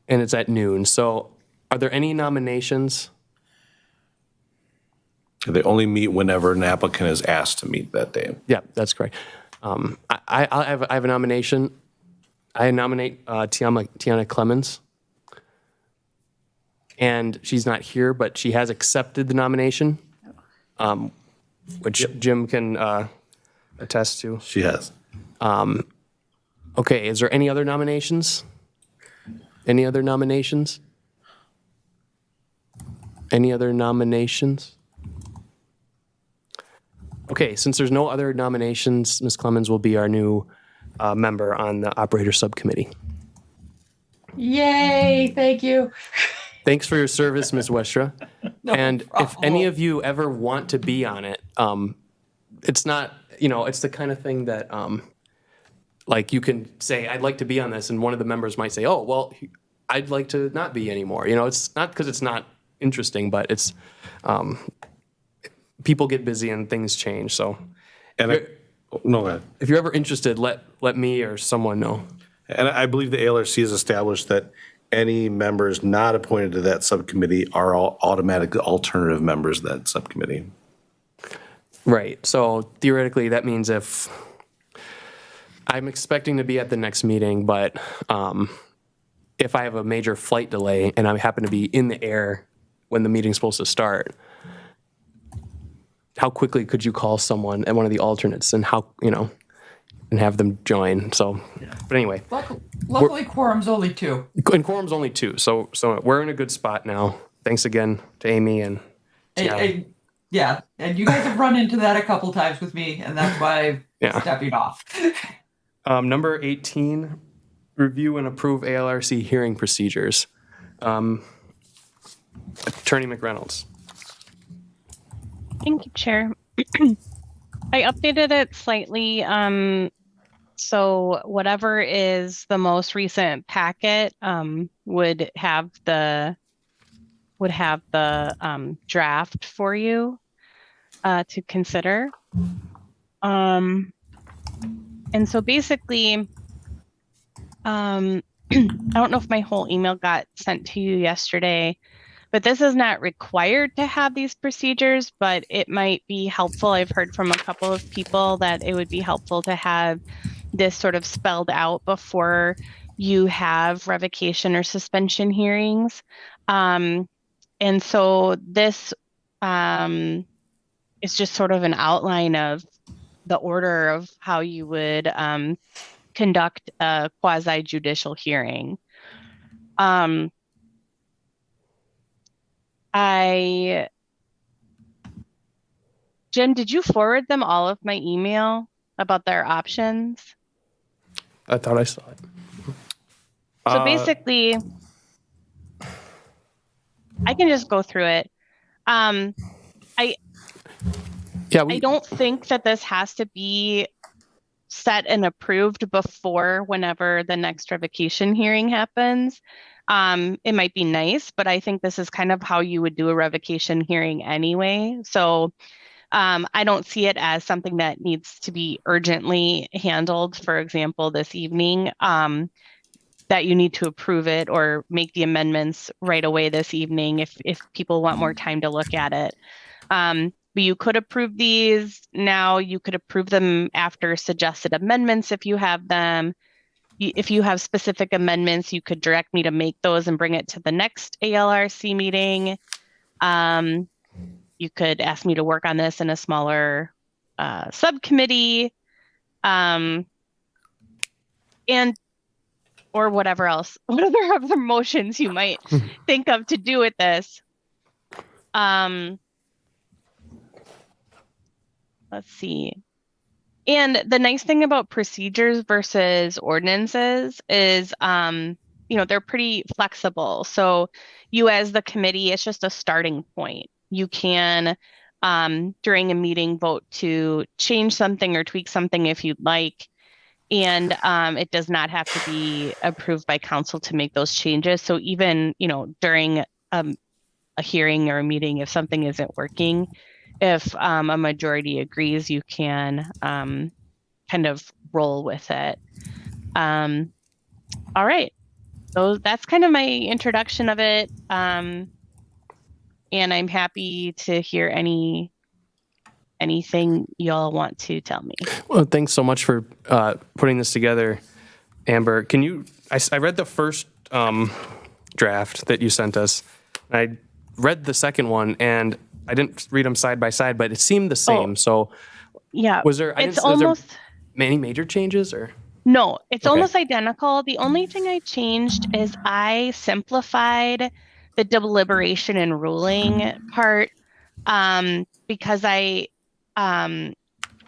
it's at noon. So are there any nominations? They only meet whenever an applicant is asked to meet that day. Yeah, that's correct. I have a nomination. I nominate Tiana Clemens. And she's not here, but she has accepted the nomination, which Jim can attest to. She has. Okay, is there any other nominations? Any other nominations? Any other nominations? Okay, since there's no other nominations, Ms. Clemens will be our new member on the operator subcommittee. Yay! Thank you. Thanks for your service, Ms. Westra. And if any of you ever want to be on it, it's not, it's the kind of thing that, like, you can say, I'd like to be on this, and one of the members might say, oh, well, I'd like to not be anymore. It's not because it's not interesting, but it's, people get busy and things change, so. And no, go ahead. If you're ever interested, let me or someone know. And I believe the ALRC has established that any members not appointed to that subcommittee are all automatically alternative members of that subcommittee. Right. So theoretically, that means if I'm expecting to be at the next meeting, but if I have a major flight delay and I happen to be in the air when the meeting's supposed to start, how quickly could you call someone at one of the alternates and and have them join? So, but anyway. Luckily, quorum's only 2. And quorum's only 2, so we're in a good spot now. Thanks again to Amy and Tiana. Yeah, and you guys have run into that a couple times with me, and that's why I'm stepping off. Number 18, review and approve ALRC hearing procedures. Attorney McReynolds. Thank you, Chair. I updated it slightly. So whatever is the most recent packet would have the draft for you to consider. And so basically, I don't know if my whole email got sent to you yesterday, but this is not required to have these procedures, but it might be helpful. I've heard from a couple of people that it would be helpful to have this sort of spelled out before you have revocation or suspension hearings. And so this is just sort of an outline of the order of how you would conduct a quasi-judicial hearing. Jen, did you forward them all of my email about their options? I thought I saw it. So basically, I can just go through it. I don't think that this has to be set and approved before whenever the next revocation hearing happens. It might be nice, but I think this is kind of how you would do a revocation hearing anyway. So I don't see it as something that needs to be urgently handled, for example, this evening, that you need to approve it or make the amendments right away this evening if people want more time to look at it. But you could approve these now. You could approve them after suggested amendments if you have them. If you have specific amendments, you could direct me to make those and bring it to the next ALRC meeting. You could ask me to work on this in a smaller subcommittee, and or whatever else. What other motions you might think of to do with this? Let's see. And the nice thing about procedures versus ordinances is they're pretty flexible. So you as the committee, it's just a starting point. You can, during a meeting, vote to change something or tweak something if you'd like. And it does not have to be approved by council to make those changes. So even, during a hearing or a meeting, if something isn't working, if a majority agrees, you can kind of roll with it. All right. So that's kind of my introduction of it. And I'm happy to hear anything y'all want to tell me. Well, thanks so much for putting this together, Amber. I read the first draft that you sent us. I read the second one, and I didn't read them side by side, but it seemed the same. So yeah, was there many major changes or? No, it's Okay. almost identical. The only thing I changed is I simplified the deliberation and ruling part because it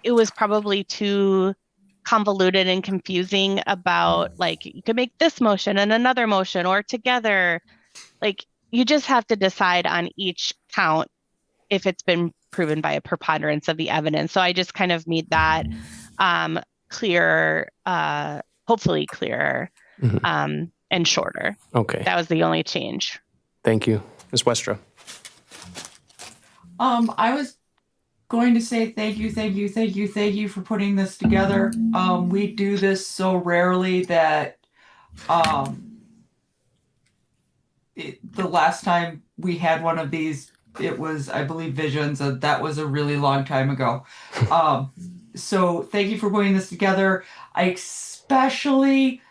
was probably too convoluted and confusing about like you could make this motion and another motion or together. Like you just have to decide on each count if it's been proven by a preponderance of the evidence. So I just kind of made that clearer, hopefully clearer, and shorter. Okay. That was the only change. Thank you. Ms. Westra. I was going to say thank you for putting this together. We do this so rarely that the last time we had one of these, it was, I believe, Visions. That was a really long time ago. So thank you for putting this together. I especially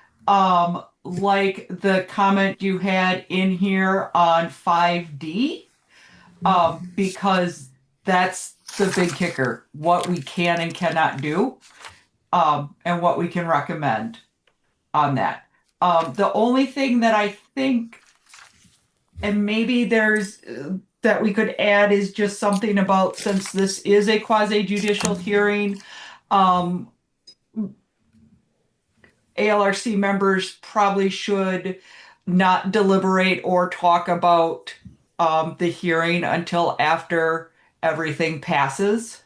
like the comment you had in here on 5D because that's the big kicker, what we can and cannot do and what we can recommend on that. The only thing that I think, and maybe there's that we could add is just something about, since this is a quasi-judicial hearing, ALRC members probably should not deliberate or talk about the hearing until after everything passes.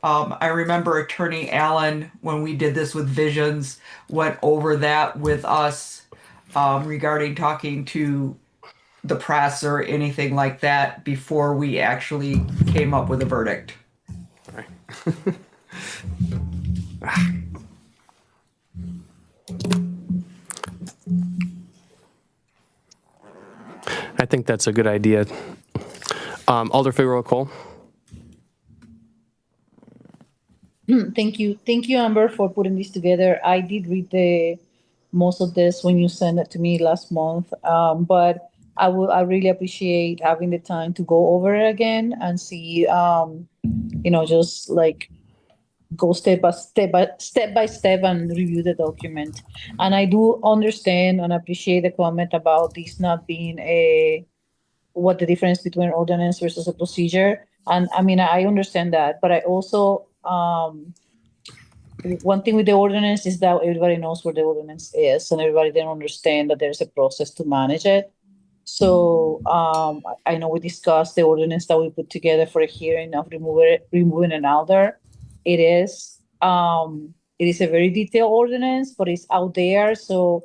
I remember Attorney Allen, when we did this with Visions, went over that with us regarding talking to the press or anything like that before we actually came up with a verdict. All right. I think that's a good idea. Alder Figueroa Cole. Thank you, Amber, for putting this together. I did read most of this when you sent it to me last month, but I really appreciate having the time to go over it again and see, just like go step by step and review the document. And I do understand and appreciate the comment about this not being what the difference between ordinance versus a procedure. And I mean, I understand that, but I also, one thing with the ordinance is that everybody knows what the ordinance is and everybody then understand that there's a process to manage it. So I know we discussed the ordinance that we put together for a hearing of removing an alder. It is a very detailed ordinance, but it's out there. So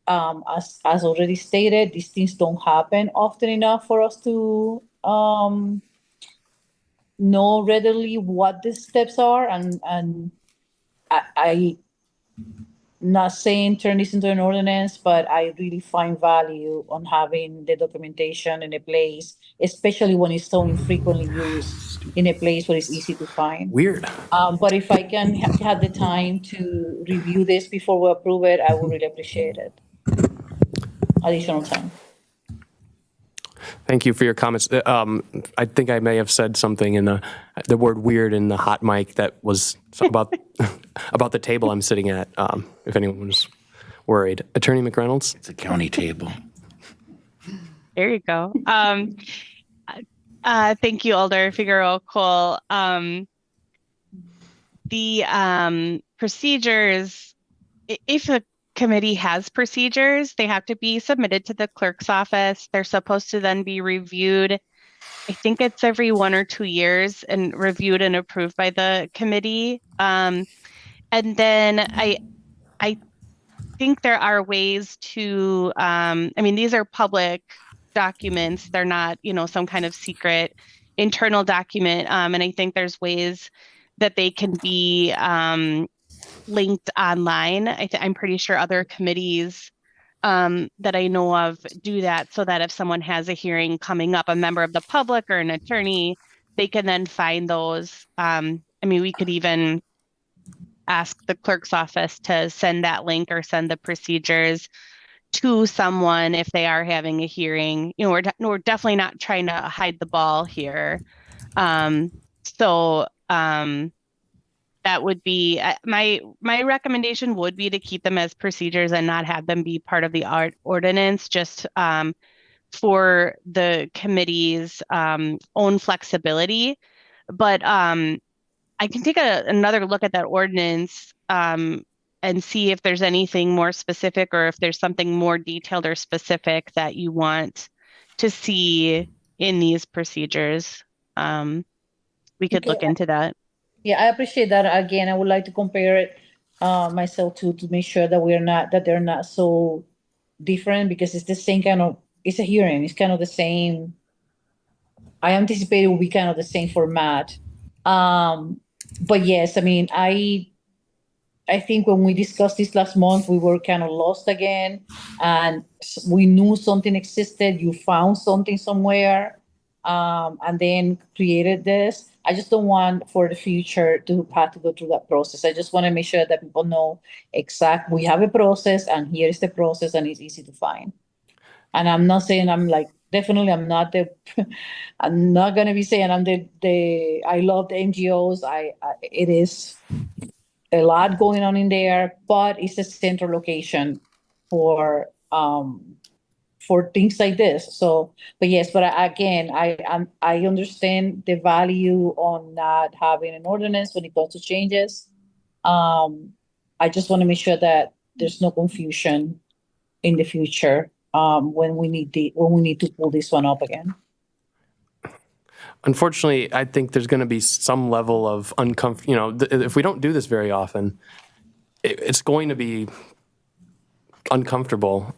as already stated, these things don't happen often enough for us to know readily what the steps are. And I not saying turn this into an ordinance, but I really find value on having the documentation in a place, especially when it's so infrequently used in a place where it's easy to find. Weird. But if I can have the time to review this before we approve it, I would really appreciate it. Additional time. Thank you for your comments. I think I may have said something in the word weird in the hot mic that was about about the table I'm sitting at, if anyone was worried. Attorney McReynolds? It's a county table. There you go. Thank you, Alder Figueroa Cole. The procedures, if a committee has procedures. They have to be submitted to the clerk's office. They're supposed to then be reviewed. I think it's every 1 or 2 years and reviewed and approved by the committee. And then I think there are ways to, I mean, these are public documents. They're not, some kind of secret internal document. And I think there's ways that they can be linked online. I'm pretty sure other committees that I know of do that, so that if someone has a hearing coming up, a member of the public or an attorney, they can then find those. I mean, we could even ask the clerk's office to send that link or send the procedures to someone if they are having a hearing. We're definitely not trying to hide the ball here. That would be my recommendation would be to keep them as procedures and not have them be part of the ordinance, just for the committee's own flexibility. But I can take another look at that ordinance and see if there's anything more specific, or if there's something more detailed or specific that you want to see in these procedures. We could look into that. Yeah, I appreciate that. Again, I would like to compare it myself to make sure that they're not so different, because it's the same it's a hearing. It's kind of the same. I anticipate it will be kind of the same format. But yes, I mean, I think when we discussed this last month, we were kind of lost again, and we knew something existed. You found something somewhere, and then created this. I just don't want for the future to have to go through that process. I just want to make sure that people know we have a process, and here is the process, and it's easy to find. And I'm not saying I'm not going to be saying I love the NGOs. It is a lot going on in there, but it's a central location for things like this. So, but yes, but I understand the value on not having an ordinance when it comes to changes. I just want to make sure that there's no confusion in the future when we need to pull this one up again. Unfortunately, I think there's going to be some level of if we don't do this very often, it's going to be uncomfortable.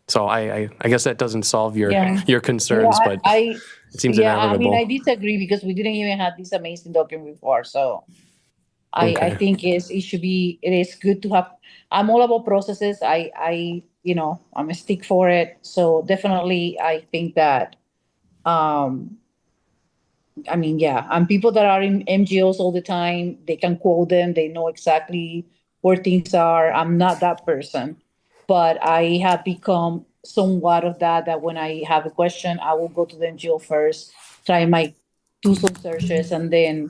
So I guess that doesn't solve your concerns, but it seems inevitable. I disagree, because we didn't even have this amazing document before. So I think it is good to have. I'm all about processes. I'm a stick for it. So definitely, I think that, and people that are in MGOs all the time, they can quote them. They know exactly where things are. I'm not that person, but I have become somewhat of that when I have a question, I will go to the NGO first, do some searches, and then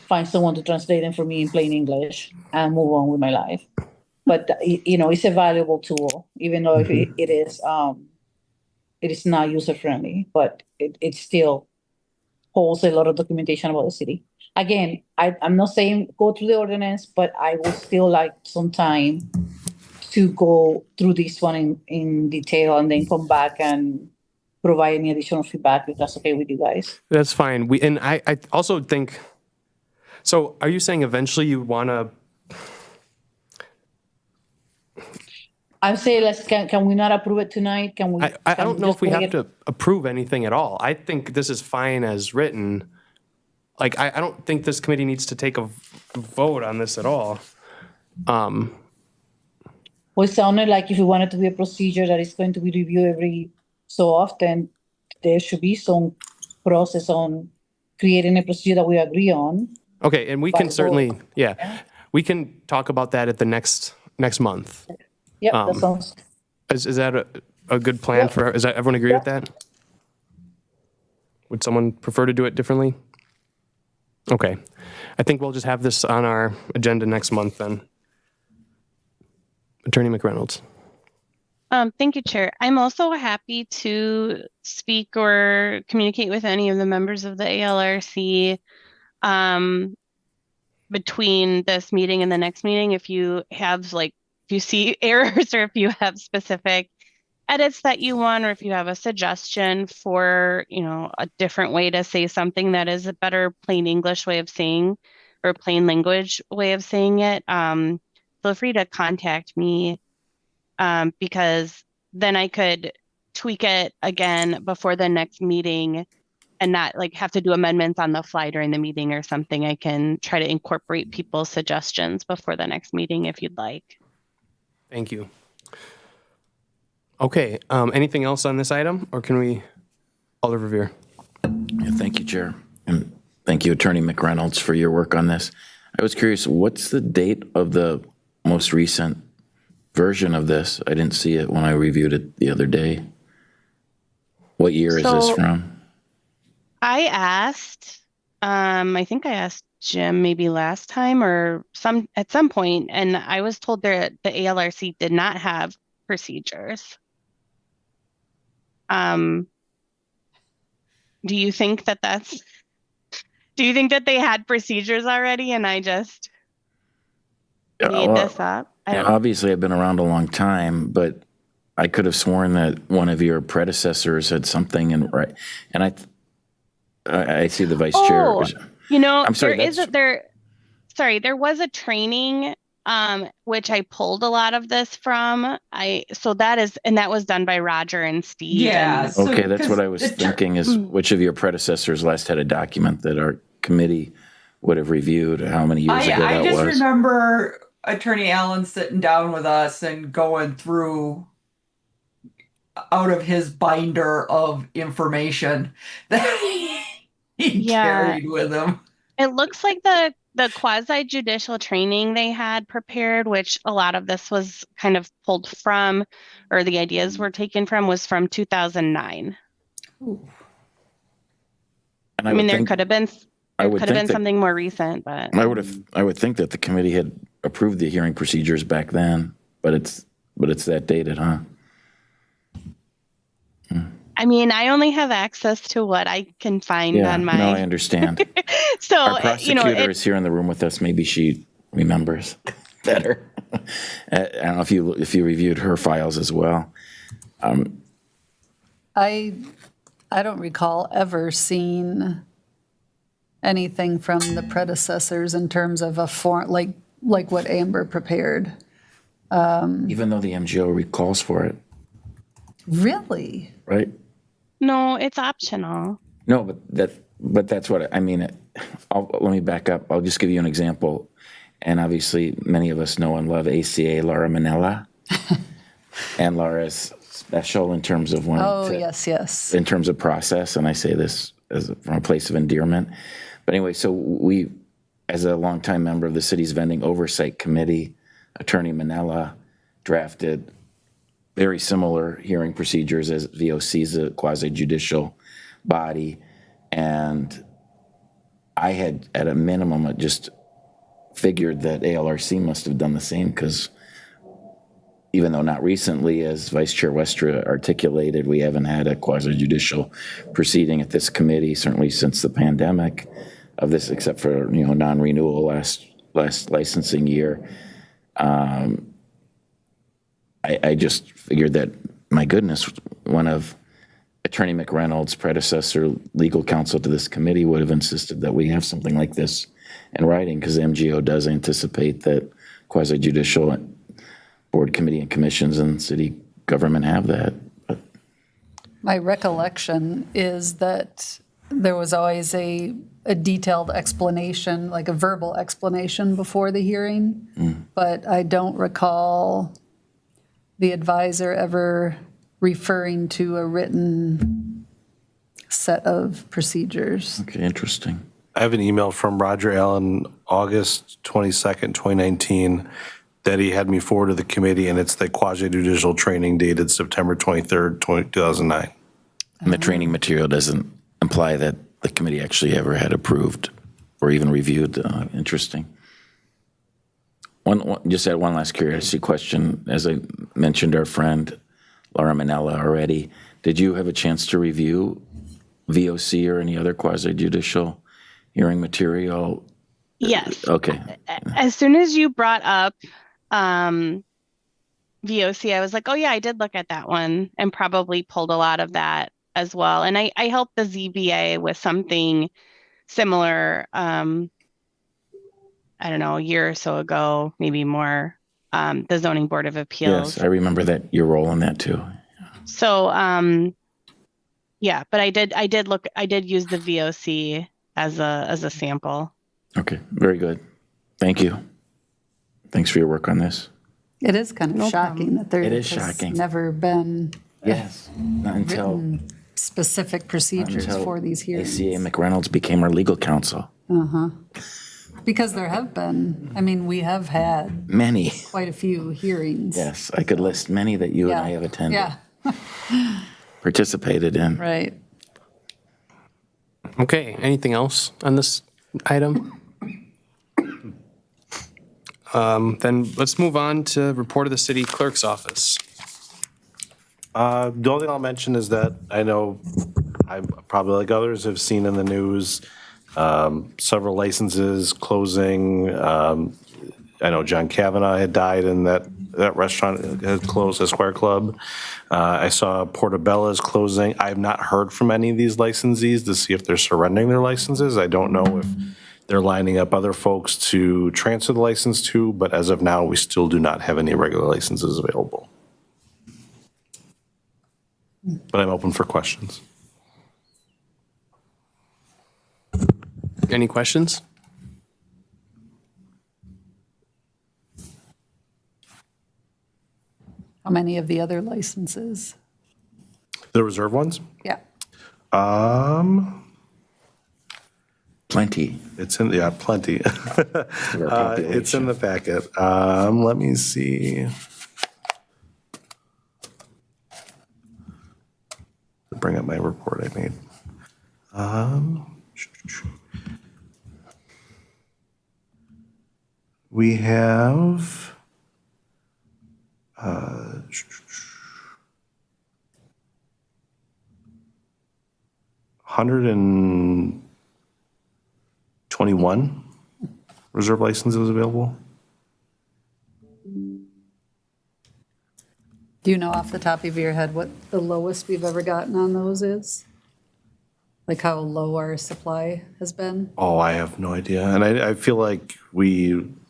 find someone to translate them for me in plain English and move on with my life. But it's a valuable tool, even though if it is not user friendly, but it still holds a lot of documentation about the city. Again, I'm not saying go through the ordinance, but I would still like some time to go through this one in detail, and then come back and provide any additional feedback, if that's okay with you guys. That's fine. I also think. So, are you saying eventually you want to? I'm saying, can we not approve it tonight? Can we? I don't know if we have to approve anything at all. I think this is fine as written. Like, I don't think this committee needs to take a vote on this at all. Well, it sounded like if you wanted to be a procedure that is going to be reviewed every so often, there should be some process on creating a procedure that we agree on. Okay, and we can certainly, we can talk about that at the next month. Yep, that sounds. Is that a good plan does everyone agree with that? Would someone prefer to do it differently? Okay, I think we'll just have this on our agenda next month then. Attorney McReynolds. Thank you, Chair. I'm also happy to speak or communicate with any of the members of the ALRC between this meeting and the next meeting, if you have like, if you see errors or if you have specific edits that you want, or if you have a suggestion for, you know, a different way to say something that is a better plain English way of saying, or plain language way of saying it, feel free to contact me, because then I could tweak it again before the next meeting and not like have to do amendments on the fly during the meeting or something. I can try to incorporate people's suggestions before the next meeting if you'd like. Thank you. Okay, anything else on this item, or can we, Alder Verveer? Yeah, thank you, Chair. And thank you, Attorney McReynolds, for your work on this. I was curious, what's the date of the most recent version of this? I didn't see it when I reviewed it the other day. What year is this from? I asked, I think I asked Jim maybe last time or at some point, and I was told that the ALRC did not have procedures. Do you think that they had procedures already and I just made this up? I don't know. Obviously, I've been around a long time, but I could have sworn that one of your predecessors had something, and I see the vice chair. Oh, you know, I'm sorry, there was a training which I pulled a lot of this from. That was done by Roger and Steve. Yeah. and- Okay, that's what I was thinking, is which of your predecessors last had a document that our committee would have reviewed, how many years ago I that just was. remember Attorney Allen sitting down with us and going through out of his binder of information that he carried with him. It looks like the quasi judicial training they had prepared, which a lot of this was kind of pulled from, or the ideas were taken from, was from 2009. And I mean, would there think- could have been I would think that- something more recent, but I would think that the committee had approved the hearing procedures back then, but it's that dated, huh? I mean, I only have access to what I can find Yeah, on my. no, I understand. So Our prosecutor it, is here in the room with us. Maybe she remembers better. I don't know if you reviewed her files as well. I don't recall ever seeing anything from the predecessors in terms of a form, like what Amber prepared. Even though the MGO recalls for it, Really? right? no, it's optional. No, but that's what I mean. Let me back up. I'll just give you an example. And obviously, many of us know and love ACA Laura Minella. And Laura's special in terms of Oh, yes. in terms of process, and I say this from a place of endearment. But anyway, so we, as a longtime member of the city's vending oversight committee, Attorney Minella drafted very similar hearing procedures as VOC is a quasi-judicial body. And I had, at a minimum, just figured that ALRC must have done the same, because even though not recently, as Vice Chair Westra articulated, we haven't had a quasi-judicial proceeding at this committee, certainly since the pandemic of this, except for, non-renewal last licensing year. I just figured that, my goodness, one of Attorney McReynolds' predecessor, legal counsel to this committee, would have insisted that we have something like this in writing, because the MGO does anticipate that quasi-judicial board, committee, and commissions and city government have that. My recollection is that there was always a detailed explanation, like a verbal explanation before the hearing, but I don't recall the advisor ever referring to a written set of procedures. Okay, interesting. I have an email from Roger Allen, August 22nd, 2019, that he had me forward to the committee, and it's the quasi-judicial training dated September 23rd, 2009. And the training material doesn't imply that the committee actually ever had approved or even reviewed. Interesting. Just add one last curiosity question. As I mentioned, our friend Laura Minella already, did you have a chance to review VOC or any other quasi-judicial hearing material Yes. Okay. As soon as you brought up VOC, I was like, oh yeah, I did look at that one and probably pulled a lot of that as well. And I helped the ZBA with something similar, I don't know, a year or so ago, maybe more, the Zoning Board of Appeals. Yes, I remember that your role in that too. So, yeah, but I did use the VOC as a sample. Okay, very good. Thank you. Thanks for your work on this. It is kind of shocking that there It is has shocking. never been Yes, not until written specific procedures for these hearings. ACA McReynolds became our legal counsel. Uh-huh. Because there have been, I mean, we have had Many. quite a few hearings. Yes, I could list many that you and I have attended, Yeah, participated in. right. Okay, anything else on this item? Then let's move on to report of the city clerk's office. The only thing I'll mention is that I know I probably like others have seen in the news several licenses closing. I know John Kavanaugh had died and that restaurant had closed, Esquire Club. I saw Portobello is closing. I have not heard from any of these licensees to see if they're surrendering their licenses. I don't know if they're lining up other folks to transfer the license to, but as of now, we still do not have any regular licenses available. But I'm open for questions. Any questions? How many of the other licenses? The reserve ones? Yeah. Plenty. It's in, yeah, plenty. It's in the packet. Let me see. Bring up my report I made. We have 121 reserve licenses available. Do you know off the top of your head what the lowest we've ever gotten on those is? Like how low our supply has been? Oh, I have no idea. And I feel like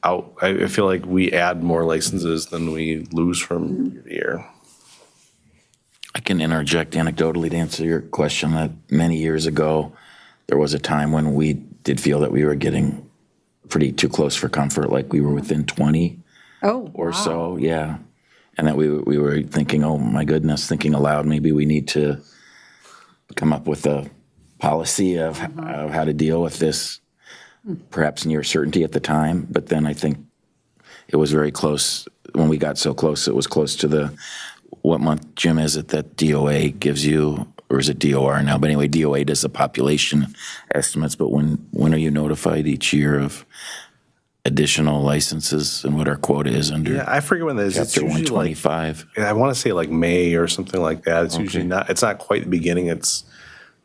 I feel like we add more licenses than we lose from year to year. I can interject anecdotally to answer your question that many years ago, there was a time when we did feel that we were getting pretty too close for comfort, like we were within 20 or so, yeah. And that we were thinking, oh my goodness, thinking aloud, maybe we need to come up with a policy of how to deal with this, perhaps near certainty at the time. But then I think it was very close. When we got so close, it was close to what month, Jim, is it that DOA gives you, or is it DOR now? But anyway, DOA does the population estimates, but when are you notified each year of additional licenses and what our quota is under? Yeah, I forget when that is. It's Chapter usually 125. I want to say like May or something like that. It's usually not, it's not quite the beginning. It's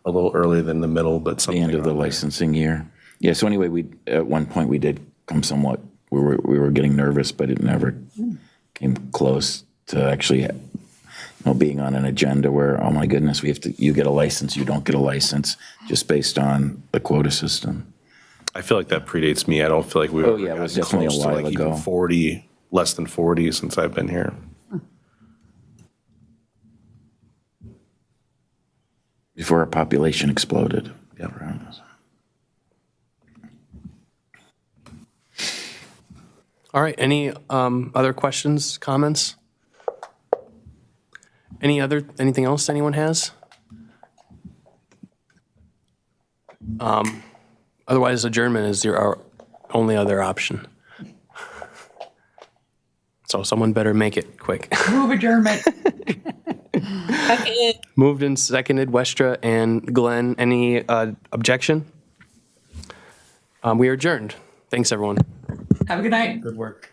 a little earlier than the middle, but something. The end of the licensing year. Yeah, so anyway, at one point we did come somewhat, we were getting nervous, but it never came close to actually being on an agenda where, oh my goodness, you get a license, you don't get a license, just based on the quota system. I feel like that predates me. I don't feel like we were it was definitely a close to while like ago. even 40, less than 40 since I've been here. Before our population exploded. Yeah. All right, any other questions, comments? Anything else anyone has? Otherwise, adjournment is our only other option. So someone better make it quick. Move adjournment. Moved and seconded, Westra and Glenn. Any objection? We are adjourned. Thanks, everyone. Have a good night. Good work.